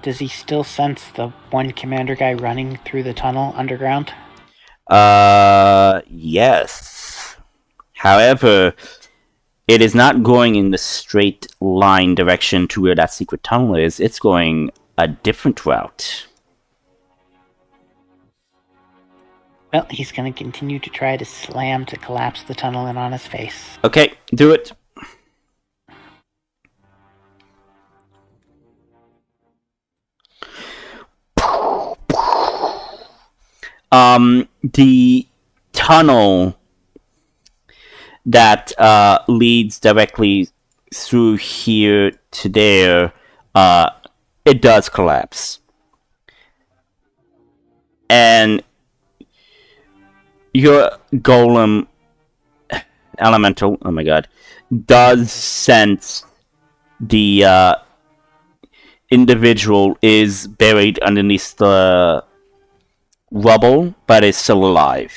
Does he still sense the one commander guy running through the tunnel underground? Yes. However, it is not going in the straight line direction to where that secret tunnel is. It's going a different route. Well, he's going to continue to try to slam to collapse the tunnel in on his face. Okay, do it. The tunnel that leads directly through here to there, it does collapse. And your golem elemental, oh my god, does sense the individual is buried underneath the rubble, but is still alive.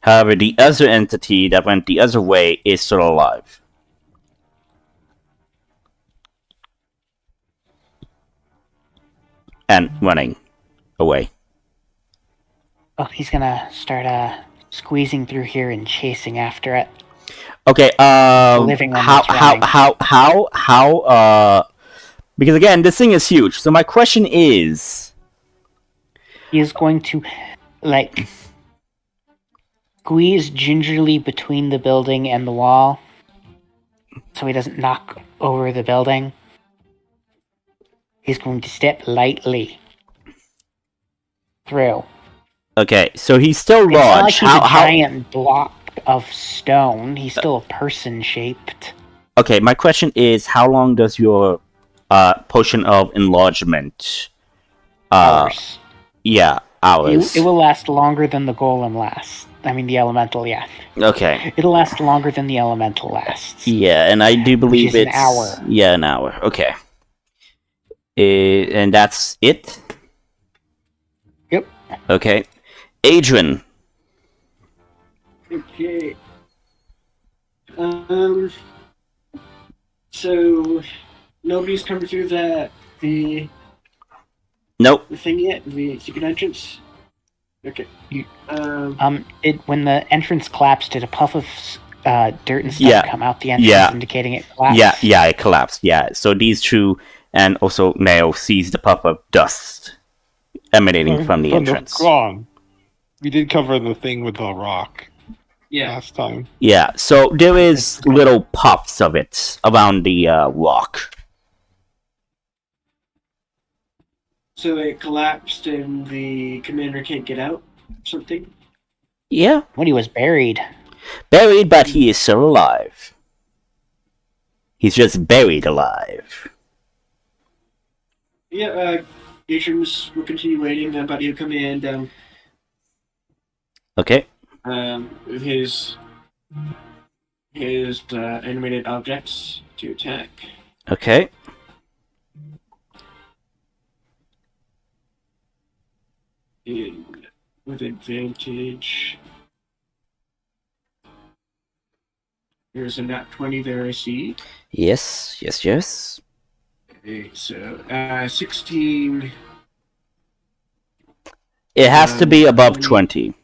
However, the other entity that went the other way is still alive. And running away. Oh, he's going to start squeezing through here and chasing after it. Okay, Living one that's running. because again, this thing is huge. So my question is... He is going to, squeeze gingerly between the building and the wall so he doesn't knock over the building. He's going to step lightly through. Okay, so he's still It's not like large. he's a giant block of stone. He's still a person-shaped. Okay, my question is, how long does your potion of enlargement? Hours. Yeah, hours. It will last longer than the golem lasts. I mean, the elemental, yeah. Okay. It'll last longer than the elemental lasts. Yeah, and I do believe which is it's an hour. Yeah, an hour. Okay. And that's it. Yep. Okay, Adrian. Okay. So nobody's come through the Nope. thing yet, the secret entrance. Okay. When the entrance collapsed, did a puff of dirt and stuff come out the entrance, indicating it collapsed? Yeah, it collapsed. Yeah, so these two, and also Nao sees the puff of dust emanating from the entrance. Gone. We did cover the thing with the rock last time. Yeah, so there is little puffs of it around the rock. So it collapsed and the commander can't get out? Something? Yeah. When he was buried. Buried, but he is still alive. He's just buried alive. Yeah, Adrian's will continue waiting. Buddy will come in Okay. with his animated objects to attack. Okay. And with advantage. There's a nat 20 there, I see. Yes. Okay, so 16. It has to be above 20.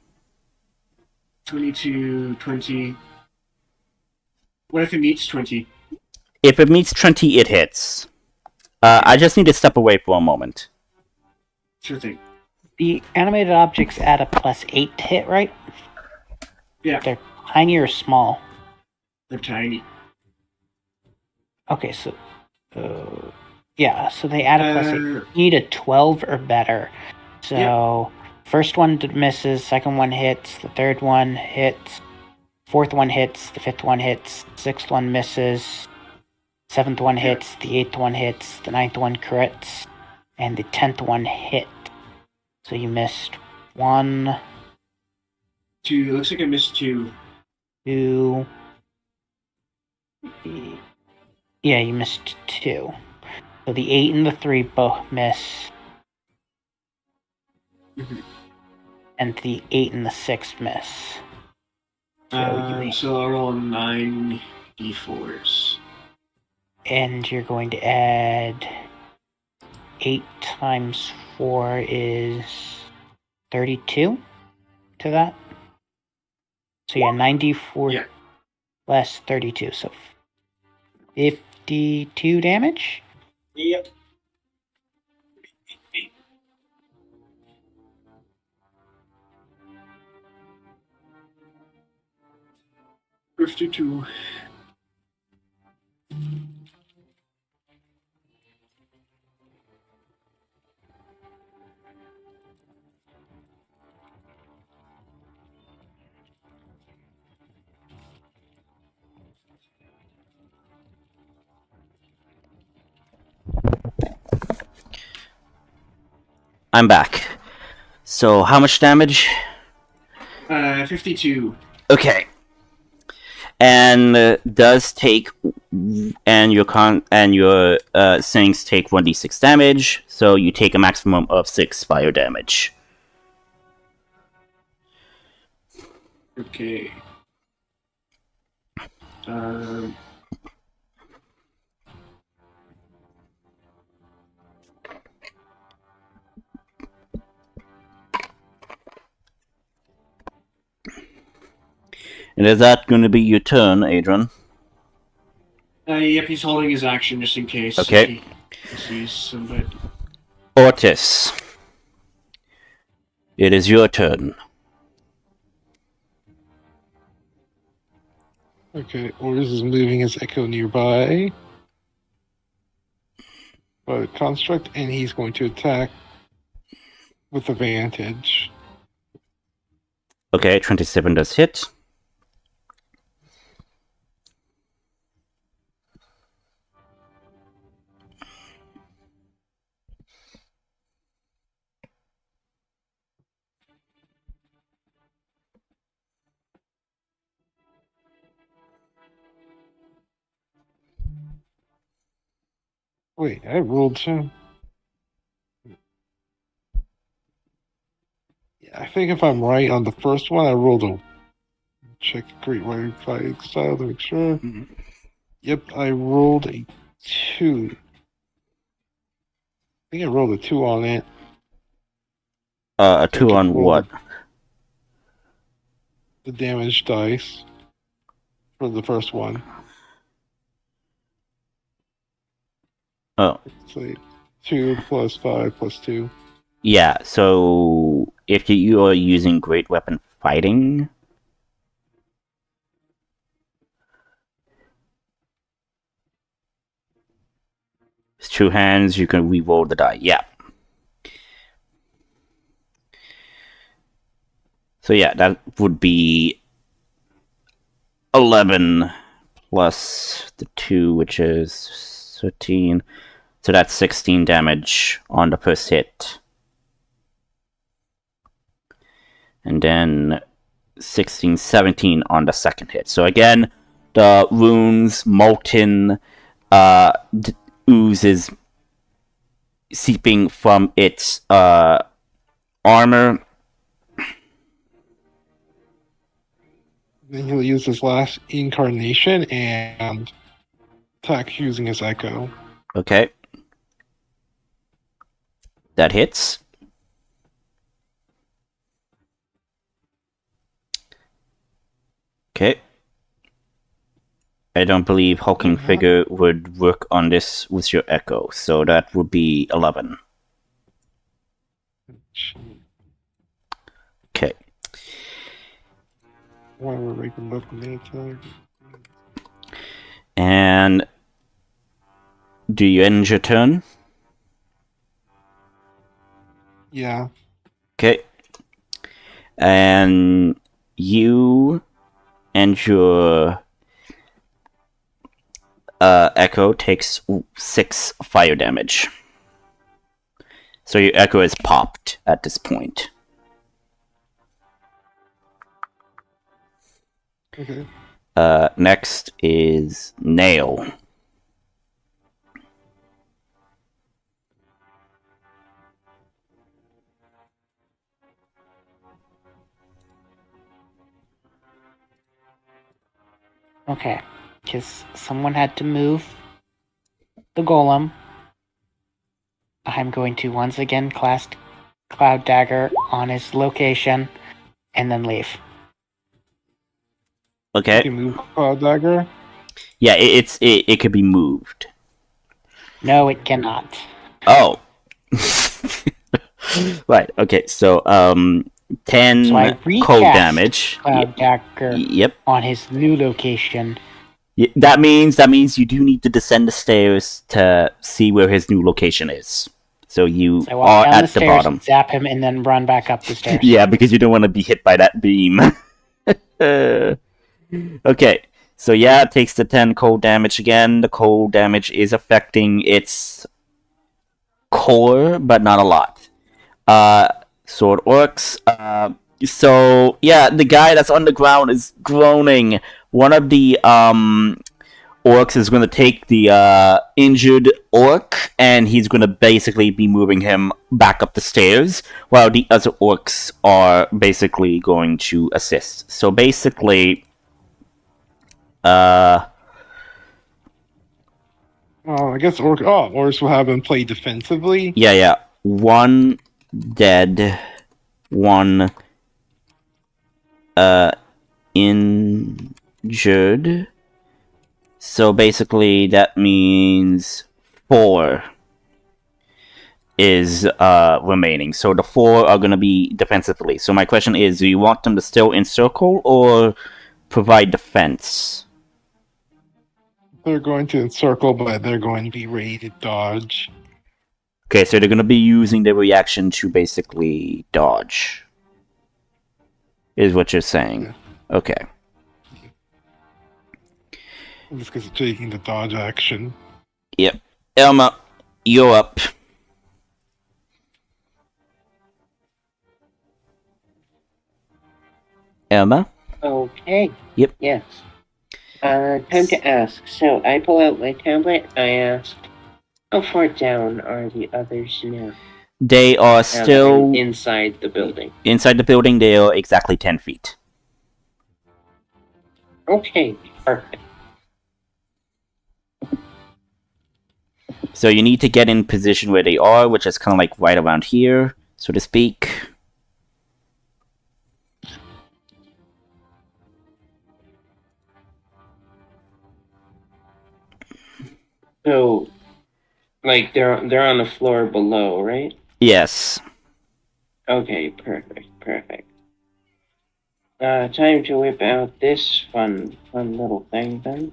22, 20. What if it meets 20? If it meets 20, it hits. I just need to step away for a moment. Sure thing. The animated objects add a +8 to hit, right? Yeah. They're tiny or small? They're tiny. Okay, so... yeah, so they add a +8. You need a 12 or better. So, first one misses, second one hits, the third one hits, fourth one hits, the fifth one hits, sixth one misses, seventh one hits, the eighth one hits, the ninth one crits, and the 10th one hit. So you missed 1, 2. Looks like I missed 2. 2. Yeah, you missed 2. So the 8 and the 3 both miss. Mm-hmm. And the 8 and the 6 miss. So I'll roll 9 d4s. And you're going to add 8 times 4 is 32 to that. So yeah, 94 less 32, so 52 damage? Yep. 52. I'm back. So, how much damage? 52. Okay. And does take, and your things take 1d6 damage, so you take a maximum of 6 fire damage. Okay. And is that going to be your turn, Adrian? Yep, he's holding his action just in case. Okay. He sees somebody. Ortis. It is your turn. Okay, Ors is moving his echo nearby. But construct, and he's going to attack with advantage. Okay, 27 does hit. Wait, I rolled two. Yeah, I think if I'm right on the first one, I rolled a check great wildfire style to make sure. Yep, I rolled a 2. I think I rolled a 2 on it. A 2 Second on roll what? The damage dice for the first one. Oh. So 2 plus 5 plus 2. Yeah, so if you are using great weapon fighting, with 2 hands, you can re-roll the die. Yeah. So yeah, that would be 11 plus the 2, which is 13. So that's 16 damage on the first hit. And then 16, 17 on the second hit. So again, the runes, molten oozes seeping from its armor. Then he'll use his last incarnation and attack using his echo. Okay. That hits. Okay. I don't believe Hulking Figure would work on this with your echo, so that would be 11. Okay. Why we're making up the attack? And do you end your turn? Yeah. Okay. And you and your echo takes 6 fire damage. So your echo is popped at this point. Okay. Next is Nail. Okay, because someone had to move the golem. I'm going to once again cast Cloud Dagger on his location and then leave. You Okay. can move Cloud Dagger. Yeah, it could be moved. No, it cannot. Oh. Right. Okay. So 10 So I cold recast damage. Cloud Dagger Yep. on his new location. That means you do need to descend the stairs to see where his new location is. So you So I walk are down at the the stairs, bottom. zap him, and then run back up the stairs. Yeah, because you don't want to be hit by that beam. Okay. So yeah, it takes the 10 cold damage again. The cold damage is affecting its core, but not a lot. Sword orcs. So yeah, the guy that's on the ground is groaning. One of the orcs is going to take the injured orc, and he's going to basically be moving him back up the stairs, while the other orcs are basically going to assist. So basically, I guess Orcs will have him play defensively. yeah, 1 dead, 1 injured. So basically, that means 4 is remaining. So the 4 are going to be defensively. So my question is, do you want them to still encircle or provide defense? They're going to encircle, but they're going to be ready to dodge. Okay, so they're gonna be using their reaction to basically dodge. Is what you're saying. Okay. Just because it's taking the dodge action. Yep. Elma, you're up. Elma? Okay. Yep. Yes. Time to ask. So I pull out my tablet. I ask, how far down are the others now? They are Now that still I'm inside the building. inside the building. They are exactly 10 feet. Okay, perfect. So you need to get in position where they are, which is kind of like right around here, so to speak. So, like they're on the floor below, right? Yes. Okay, perfect. Time to whip out this fun little thing then.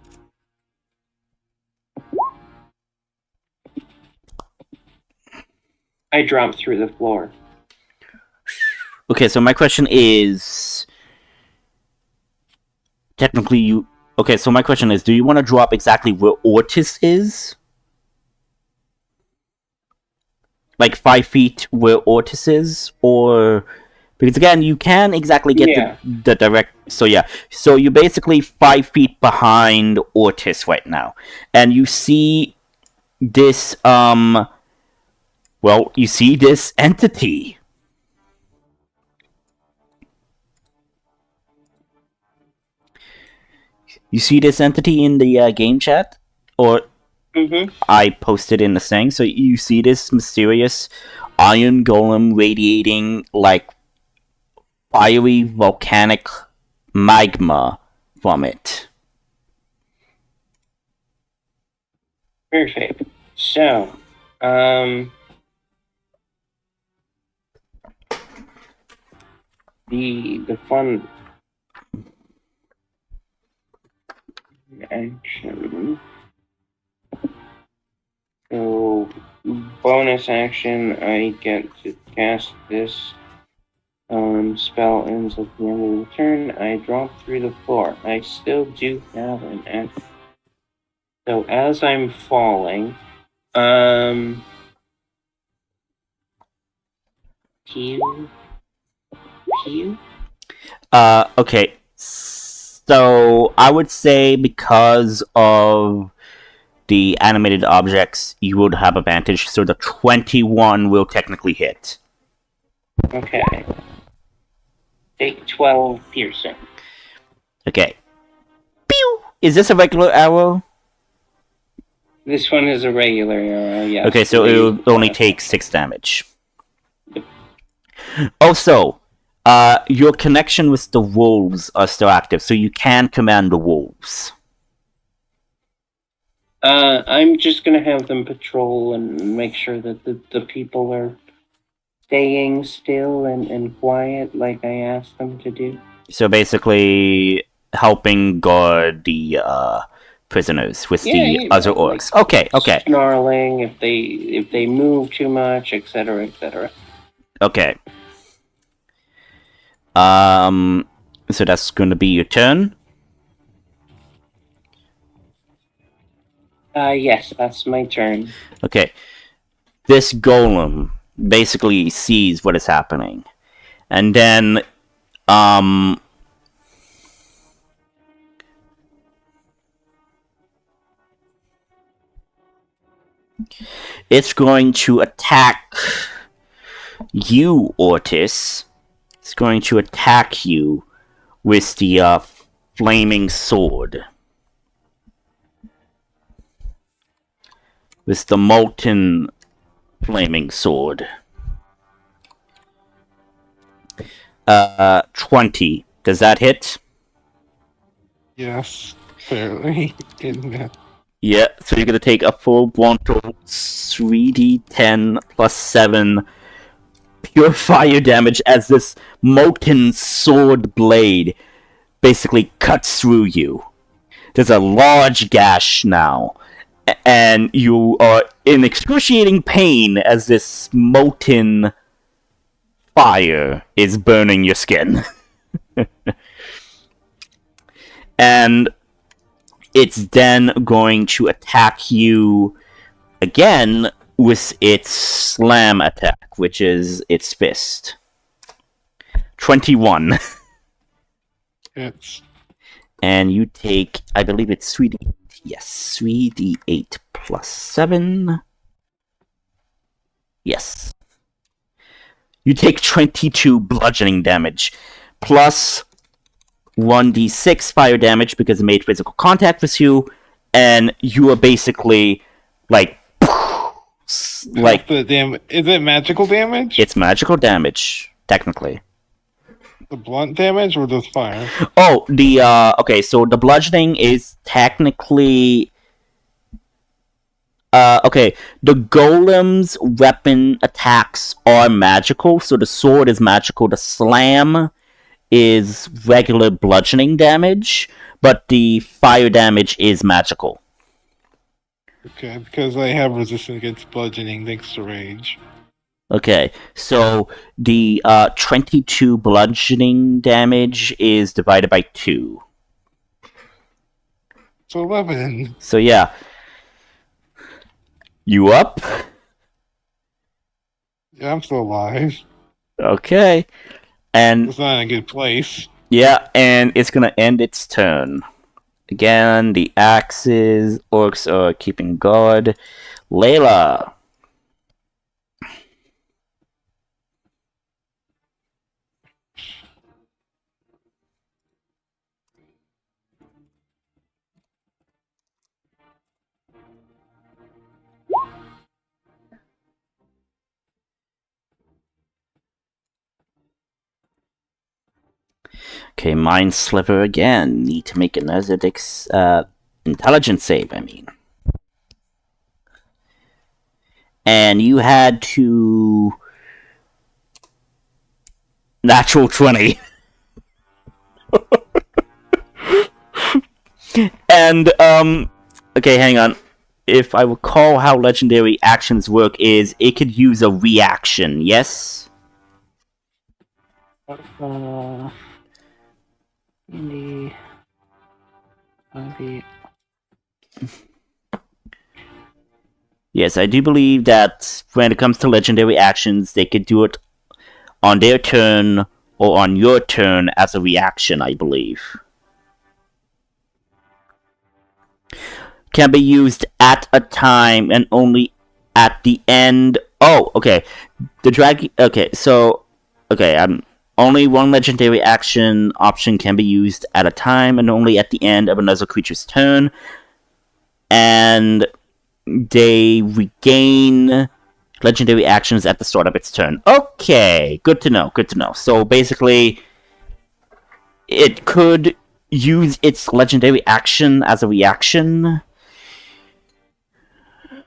I dropped through the floor. Okay, so my question is... Technically, you... Okay, so my question is, do you want to drop exactly where Ortis is? Like 5 feet where Ortis is? Or... Because again, you can exactly get the direct... So yeah, so you're basically 5 feet behind Ortis right now. And you see this, well, you see this entity. You see this entity in the game chat? Or I posted in the thing. So you see this mysterious iron golem radiating like fiery volcanic magma from it. Perfect. So, the fun action. So, bonus action, I get to cast this spell ends at the end of the turn. I drop through the floor. I still do have an action. So as I'm falling, pew. Okay. So I would say because of the animated objects, you would have advantage. So the 21 will technically hit. Okay. Take 12 piercing. Okay. Pew! Is this a regular arrow? This one is a regular arrow, yes. Okay, so it will only take 6 damage. Also, your connection with the wolves are still active, so you can command the wolves. I'm just gonna have them patrol and make sure that the people are staying still and quiet like I asked them to do. So basically, helping guard the prisoners with the other orcs. Like okay. Snarling if they move too much, etc., etc. Okay. So that's going to be your turn. Yes, that's my turn. Okay. This golem basically sees what is happening. And then, it's going to attack you, Ortis. It's going to attack you with the flaming sword. With the molten flaming sword. 20. Does that hit? Yes, fairly. Yeah, so you're gonna take a full Bronto 3d10 plus 7 pure fire damage as this molten sword blade basically cuts through you. there's a large gash now, and you are in excruciating pain as this molten fire is burning your skin. And it's then going to attack you again with its slam attack, which is its fist. 21. It's And you take, I believe it's 3d8. Yes, 3d8 plus 7. Yes. You take 22 bludgeoning damage, plus 1d6 fire damage because it made physical contact with you, and you are basically like the is it magical damage? it's magical damage technically. The blunt damage or the fire? Oh, the okay, so the bludgeoning is technically okay, the golem's weapon attacks are magical, so the sword is magical, the slam is regular bludgeoning damage, but the fire damage is magical. Okay, because I have resistance against bludgeoning thanks to rage. Okay, so the 22 bludgeoning damage is divided by 2. So 11. So yeah. You up? Yeah, I'm still alive. Okay. And It's not in a good place. yeah, and it's gonna end its turn. Again, the axes, orcs are keeping guard. Layla. Okay, Mind Sliver again. Need to make another intelligence save, I mean. And you had to... Natural 20. And, okay, hang on. If I recall how legendary actions work is, it could use a reaction, yes? Yes, I do believe that when it comes to legendary actions, they could do it on their turn or on your turn as a reaction, I believe. Can be used at a time and only at the end. Oh, okay. The drag. Okay, so only one legendary action option can be used at a time and only at the end of another creature's turn, and they regain legendary actions at the start of its turn. Okay, good to know. Good to know. So basically, it could use its legendary action as a reaction.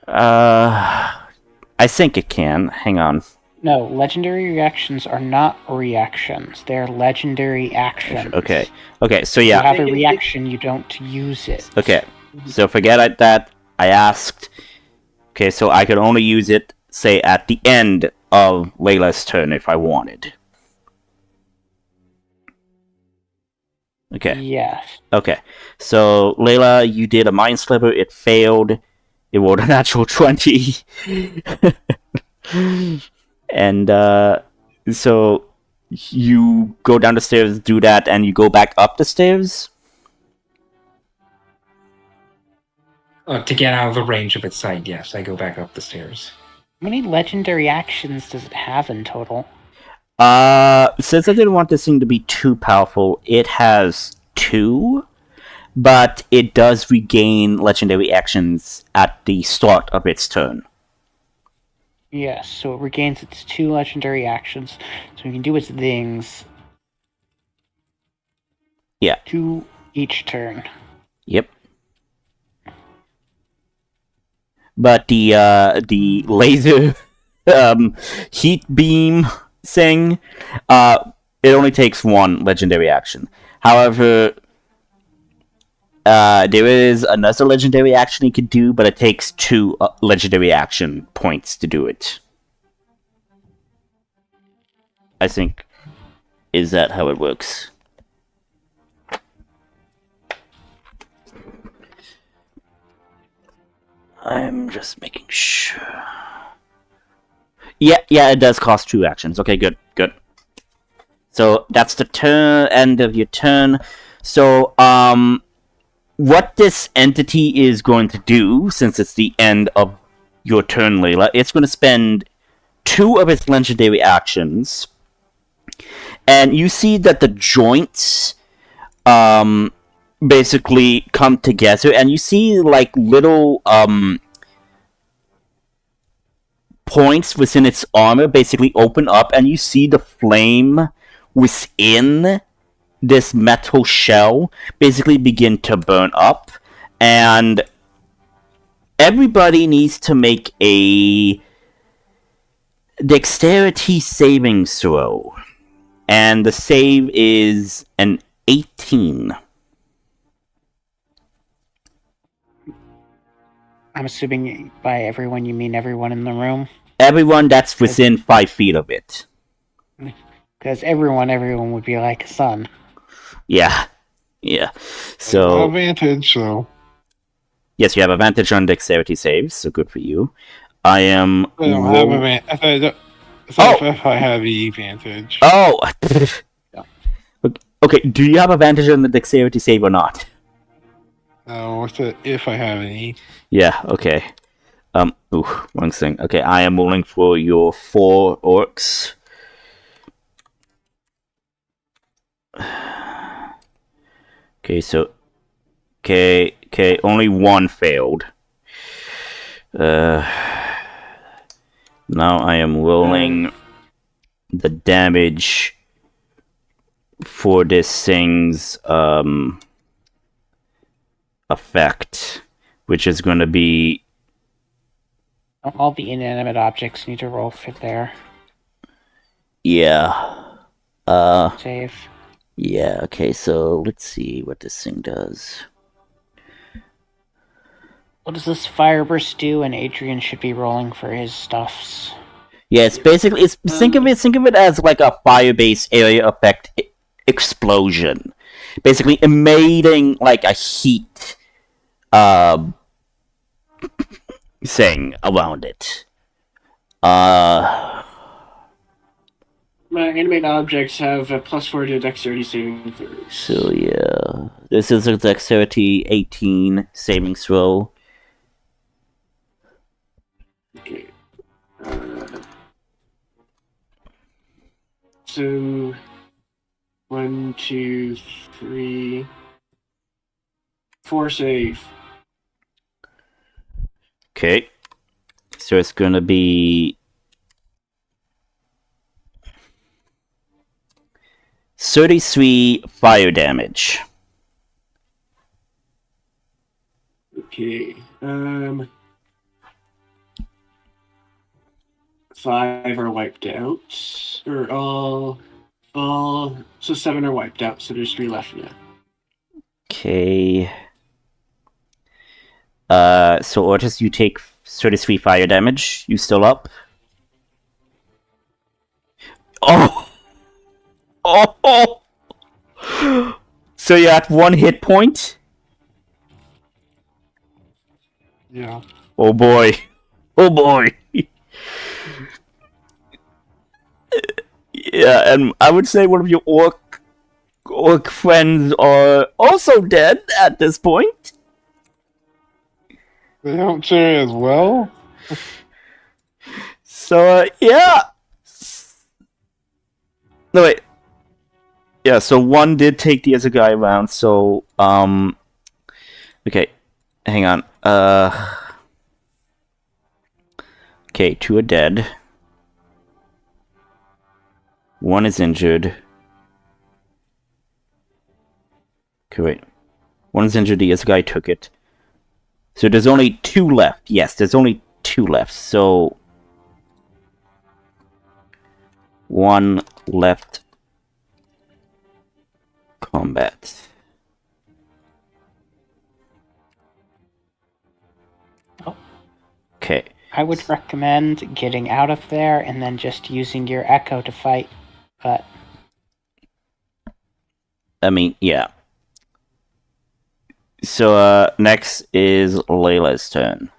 I think it can. Hang on. No, legendary reactions are not reactions. They're legendary actions. Okay, so You yeah. have a reaction, you don't use it. Okay, so forget that. I asked. Okay, so I could only use it, say, at the end of Layla's turn if I wanted. Okay. Yes. Okay, so Layla, you did a Mind Sliver. It failed. It rolled a natural 20. And, so you go down the stairs, do that, and you go back up the stairs? To get out of the range of its sight, yes, I go back up the stairs. How many legendary actions does it have in total? Since I didn't want this thing to be too powerful, it has 2, but it does regain legendary actions at the start of its turn. Yes, so it regains its 2 legendary actions, so you can do its things. Yeah. 2 each turn. Yep. But the laser heat beam thing, it only takes 1 legendary action. However, There is another legendary action you could do, but it takes 2 legendary action points to do it. I think. Is that how it works? I'm just making sure. Yeah, it does cost 2 actions. Okay, good. So that's the end of your turn. So, what this entity is going to do, since it's the end of your turn, Layla, it's going to spend 2 of its legendary actions, and you see that the joints, basically come together, and you see, like, little, points within its armor basically open up, and you see the flame within this metal shell basically begin to burn up, and everybody needs to make a dexterity saving throw, and the save is an 18. I'm assuming by everyone you mean everyone in the room? Everyone that's within 5 feet of it. Because everyone would be like a son. Yeah. So Advantage, so. yes, you have advantage on dexterity saves, so good for you. I am. I don't have advantage. If I have the advantage. Oh! Okay, do you have advantage on the dexterity save or not? No, what's it if I have any? Yeah, okay. Wrong thing. Okay, I am rolling for your 4 orcs. Okay, so... Okay, only 1 failed. Now I am rolling the damage for this thing's, effect, which is going to be... All the inanimate objects need to roll for their Yeah. save. Yeah, okay, so let's see what this thing does. What does this fireburst do? And Adrian should be rolling for his stuffs. Yeah, it's basically... think of it as like a fire-based area effect explosion. Basically emitting like a heat thing around it. My animate objects have a +4 to dexterity saving throws. So yeah, this is a dexterity 18 saving throw. Okay. So 1, 2, 3, 4 save. Okay, so it's gonna be 33 fire damage. Okay. 5 are wiped out. Or all so 7 are wiped out, so there's 3 left now. Okay. So Ortis, you take 33 fire damage. You still up? Oh! So you're at 1 hit point? Yeah. Oh boy. Yeah, and I would say one of your orc friends are also dead at this point. They don't share as well? So, yeah. No, wait. Yeah, so 1 did take the other guy around, so, okay. Hang on. Okay, 2 are dead. 1 is injured. Okay, wait. 1 is injured, the other guy took it. So there's only 2 left. Yes, there's only 2 left. So 1 left combat. Okay. I would recommend getting out of there and then just using your echo to fight. But I mean, yeah. So, next is Layla's turn.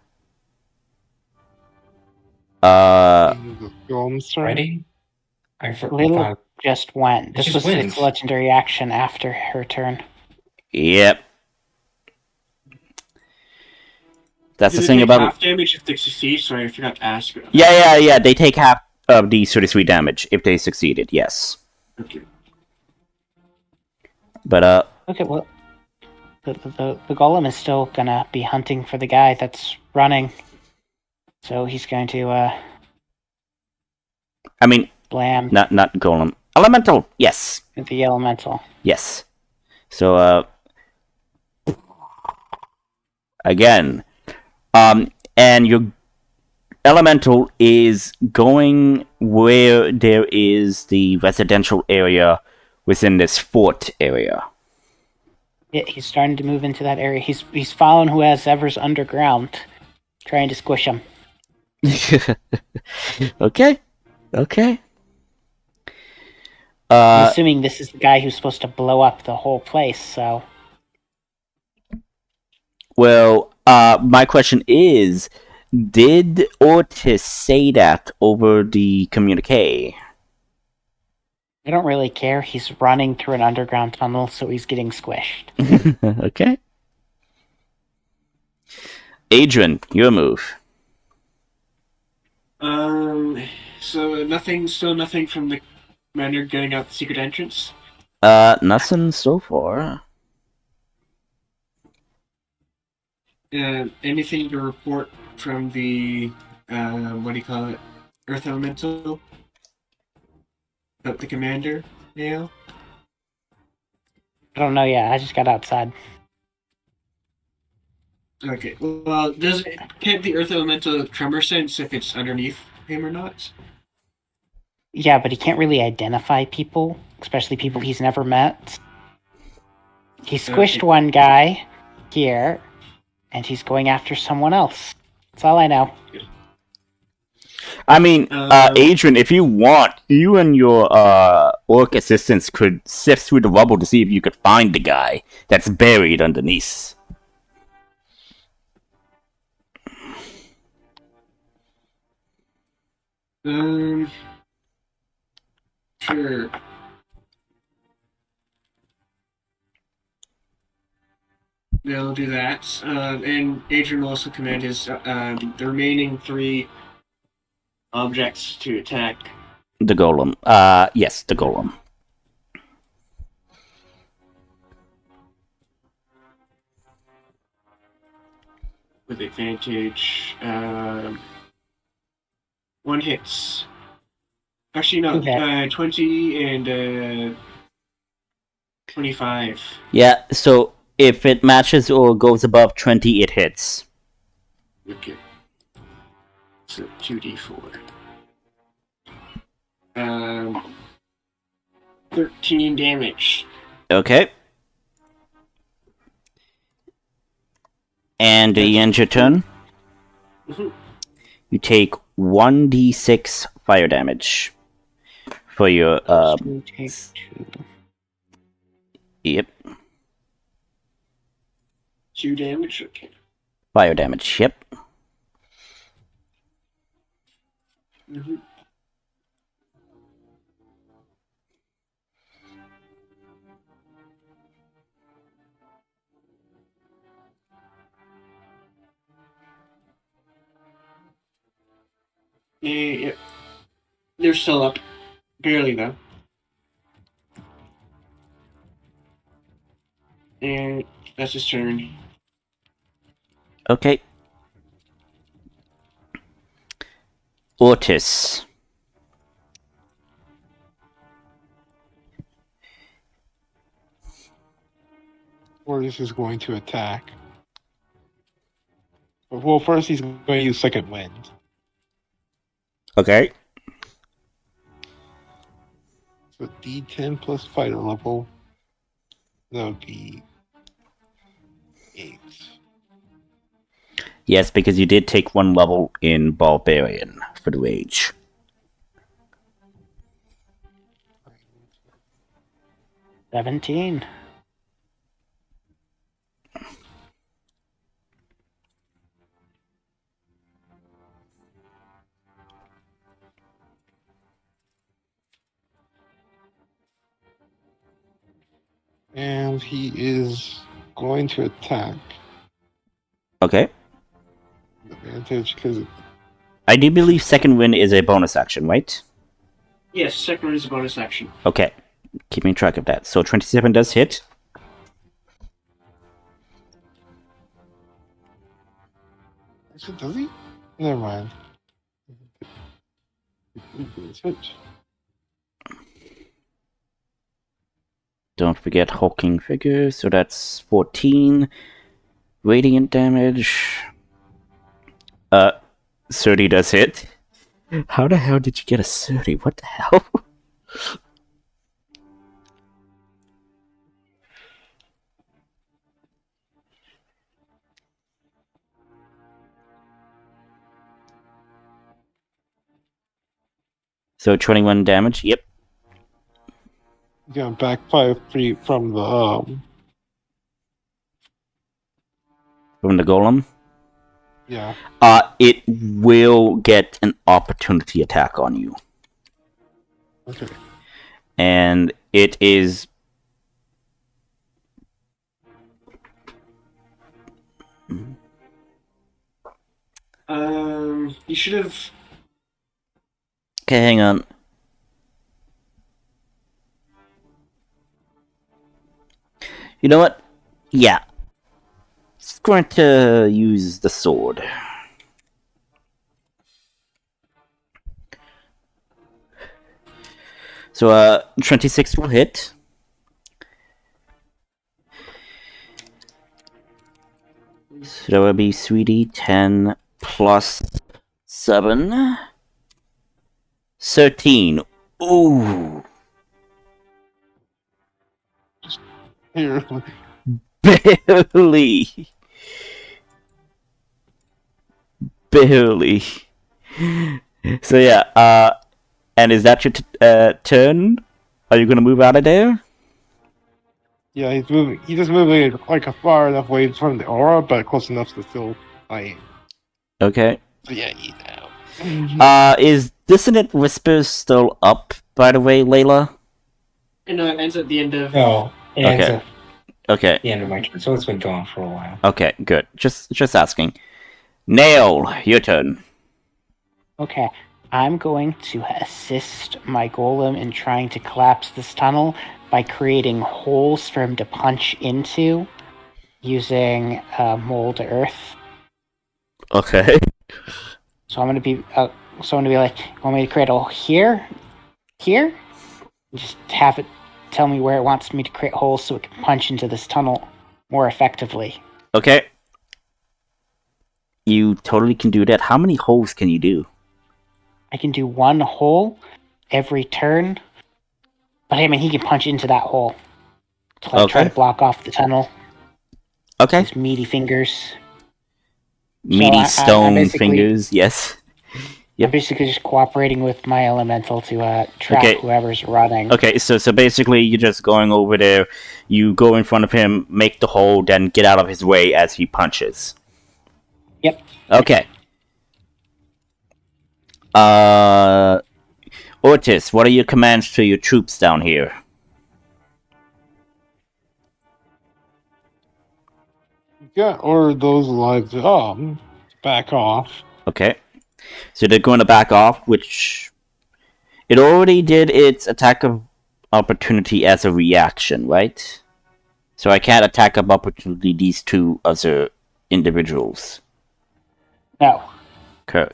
Golem's turn. Ready? I Little thought just went. This just was went. its legendary action after her turn. Yep. That's Do the they thing take about. half damage if they succeed? Sorry, I forgot to ask. Yeah. They take half of the 33 damage if they succeeded. Yes. Okay. But Okay, well, the golem is still gonna be hunting for the guy that's running. So he's going to I mean, blam not golem. Elemental. Yes. the elemental. Yes. So, again, and your elemental is going where there is the residential area within this fort area. Yeah, he's starting to move into that area. He's following whoever's underground, trying to squish him. Okay. I'm assuming this is the guy who's supposed to blow up the whole place. So Well, my question is, did Ortis say that over the communique? I don't really care. He's running through an underground tunnel, so he's getting squished. Okay. Adrian, your move. So still nothing from the commander getting out the secret entrance? Nothing so far. Anything to report from the, what do you call it? Earth Elemental? About the commander, now? I don't know yet. I just got outside. Okay, well, can't the Earth Elemental tremor sense if it's underneath him or not? Yeah, but he can't really identify people, especially people he's never met. He squished one guy here, and he's going after someone else. That's all I know. I mean, Adrian, if you want, you and your orc assistants could sift through the rubble to see if you could find the guy that's buried underneath. Sure. They'll do that. And Adrian will also command his the remaining 3 objects to attack. The golem. Yes, the golem. With advantage. 1 hits. Actually, no. Okay. 20 and 25. Yeah, so if it matches or goes above 20, it hits. Okay. So 2d4. 13 damage. Okay. And you end your turn. Mhm. You take 1d6 fire damage for your You take 2. yep, 2 damage. Okay. fire damage. Yep. Mm-hmm. Yeah. They're still up. Barely, though. And that's his turn. Okay. Ortis. Ortis is going to attack. Well, first he's going to use Second Wind. Okay. So D10 plus fighter level. That would be 8. Yes, because you did take 1 level in Barbarian for the rage. $17. And he is going to attack. Okay. Advantage because I do believe second wind is a bonus action, right? Yes, second one is a bonus action. Okay. Keeping track of that. So 27 does hit. does he? Never mind. Don't forget hulking figure, so that's 14. Radiant damage. 30 does hit. How the hell did you get a 30? What the hell? So 21 damage, yep. Yeah, back 5 feet from the From the golem. yeah. It will get an opportunity attack on you. Okay. And it is... You should have. Okay, hang on. You know what? Yeah. It's going to use the sword. So, 26 will hit. So that would be 3d10 plus 7. 13. Ooh. Here. Barely. Barely. So yeah, and is that your turn? Are you gonna move out of there? Yeah, he's moving. He's just moving like a far enough away from the aura, but close enough to still fight. Okay. So yeah, he's out. Is Dissonant Whispers still up, by the way, Layla? No, it ends at the end of. No, it ends Okay. at Okay. the end of my turn, so it's been going for a while. Okay, good. Just asking. Nail, your turn. Okay, I'm going to assist my golem in trying to collapse this tunnel by creating holes for him to punch into using mold earth. Okay. So I'm gonna be like, want me to create a hole here, and just have it tell me where it wants me to create holes so it can punch into this tunnel more effectively. Okay. You totally can do that. How many holes can you do? I can do 1 hole every turn, but I mean he can punch into that hole to like try to block off the tunnel. Okay. His meaty fingers. Meaty I'm stone basically- fingers, yes. Yep. I'm basically just cooperating with my elemental to trap Okay. whoever's running. Okay, so basically you're just going over there, you go in front of him, make the hole, then get out of his way as he punches. Yep. Okay. Ortis, what are your commands to your troops down here? Yeah, or those alive to back off. Okay. So they're going to back off, which... It already did its attack of opportunity as a reaction, right? So I can't attack of opportunity these 2 other individuals. No. Okay.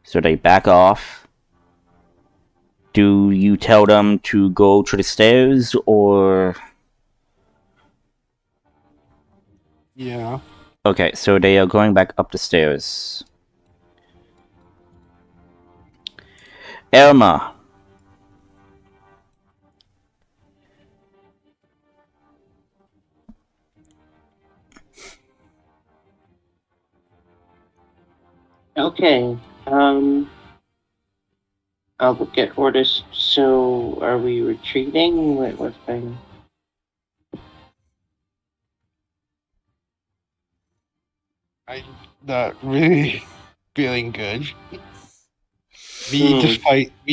So they back off. Do you tell them to go to the stairs, or... Yeah. Okay, so they are going back up the stairs. Elma. Okay. I'll look at orders. So, are we retreating? What's going? I'm not really feeling good. Me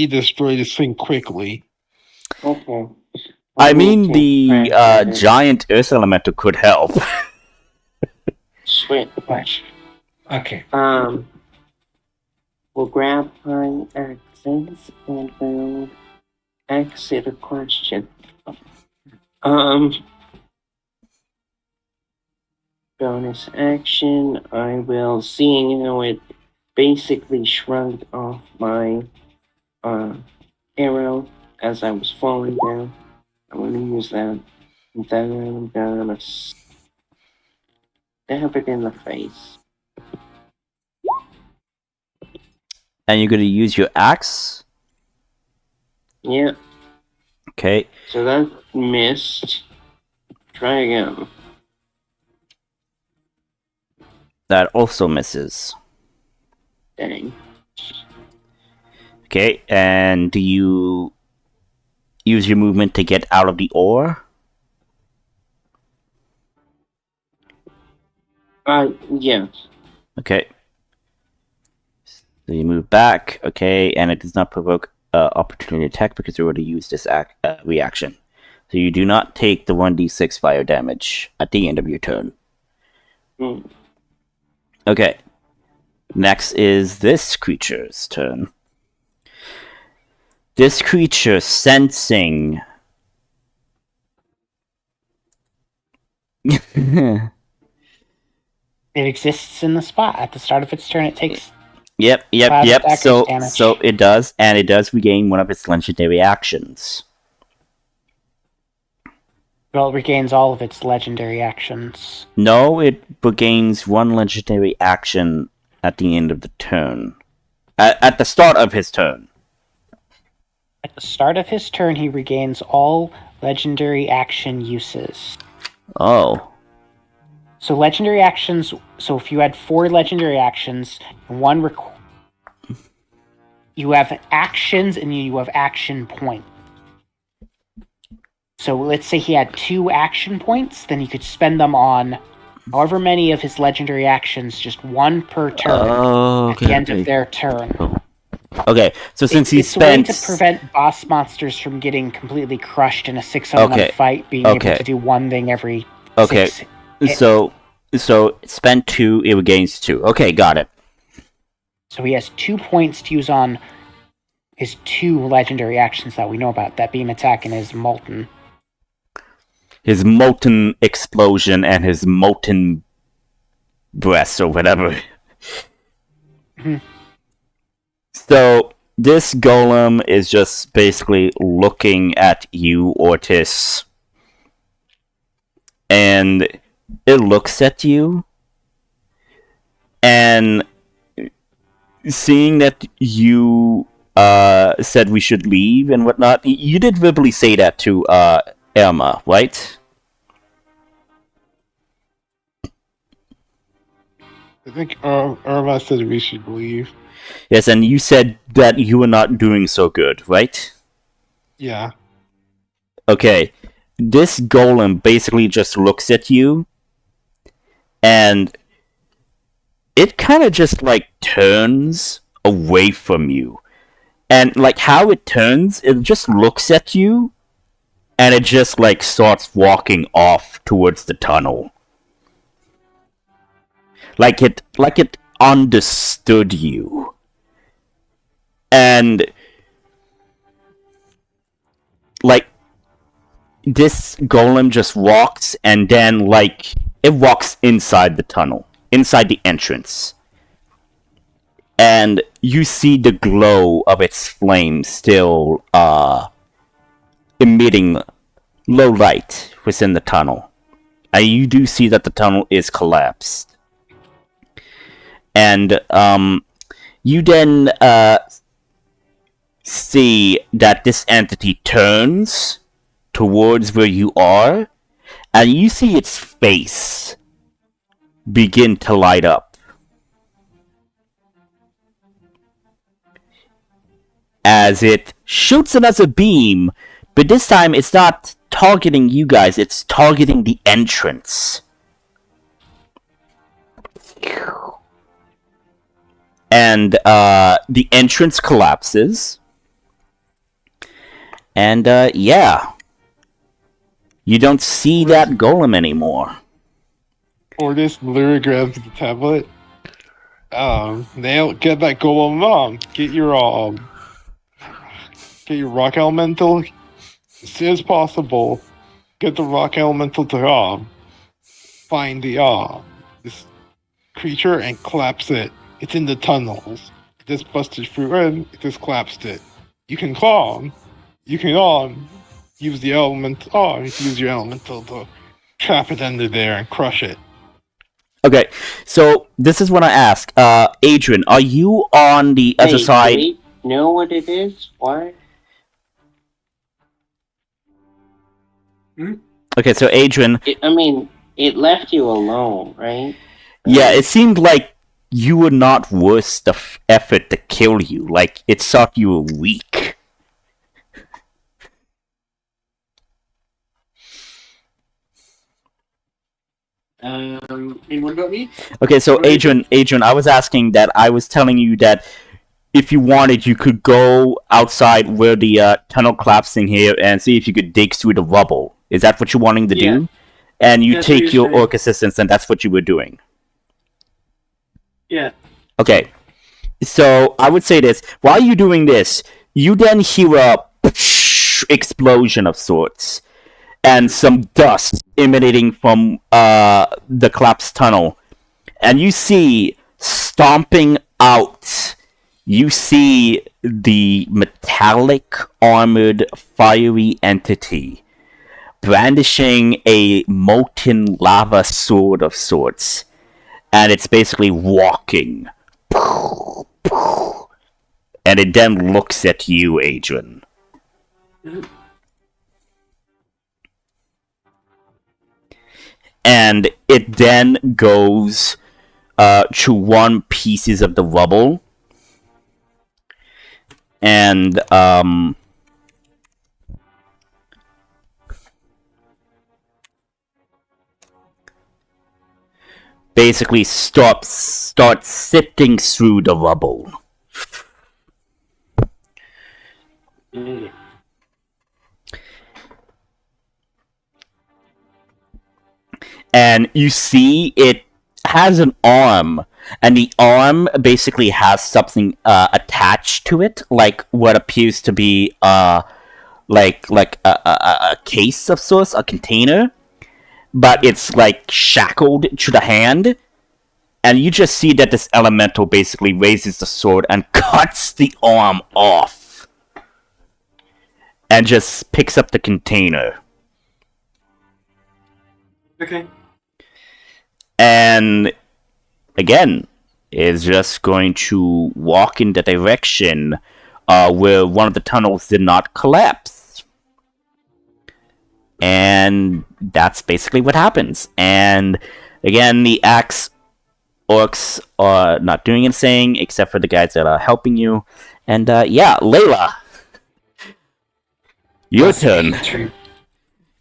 destroy this thing quickly. Okay. I Let me mean, get the prepared. giant earth elemental could help. Sweet. Okay. We'll grab my accents and we'll exit a question. Bonus action. I will, seeing how it basically shrugged off my arrow as I was falling down. I'm gonna use that. And then I'm gonna stab it in the face. And you're gonna use your axe? Yeah, Okay. so that missed. Try again. That also misses. Dang. Okay, and do you use your movement to get out of the ore? Yes. Okay. So you move back, okay, and it does not provoke opportunity attack because you already used this reaction. So you do not take the 1d6 fire damage at the end of your turn. Mm. Okay. Next is this creature's turn. This creature sensing... It exists in the spot. At the start of its turn, it takes Yep. Stagger's damage. So it does, and it does regain one of its legendary actions. Well, it regains all of its legendary actions. No, it regains one legendary action at the end of the turn. At the start of his turn. At the start of his turn, he regains all legendary action uses. Oh. So legendary actions. So if you had 4 legendary actions, and you have actions and you have action point. So let's say he had 2 action points, then he could spend them on however many of his legendary actions, just 1 per turn at the end of their turn. Okay, so since he it's spent... a way to prevent boss monsters from getting completely crushed in a 6-on-1 fight, being able to do one thing every 6. So spend 2, it regains 2. Okay, got it. So he has 2 points to use on his 2 legendary actions that we know about, that beam attack and his molten. His molten explosion and his molten breath or whatever. So this golem is just basically looking at you, Ortis, and it looks at you, and seeing that you said we should leave and whatnot, you did verbally say that to Irma, right? I think Irma said we should leave. Yes, and you said that you were not doing so good, right? Yeah. Okay. This golem basically just looks at you, and it kind of just, like, turns away from you. And, like, how it turns, it just looks at you, and it just, like, starts walking off towards the tunnel. Like it understood you. And, like, this golem just walks, and then, like, it walks inside the tunnel, inside the entrance. And you see the glow of its flame still, emitting low light within the tunnel. And you do see that the tunnel is collapsed. And, you then, see that this entity turns towards where you are, and you see its face begin to light up. as it shoots another beam, but this time it's not targeting you guys, it's targeting the entrance. And the entrance collapses. And yeah. You don't see that golem anymore. Or just literally grabs the tablet. Get that golem on. Get your rock elemental as soon as possible. Get the rock elemental to find this creature and collapse it. It's in the tunnels. It just busted through and it just collapsed it. You can use the element. Use your elemental to trap it under there and crush it. Okay, so this is what I ask. Adrian, are you on the other side? Do we know what it is? Why? Okay, so Adrian. It left you alone, right? Yeah, it seemed like you were not worth the effort to kill you. Like, it thought you were weak. What about me? Okay, so Adrian, I was asking that. I was telling you that if you wanted, you could go outside where the tunnel collapsing here and see if you could dig through the rubble. Is that what you're wanting to do? And you take your orc assistance, and that's what you were doing. Yeah. Okay. So I would say this: while you're doing this, you then hear a explosion of sorts, and some dust emanating from the collapsed tunnel, and you see stomping out. You see the metallic, armored, fiery entity brandishing a molten lava sword of sorts, and it's basically walking. And it then looks at you, Adrian. And it then goes to one pieces of the rubble. And basically starts sifting through the rubble. And you see it has an arm, and the arm basically has something attached to it, like what appears to be like a case of sorts, a container, but it's like shackled to the hand, and you just see that this elemental basically raises the sword and cuts the arm off, and just picks up the container. Okay. And again, is just going to walk in the direction where one of the tunnels did not collapse. And that's basically what happens. And again, the axe orcs are not doing anything except for the guys that are helping you. And yeah, Layla, your turn.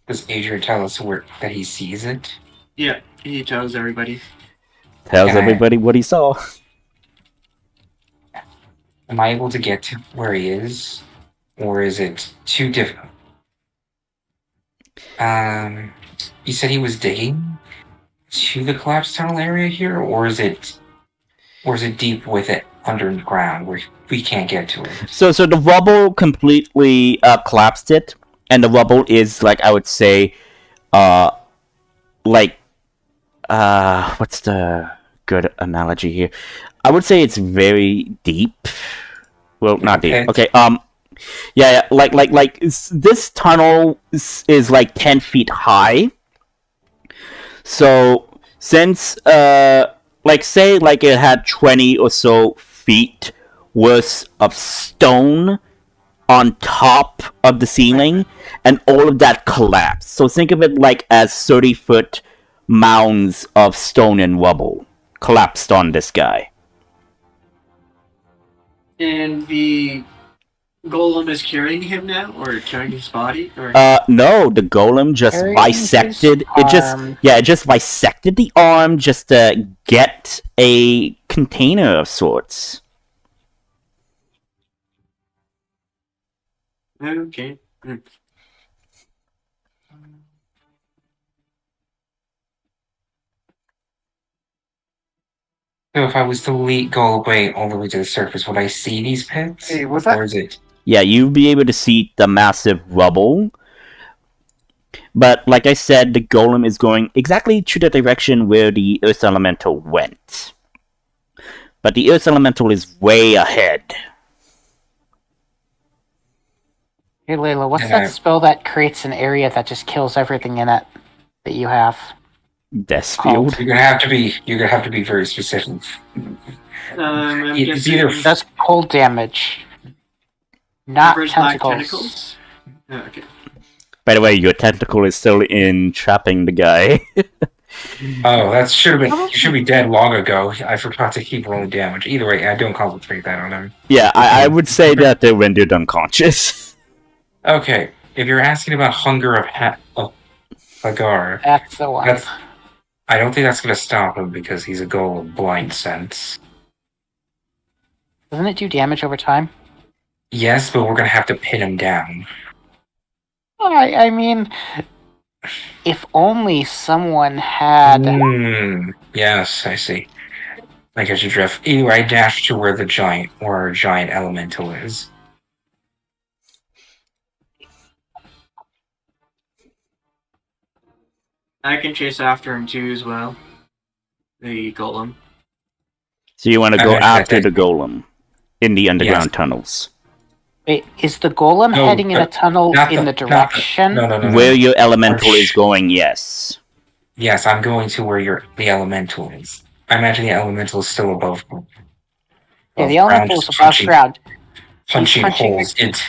Does Adrian tell us that he sees it? Yeah, he tells everybody. Tells everybody what he saw. Am I able to get to where he is? Or is it too difficult? You said he was digging to the collapsed tunnel area here, or is it deep with it underground where we can't get to it? So the rubble completely collapsed it, and the rubble is, like, I would say, what's the good analogy here? I would say it's very deep. Well, not deep. Okay. Yeah. Like this tunnel is like 10 feet high. So since say it had 20 or so feet worth of stone on top of the ceiling, and all of that collapsed. So think of it like as 30-foot mounds of stone and rubble collapsed on this guy. And the golem is carrying him now, or carrying his body, or No, the golem just Carrying bisected. his It just arm. it just bisected the arm just to get a container of sorts. okay. So if I was to go away all the way to the surface, would I see these pits? Hey, was that- Or is it? Yeah, you'd be able to see the massive rubble. But like I said, the golem is going exactly to the direction where the Earth Elemental went. But the Earth Elemental is way ahead. Hey, Layla, what's Yeah. that spell that creates an area that just kills everything in it that you have? Death Field. You're gonna have to be very specific. I'm It's guessing either It does cold damage. Not reverse black tentacles. tentacles. Oh, okay. By the way, your tentacle is still entrapping the guy. Oh, that should have been. You should be dead long ago. I forgot to keep rolling damage. Either way, I don't concentrate that on him. Yeah, I would say that they're rendered unconscious. Okay, if you're asking about hunger of Hagar, That's the one. I don't think that's gonna stop him because he's a goal of blind sense. Doesn't it do damage over time? Yes, but we're gonna have to pin him down. I mean, if only someone had. Yes, I see. I guess you drift. Anyway, I dash to where our giant elemental is. I can chase after him too as well. The golem. So you want to go Okay, after okay. the golem in the underground Yes. tunnels. Wait, is the golem No, heading in a tunnel not in the- the direction? No. Where your elemental is going, yes. Yes, I'm going to where the elemental is. I imagine the elemental is still above. Yeah, the ground, elemental is just above ground. punching punching holes into.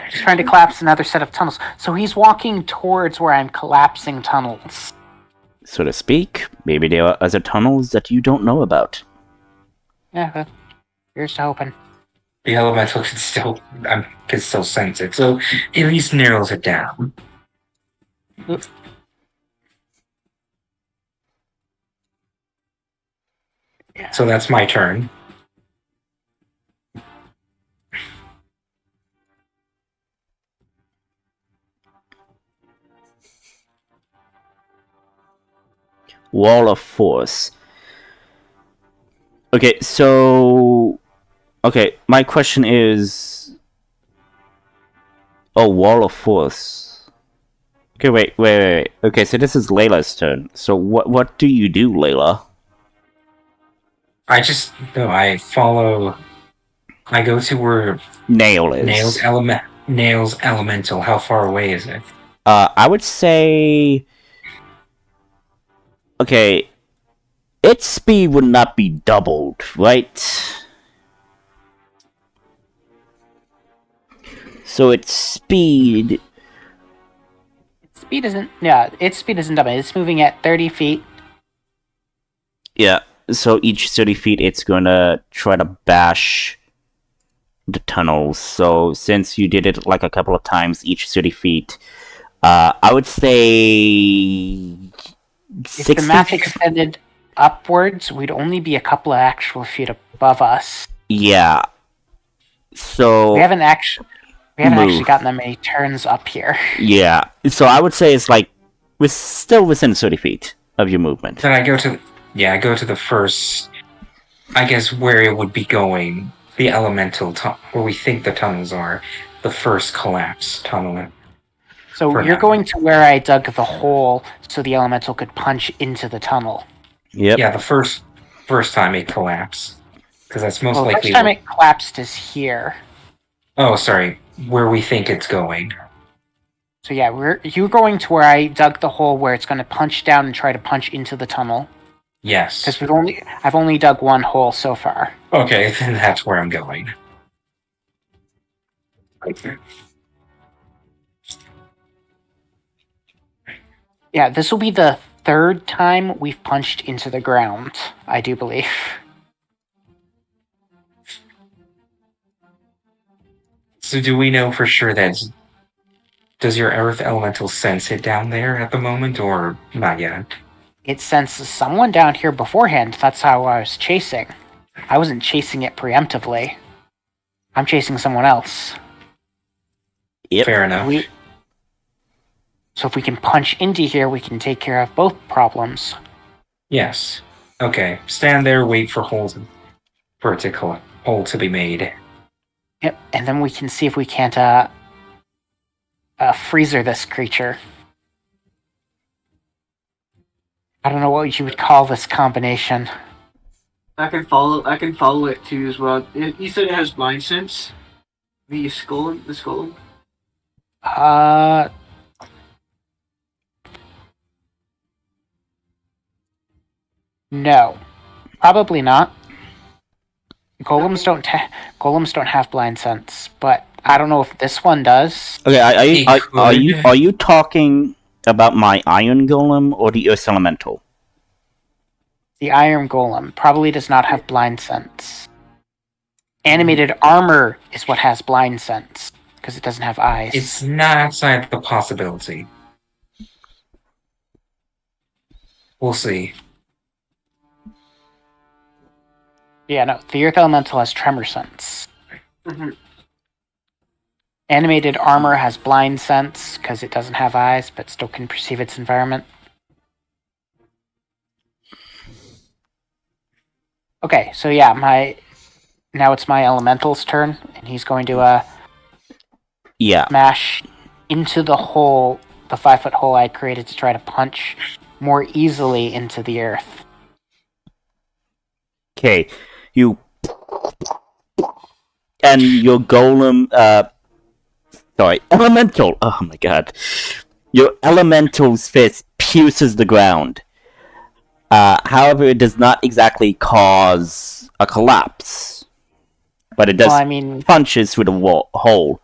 He's trying to collapse another set of tunnels. So he's walking towards where I'm collapsing tunnels. So to speak, maybe there are other tunnels that you don't know about. Yeah, well, here's to hoping. The elemental can still sense it, so at least narrows it down. So that's my turn. Wall of Force. Okay, so... Okay, my question is... Oh, Wall of Force. Okay, wait. Okay, so this is Layla's turn. So what do you do, Layla? I follow. I go to where Nail is. Nails elemental. How far away is it? I would say... Okay, its speed would not be doubled, right? So its speed... Its speed isn't double. It's moving at 30 feet. Yeah, so each 30 feet it's gonna try to bash the tunnels. So since you did it like a couple of times each 30 feet, I would say... If the 60 map extended upwards, we'd only be a couple of actual feet above us. Yeah. So... We haven't actually Move. gotten that many turns up here. Yeah. So I would say it's like... We're still within 30 feet of your movement. Then I go to the first. I guess where it would be going, the elemental where we think the tunnels are, the first collapse tunnel. So For you're now. going to where I dug the hole so the elemental could punch into the tunnel. Yep. Yeah, the first time it collapsed, because that's most Well, the likely. first time it collapsed is here. Oh, sorry, where we think it's going. So yeah, you're going to where I dug the hole where it's going to punch down and try to punch into the tunnel. Yes. Because I've only dug one hole so far. Okay, then that's where I'm going. Yeah, this will be the third time we've punched into the ground, I do believe. So do we know for sure that... Does your earth elemental sense it down there at the moment, or not yet? It senses someone down here beforehand. That's how I was chasing. I wasn't chasing it preemptively. I'm chasing someone else. Yep. Fair enough. So if we can punch into here, we can take care of both problems. Yes. Okay. Stand there, wait for hole to be made. Yep, and then we can see if we can't freezer this creature. I don't know what you would call this combination. I can follow it too as well. You said it has blind sense. The skull. No, probably not. Golems don't have blind sense, but I don't know if this one does. Okay, are you talking about my iron golem or the earth elemental? The iron golem probably does not have blind sense. Animated armor is what has blind sense because it doesn't have eyes. It's not outside the possibility. We'll see. Yeah, no, the earth elemental has tremor sense. Mhm. Animated armor has blind sense because it doesn't have eyes, but still can perceive its environment. Okay, so yeah, now it's my elemental's turn, and he's going to smash into the hole, the 5-foot hole I created to try to punch more easily into the earth. Okay, and your golem, elemental. Oh my god, your elemental's fist pierces the ground. However, it does not exactly cause a collapse, but it does punches through the hole.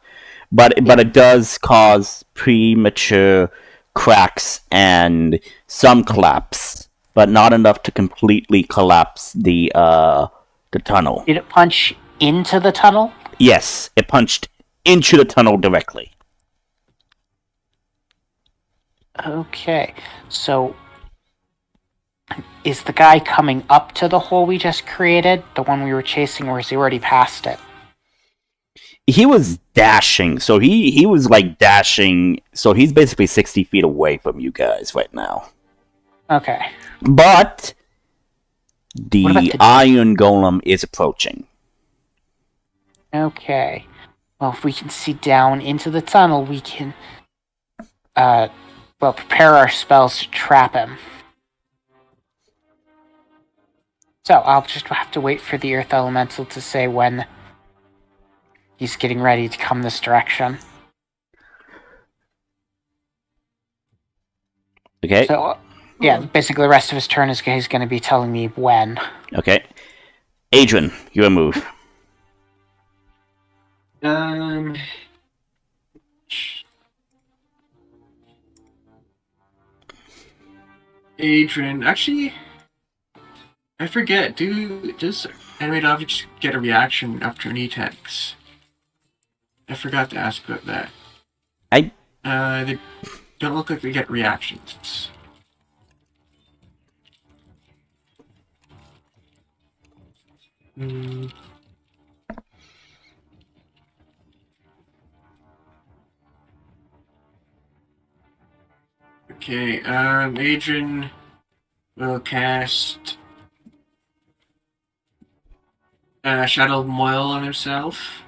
But it does cause premature cracks and some collapse, but not enough to completely collapse the tunnel. Did it punch into the tunnel? Yes, it punched into the tunnel directly. Okay, so is the guy coming up to the hole we just created, the one we were chasing, or is he already past it? He was dashing, so he was like dashing, so he's basically 60 feet away from you guys right now. Okay. But the iron golem is approaching. Okay. Well, if we can see down into the tunnel, we can prepare our spells to trap him. So I'll just have to wait for the earth elemental to say when he's getting ready to come this direction. Okay. So, yeah, basically the rest of his turn is he's going to be telling me when. Okay. Adrian, your move. Adrian, actually, I forget. Does animated objects get a reaction after any attacks? I forgot to ask about that. They don't look like they get reactions. Okay, Adrian will cast Shadow of Moil on himself.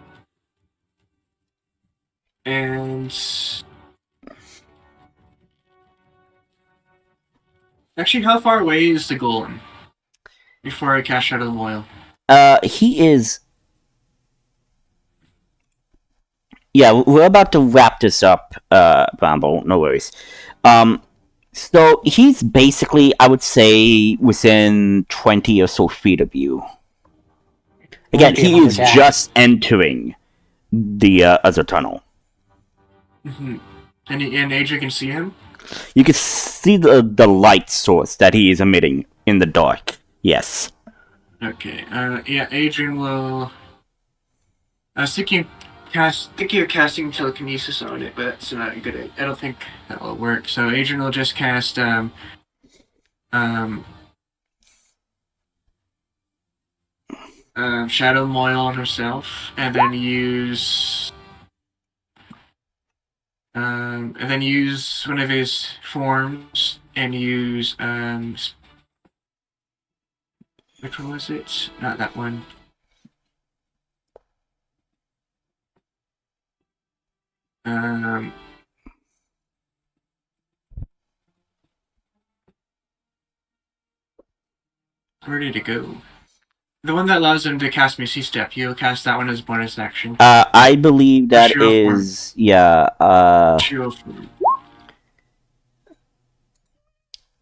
And actually, how far away is the golem before I cast Shadow of Moil? He is. Yeah, we're about to wrap this up, Bramble. No worries. So he's basically, I would say, within 20 or so feet of you. Again, he is just entering the other tunnel. Mm-hmm. And Adrian can see him? You can see the light source that he is emitting in the dark. Yes. Okay. Yeah, Adrian will... I was thinking think you're casting telekinesis on it, but that's not good. I don't think that will work. So Adrian will just cast Shadow Moil on herself, and then use one of his forms, and use which one was it? Not that one. Where did it go? The one that allows him to cast Misty Step. You'll cast that one as bonus action. I believe that Shiro form. is yeah. Shiro form.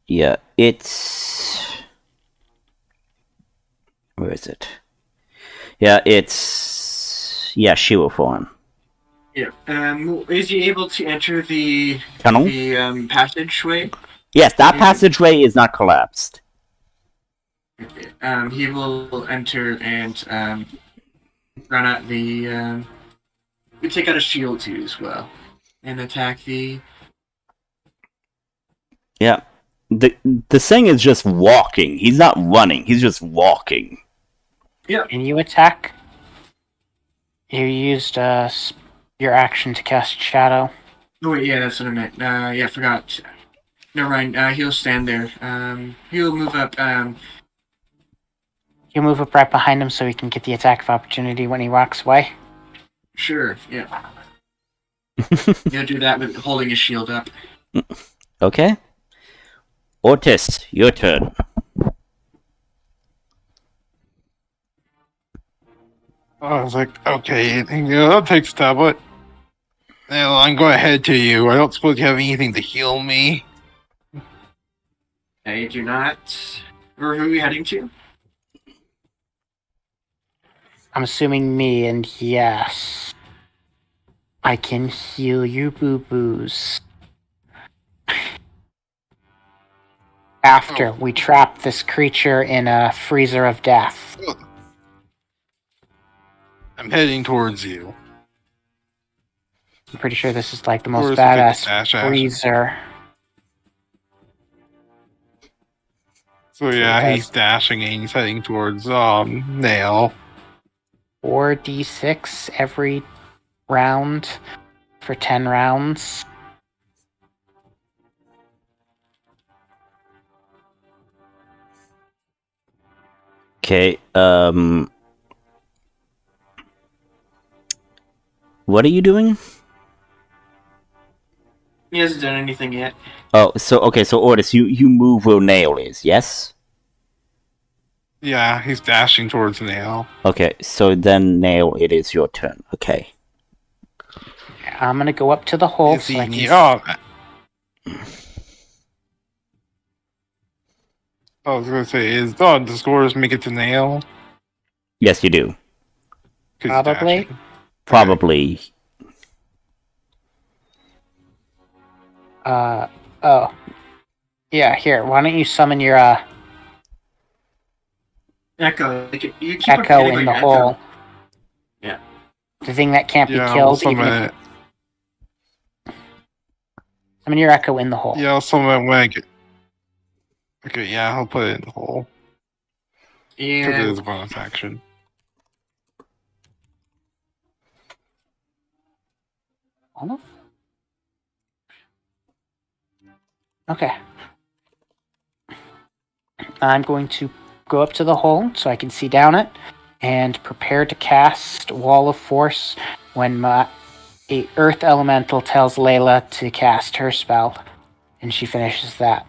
Yeah. It's where is it? Yeah, it's Shiro form. Yeah. Is he able to enter the Tunnel? the passageway? Yes, that passageway is not collapsed. He will enter and run at the. We take out a shield too as well, and attack the. Yeah. The thing is just walking. He's not running. He's just walking. Yeah. And you attack. You used your action to cast Shadow. Oh wait, yeah, that's what I meant. Yeah, I forgot. Never mind. He'll stand there. He'll move up. You move up right behind him so he can get the attack of opportunity when he walks away. Sure. Yeah. He'll do that with holding his shield up. Okay. Otis, your turn. I was like, okay, I'll take a stab at it. Now I'm going to head to you. I don't suppose you have anything to heal me. I do not. Where are we heading to? I'm assuming me, and yes. I can heal you, boo-boos. After we trap this creature in a freezer of death. I'm heading towards you. I'm pretty sure this is like the most Towards the badass dash action. freezer. So yeah, he's dashing and he's heading towards Nail. 4d6 every round for 10 rounds. Okay, what are you doing? He hasn't done anything yet. Oh, so Otis, you move where Nail is, yes? Yeah, he's dashing towards Nail. Okay, so then Nail, it is your turn. Okay. I'm gonna go up to the hole. So I was gonna say, does scores make it to Nail? Yes, you do. 'Cause he's Probably. dashing. Probably. Oh. Yeah, here, why don't you summon your, Echo. You keep Echo forgetting in about the Echo. hole. Yeah. The thing that can't Yeah, be I'll killed, summon even it. summon your Echo in the hole. Yeah, I'll summon it when I get... Okay, yeah, I'll put it in the hole. Because it Yeah. is a bonus action. Enough? Okay. I'm going to go up to the hole so I can see down it and prepare to cast Wall of Force when a Earth Elemental tells Layla to cast her spell, and she finishes that.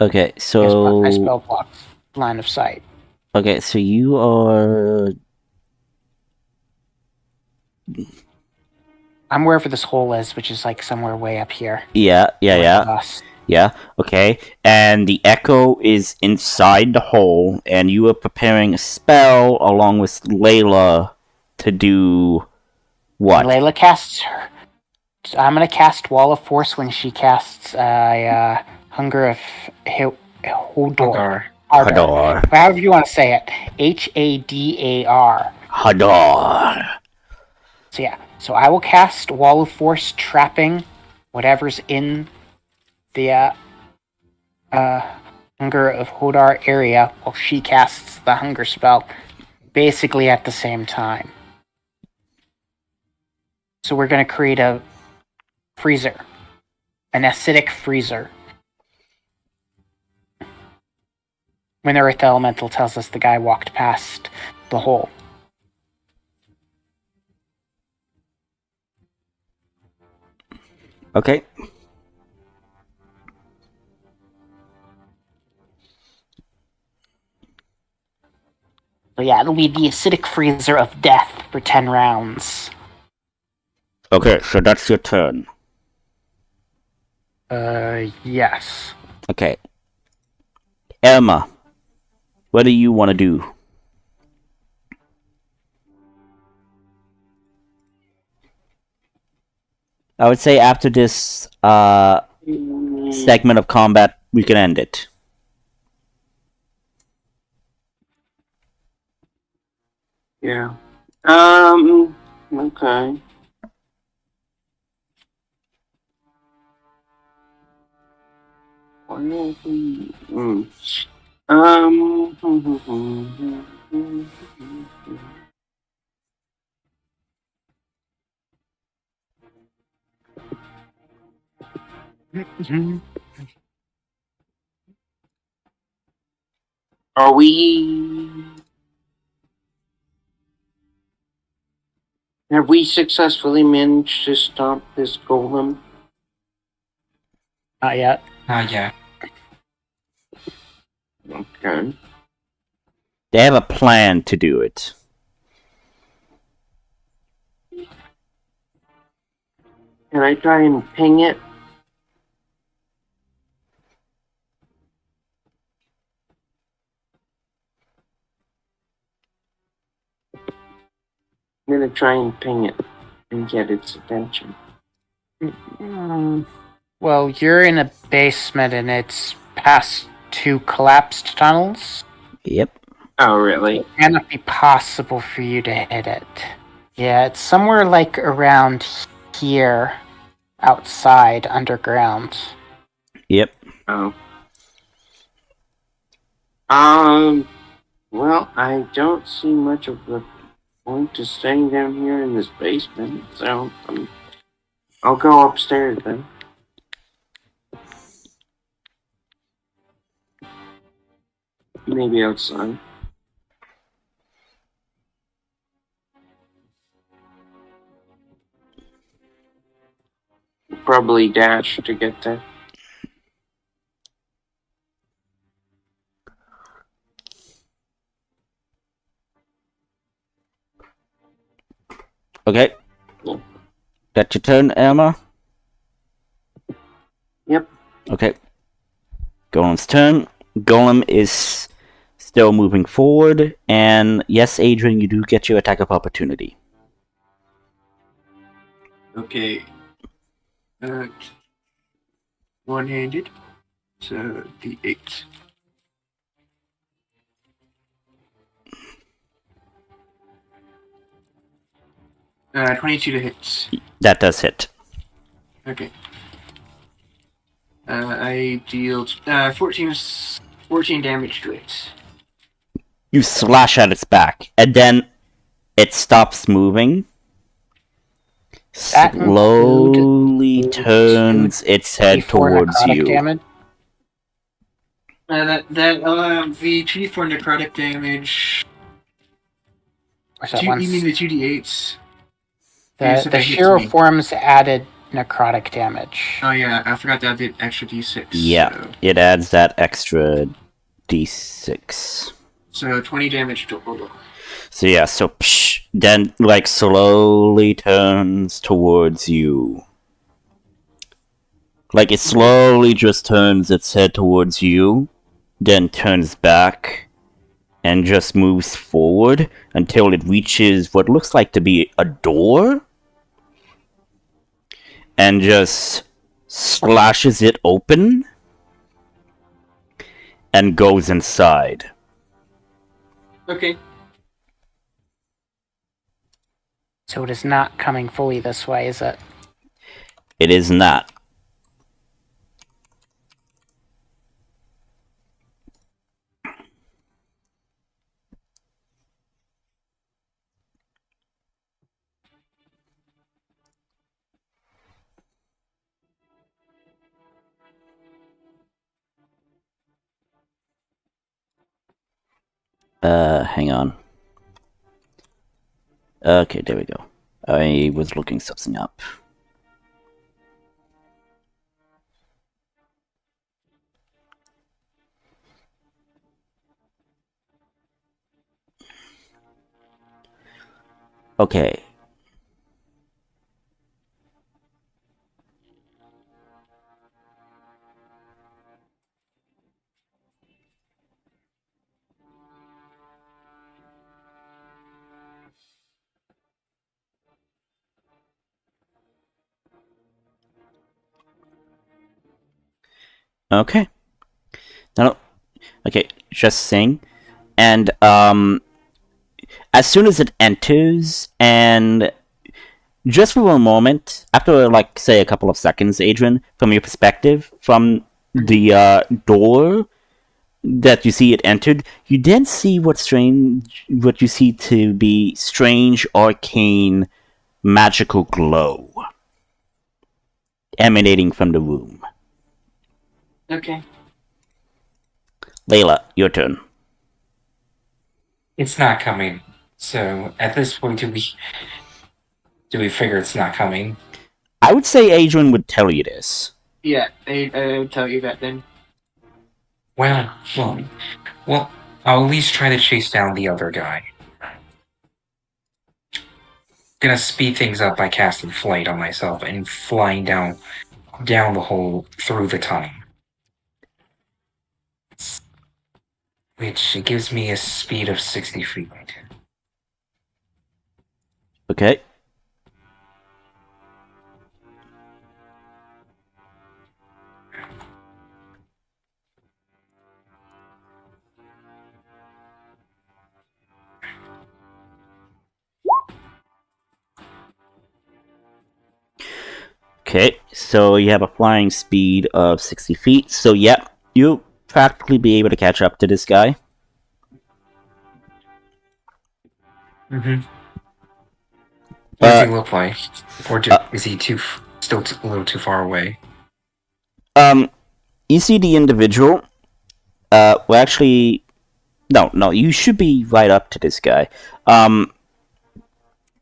Okay, My so spell blocks line of sight. okay, so you are I'm wherever this hole is, which is like somewhere way up here. yeah. North of us. Yeah, okay. And the Echo is inside the hole, and you are preparing a spell along with Layla to do what? Layla casts her. So I'm gonna cast Wall of Force when she casts Hunger of Hodor. Hadar. However you want to say it. Hadar. Hadar. So yeah. So I will cast Wall of Force, trapping whatever's in the Hunger of Hodar area while she casts the Hunger spell, basically at the same time. So we're going to create a freezer. An acidic freezer. When the Earth Elemental tells us the guy walked past the hole. Okay. So yeah, it'll be the acidic freezer of death for 10 rounds. Okay, so that's your turn. Yes. Okay. Emma, what do you want to do? I would say after this segment of combat, we can end it. Yeah. Okay. Why don't we... Are we... Have we successfully managed to stop this golem? Not yet. Yeah. Okay. They have a plan to do it. Can I try and ping it? I'm gonna try and ping it and get its attention. Well, you're in a basement and it's past 2 collapsed tunnels. Yep. Oh, really? It cannot be possible for you to hit it. Yeah, it's somewhere like around here, outside, underground. Yep. Oh. Well, I don't see much of the point to staying down here in this basement, so I'll go upstairs then. Maybe outside. Probably dash to get there. Okay. Yeah. That's your turn, Emma? Yep. Okay. Golem's turn. Golem is still moving forward, and yes, Adrian, you do get your attack of opportunity. Okay. One-handed. So D8. Uh, 22 to hit. That does hit. Okay. I deal 14 damage to it. You slash at its back, and then it stops moving. That Slowly turns its head D4 towards necrotic you. damage. The 2d4 necrotic damage. Or is that You once? mean the 2d8s? The Yes, if it hits Shiro me. forms added necrotic damage. Oh yeah, I forgot that I did extra d6. Yeah, it adds that extra d6. So 20 damage total. So yeah, so then like slowly turns towards you. Like it slowly just turns its head towards you, then turns back, and just moves forward until it reaches what looks like to be a door, and just slashes it open, and goes inside. Okay. So it is not coming fully this way, is it? It is not. Hang on. Okay, there we go. I was looking something up. Okay. Okay. No. Okay, just saying. And as soon as it enters, and just for a moment, after like say a couple of seconds, Adrian, from your perspective, from the door that you see it entered, you then see what you see to be strange, arcane, magical glow emanating from the room. Okay. Layla, your turn. It's not coming. So at this point, do we figure it's not coming? I would say Adrian would tell you this. Yeah, I will tell you that then. Well, I'll at least try to chase down the other guy. Gonna speed things up by casting flight on myself and flying down the hole through the tunnel. Which gives me a speed of 60 feet. Okay. Okay, so you have a flying speed of 60 feet. So, yeah, you'll practically be able to catch up to this guy. Mm-hmm. What does he look like? Or is he still a little too far away? You see the individual. Well, actually, no, you should be right up to this guy.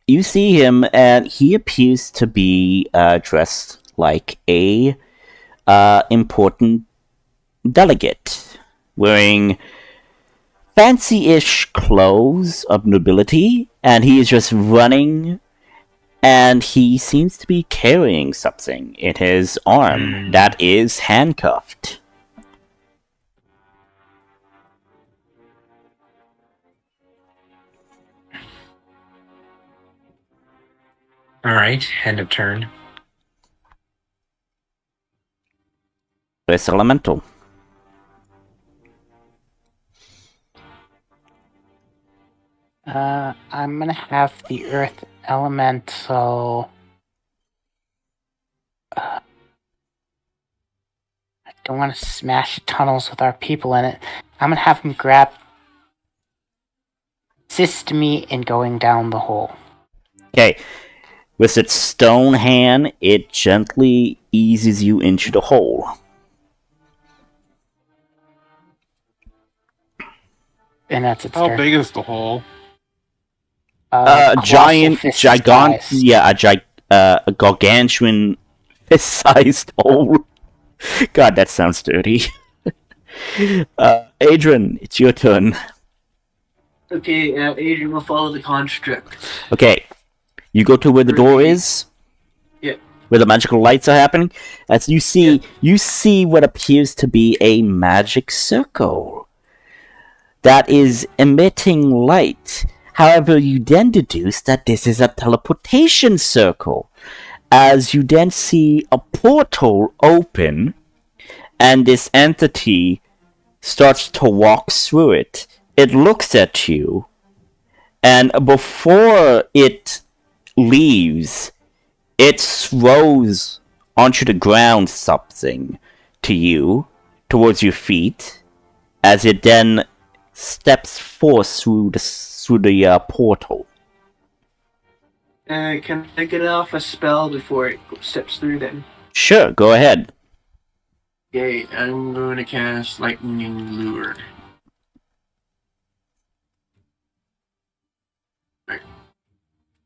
You see him, and he appears to be dressed like a important delegate, wearing fancy-ish clothes of nobility, and he is just running, and he seems to be carrying something in his arm that is handcuffed. Alright, end of turn. It's elemental. I'm gonna have the earth elemental. I don't want to smash tunnels with our people in it. I'm gonna have him assist me in going down the hole. Okay. With its stone hand, it gently eases you into the hole. And that's its How turn. big is the hole? Giant, gigant, a gargantuan fist-sized hole. God, that sounds dirty. Adrian, it's your turn. Okay, Adrian will follow the construct. Okay, you go to where the door is. Yeah. Where the magical lights are happening. As you see what appears to be a magic circle that is emitting light. However, you then deduce that this is a teleportation circle, as you then see a portal open, and this entity starts to walk through it. It looks at you, and before it leaves, it throws onto the ground something to you, towards your feet, as it then steps forth through the portal. Can I get off a spell before it steps through then? Sure, go ahead. Okay, I'm going to cast Lightning Lure. Right.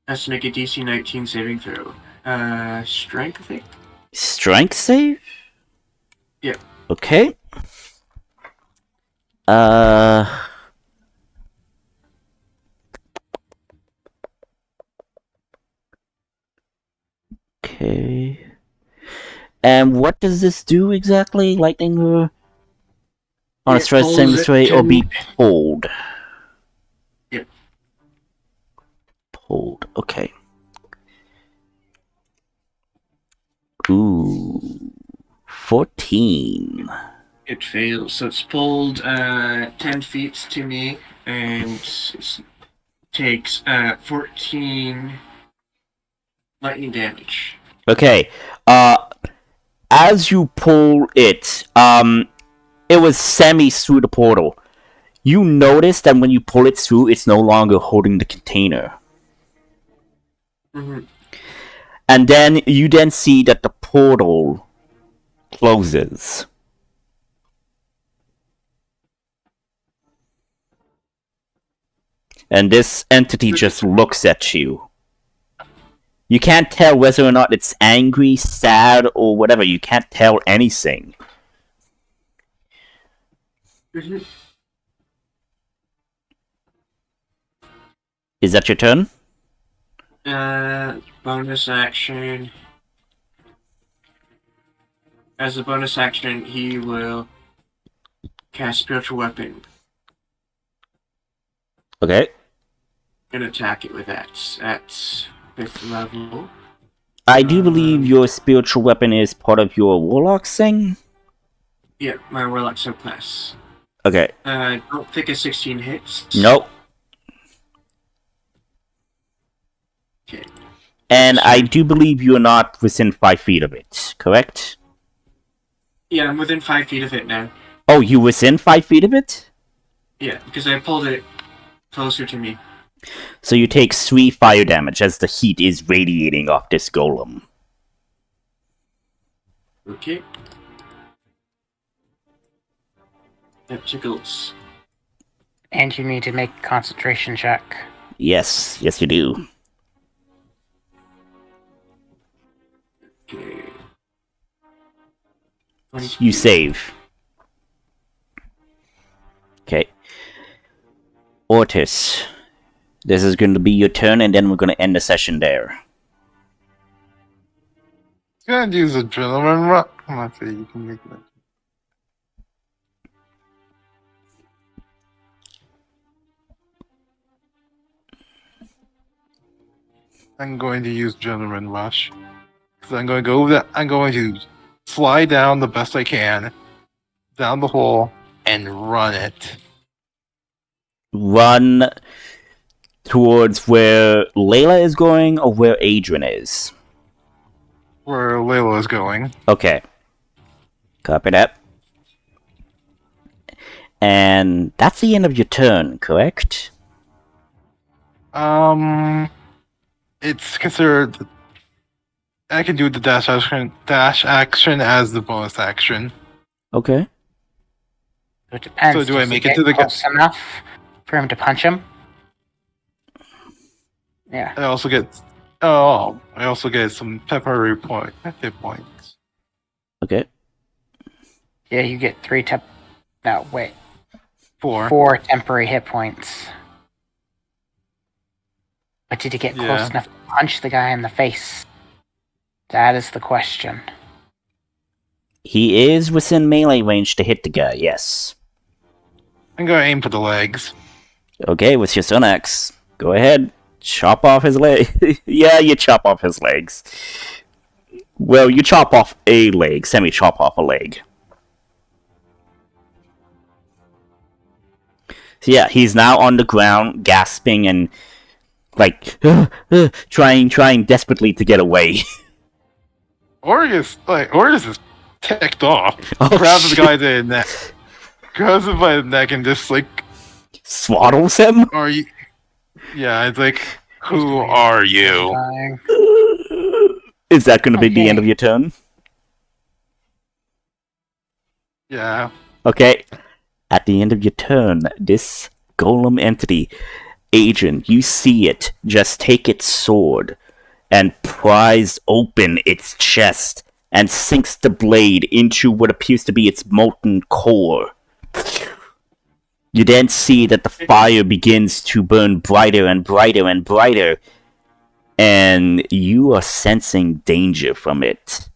Has to make a DC 19 saving throw. Strength, I think? Strength save? Yep. Okay. Okay. And what does this do exactly? Lightning lure? On a It stress pulls saving it throw or to- be pulled? Yep. Pulled. Okay. Ooh. 14. It fails, so it's pulled 10 feet to me, and it takes 14 lightning damage. Okay. As you pull it, it was semi through the portal. You notice that when you pull it through, it's no longer holding the container. Mm-hmm. And then you then see that the portal closes. And this entity just looks at you. You can't tell whether or not it's angry, sad, or whatever. You can't tell anything. Mm-hmm. Is that your turn? Bonus action. As a bonus action, he will cast Spiritual Weapon Okay. and attack it with that at 5th level. I do believe your spiritual weapon is part of your warlock thing. Yeah, my Warlock subclass. Okay. I don't think a 16 hits. Nope. Okay. And I do believe you're not within 5 feet of it, correct? Yeah, I'm within 5 feet of it now. Oh, you within 5 feet of it? Yeah, because I pulled it closer to me. So you take 3 fire damage as the heat is radiating off this golem. Okay. That tickles. And you need to make a concentration check. Yes, yes you do. Okay. You save. Okay. Ortis, this is going to be your turn, and then we're going to end the session there. Gonna use adrenaline rush. Let's see, you can make that. I'm going to use adrenaline rush. Because I'm going to go that I'm going to slide down the best I can, down the hole, and run it. Run towards where Layla is going, or where Adrian is? Where Layla is going. Okay. Copy that. And that's the end of your turn, correct? It's considered. I can do the dash action as the bonus action. Okay. It depends. So do I Does make he it to get the close enough for him to punch him? Yeah. I also get some temporary hit points. Okay. Yeah, you get 3 No, wait. 4. 4 temporary hit points. But did you get close Yeah. enough to punch the guy in the face? That is the question. He is within melee range to hit the guy, yes. I'm gonna aim for the legs. Okay, with your Sun Axe. Go ahead. Chop off his leg. Yeah, you chop off his legs. Well, you chop off a leg. Semi-chop off a leg. So yeah, he's now on the ground, gasping and like trying desperately to get away. Orgus is ticked off. Oh, Grabs the shit. guy by the neck. Grabs him by the neck and just like, Swaddles him. are you? Yeah, it's like, who are you? Dying. Is that going to be the Okay. end of your turn? Yeah. Okay. At the end of your turn, this golem entity, agent, you see it just take its sword and prise open its chest and sinks the blade into what appears to be its molten core. You then see that the fire begins to burn brighter and brighter and brighter, and you are sensing danger from it.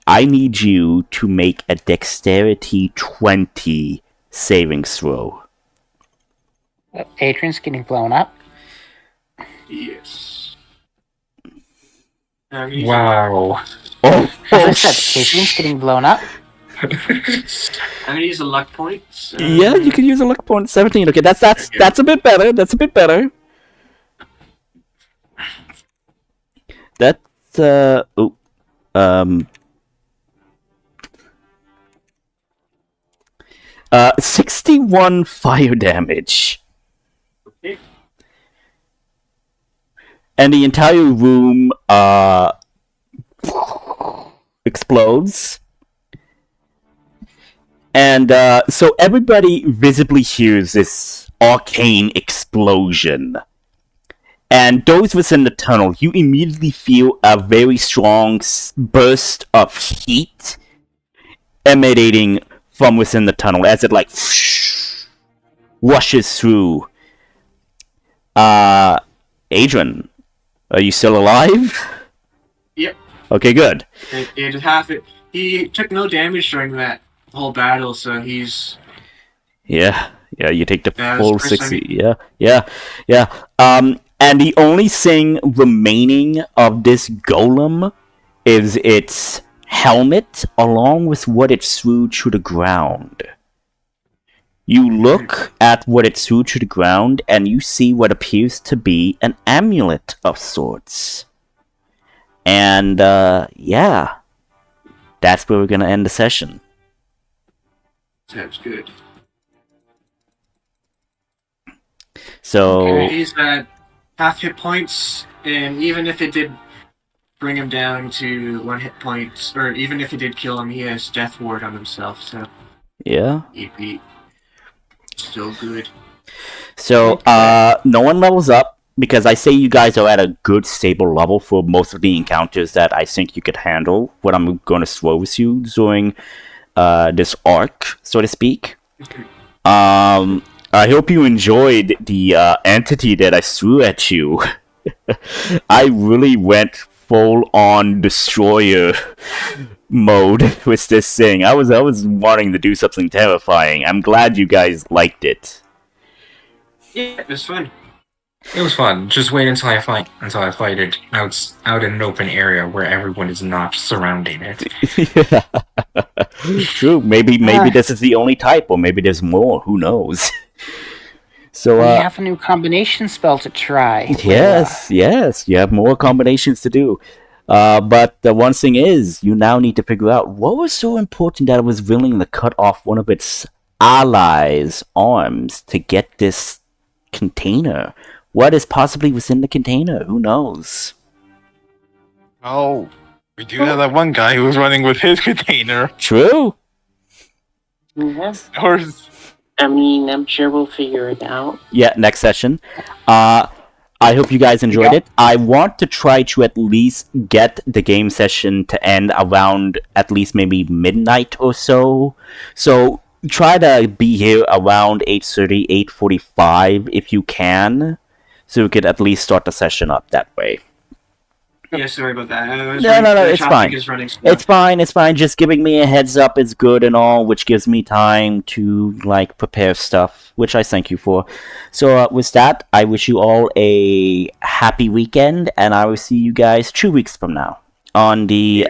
I need you to make a dexterity 20 saving throw. Adrian's getting blown up. Yes. Wow. Oh, As I said, Adrian's getting blown up. I'm gonna use a luck point. So... yeah, you can use a luck point. 17. Okay, that's a bit better. That's a bit better. That's 61 fire damage. Okay. And the entire room explodes. And so everybody visibly hears this arcane explosion. And those within the tunnel, you immediately feel a very strong burst of heat emanating from within the tunnel as it like rushes through. Adrian, are you still alive? Yep. Okay, good. It half it. He took no damage during that whole battle, so he's. Yeah, you take the Yeah, full that's the first 60. Yeah. And the only thing remaining of this golem is its helmet, along with what it threw to the ground. You look at what it threw to the ground, and you see what appears to be an amulet of sorts. And, yeah. That's where we're gonna end the session. Sounds good. So... Okay. He's at half hit points, and even if it did bring him down to 1 hit point, or even if it did kill him, he has Death Ward on himself, so yeah. he'd be still good. So, no one levels up, because I say you guys are at a good, stable level for most of the encounters that I think you could handle, what I'm going to throw with you during this arc, so to speak. I hope you enjoyed the entity that I threw at you. I really went full-on destroyer mode with this thing. I was wanting to do something terrifying. I'm glad you guys liked it. Yeah, it was fun. It was fun. Just wait until I fight it out in an open area where everyone is not surrounding it. True. Maybe this is the only type, or maybe there's more. Who knows? So We have a new combination spell to try. yes, you have more combinations to do. But the one thing is, you now need to figure out what was so important that it was willing to cut off one of its allies' arms to get this container. What is possibly within the container? Who knows? Oh, we do have that one guy who was running with his container. True. Yes. Or I mean, I'm sure we'll figure it out. Yeah, next session. I hope you guys enjoyed it. I want to try to at least get the game session to end around at least maybe midnight or so. So try to be here around 8:30, 8:45 if you can, so we could at least start the session up that way. Yeah, sorry about that. No, it's fine. Is running slow. It's fine. Just giving me a heads up is good and all, which gives me time to, like, prepare stuff, which I thank you for. So, with that, I wish you all a happy weekend, and I will see you guys 2 weeks from now on the,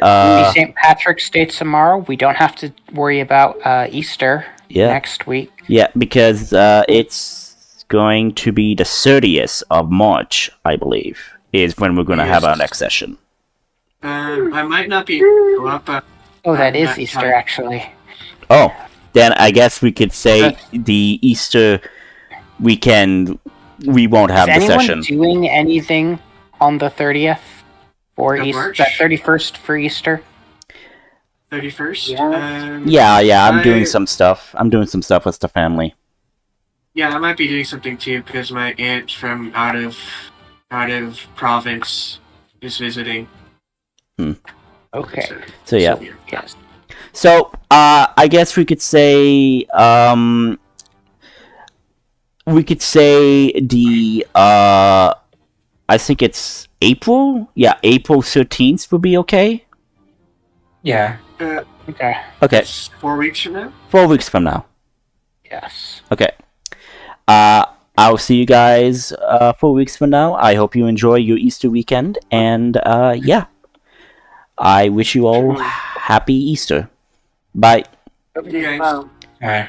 St. Patrick's Day tomorrow. We don't have to worry about Easter Yeah. next week. Yeah, because, it's going to be the 30th of March, I believe, is when we're going to have our next session. I might not be go up. Oh, that is that Easter, time. actually. Oh, then I guess we could say the Easter weekend we won't have Is the anyone session. doing anything on the 30th for Of Easter? March? The 31st for Easter? 31st. Yeah, I'm doing I- some stuff. I'm doing some stuff with the family. Yeah, I might be doing something too because my aunt from out of province is visiting. Okay. So yeah. Yes. So I guess we could say the I think it's April. Yeah, April 13th would be okay. Yeah. Okay. Okay, That's 4 weeks from now. 4 weeks from now. Yes. Okay. I'll see you guys 4 weeks from now. I hope you enjoy your Easter weekend, and yeah, I wish you all happy Easter. Bye. You guys. Alright.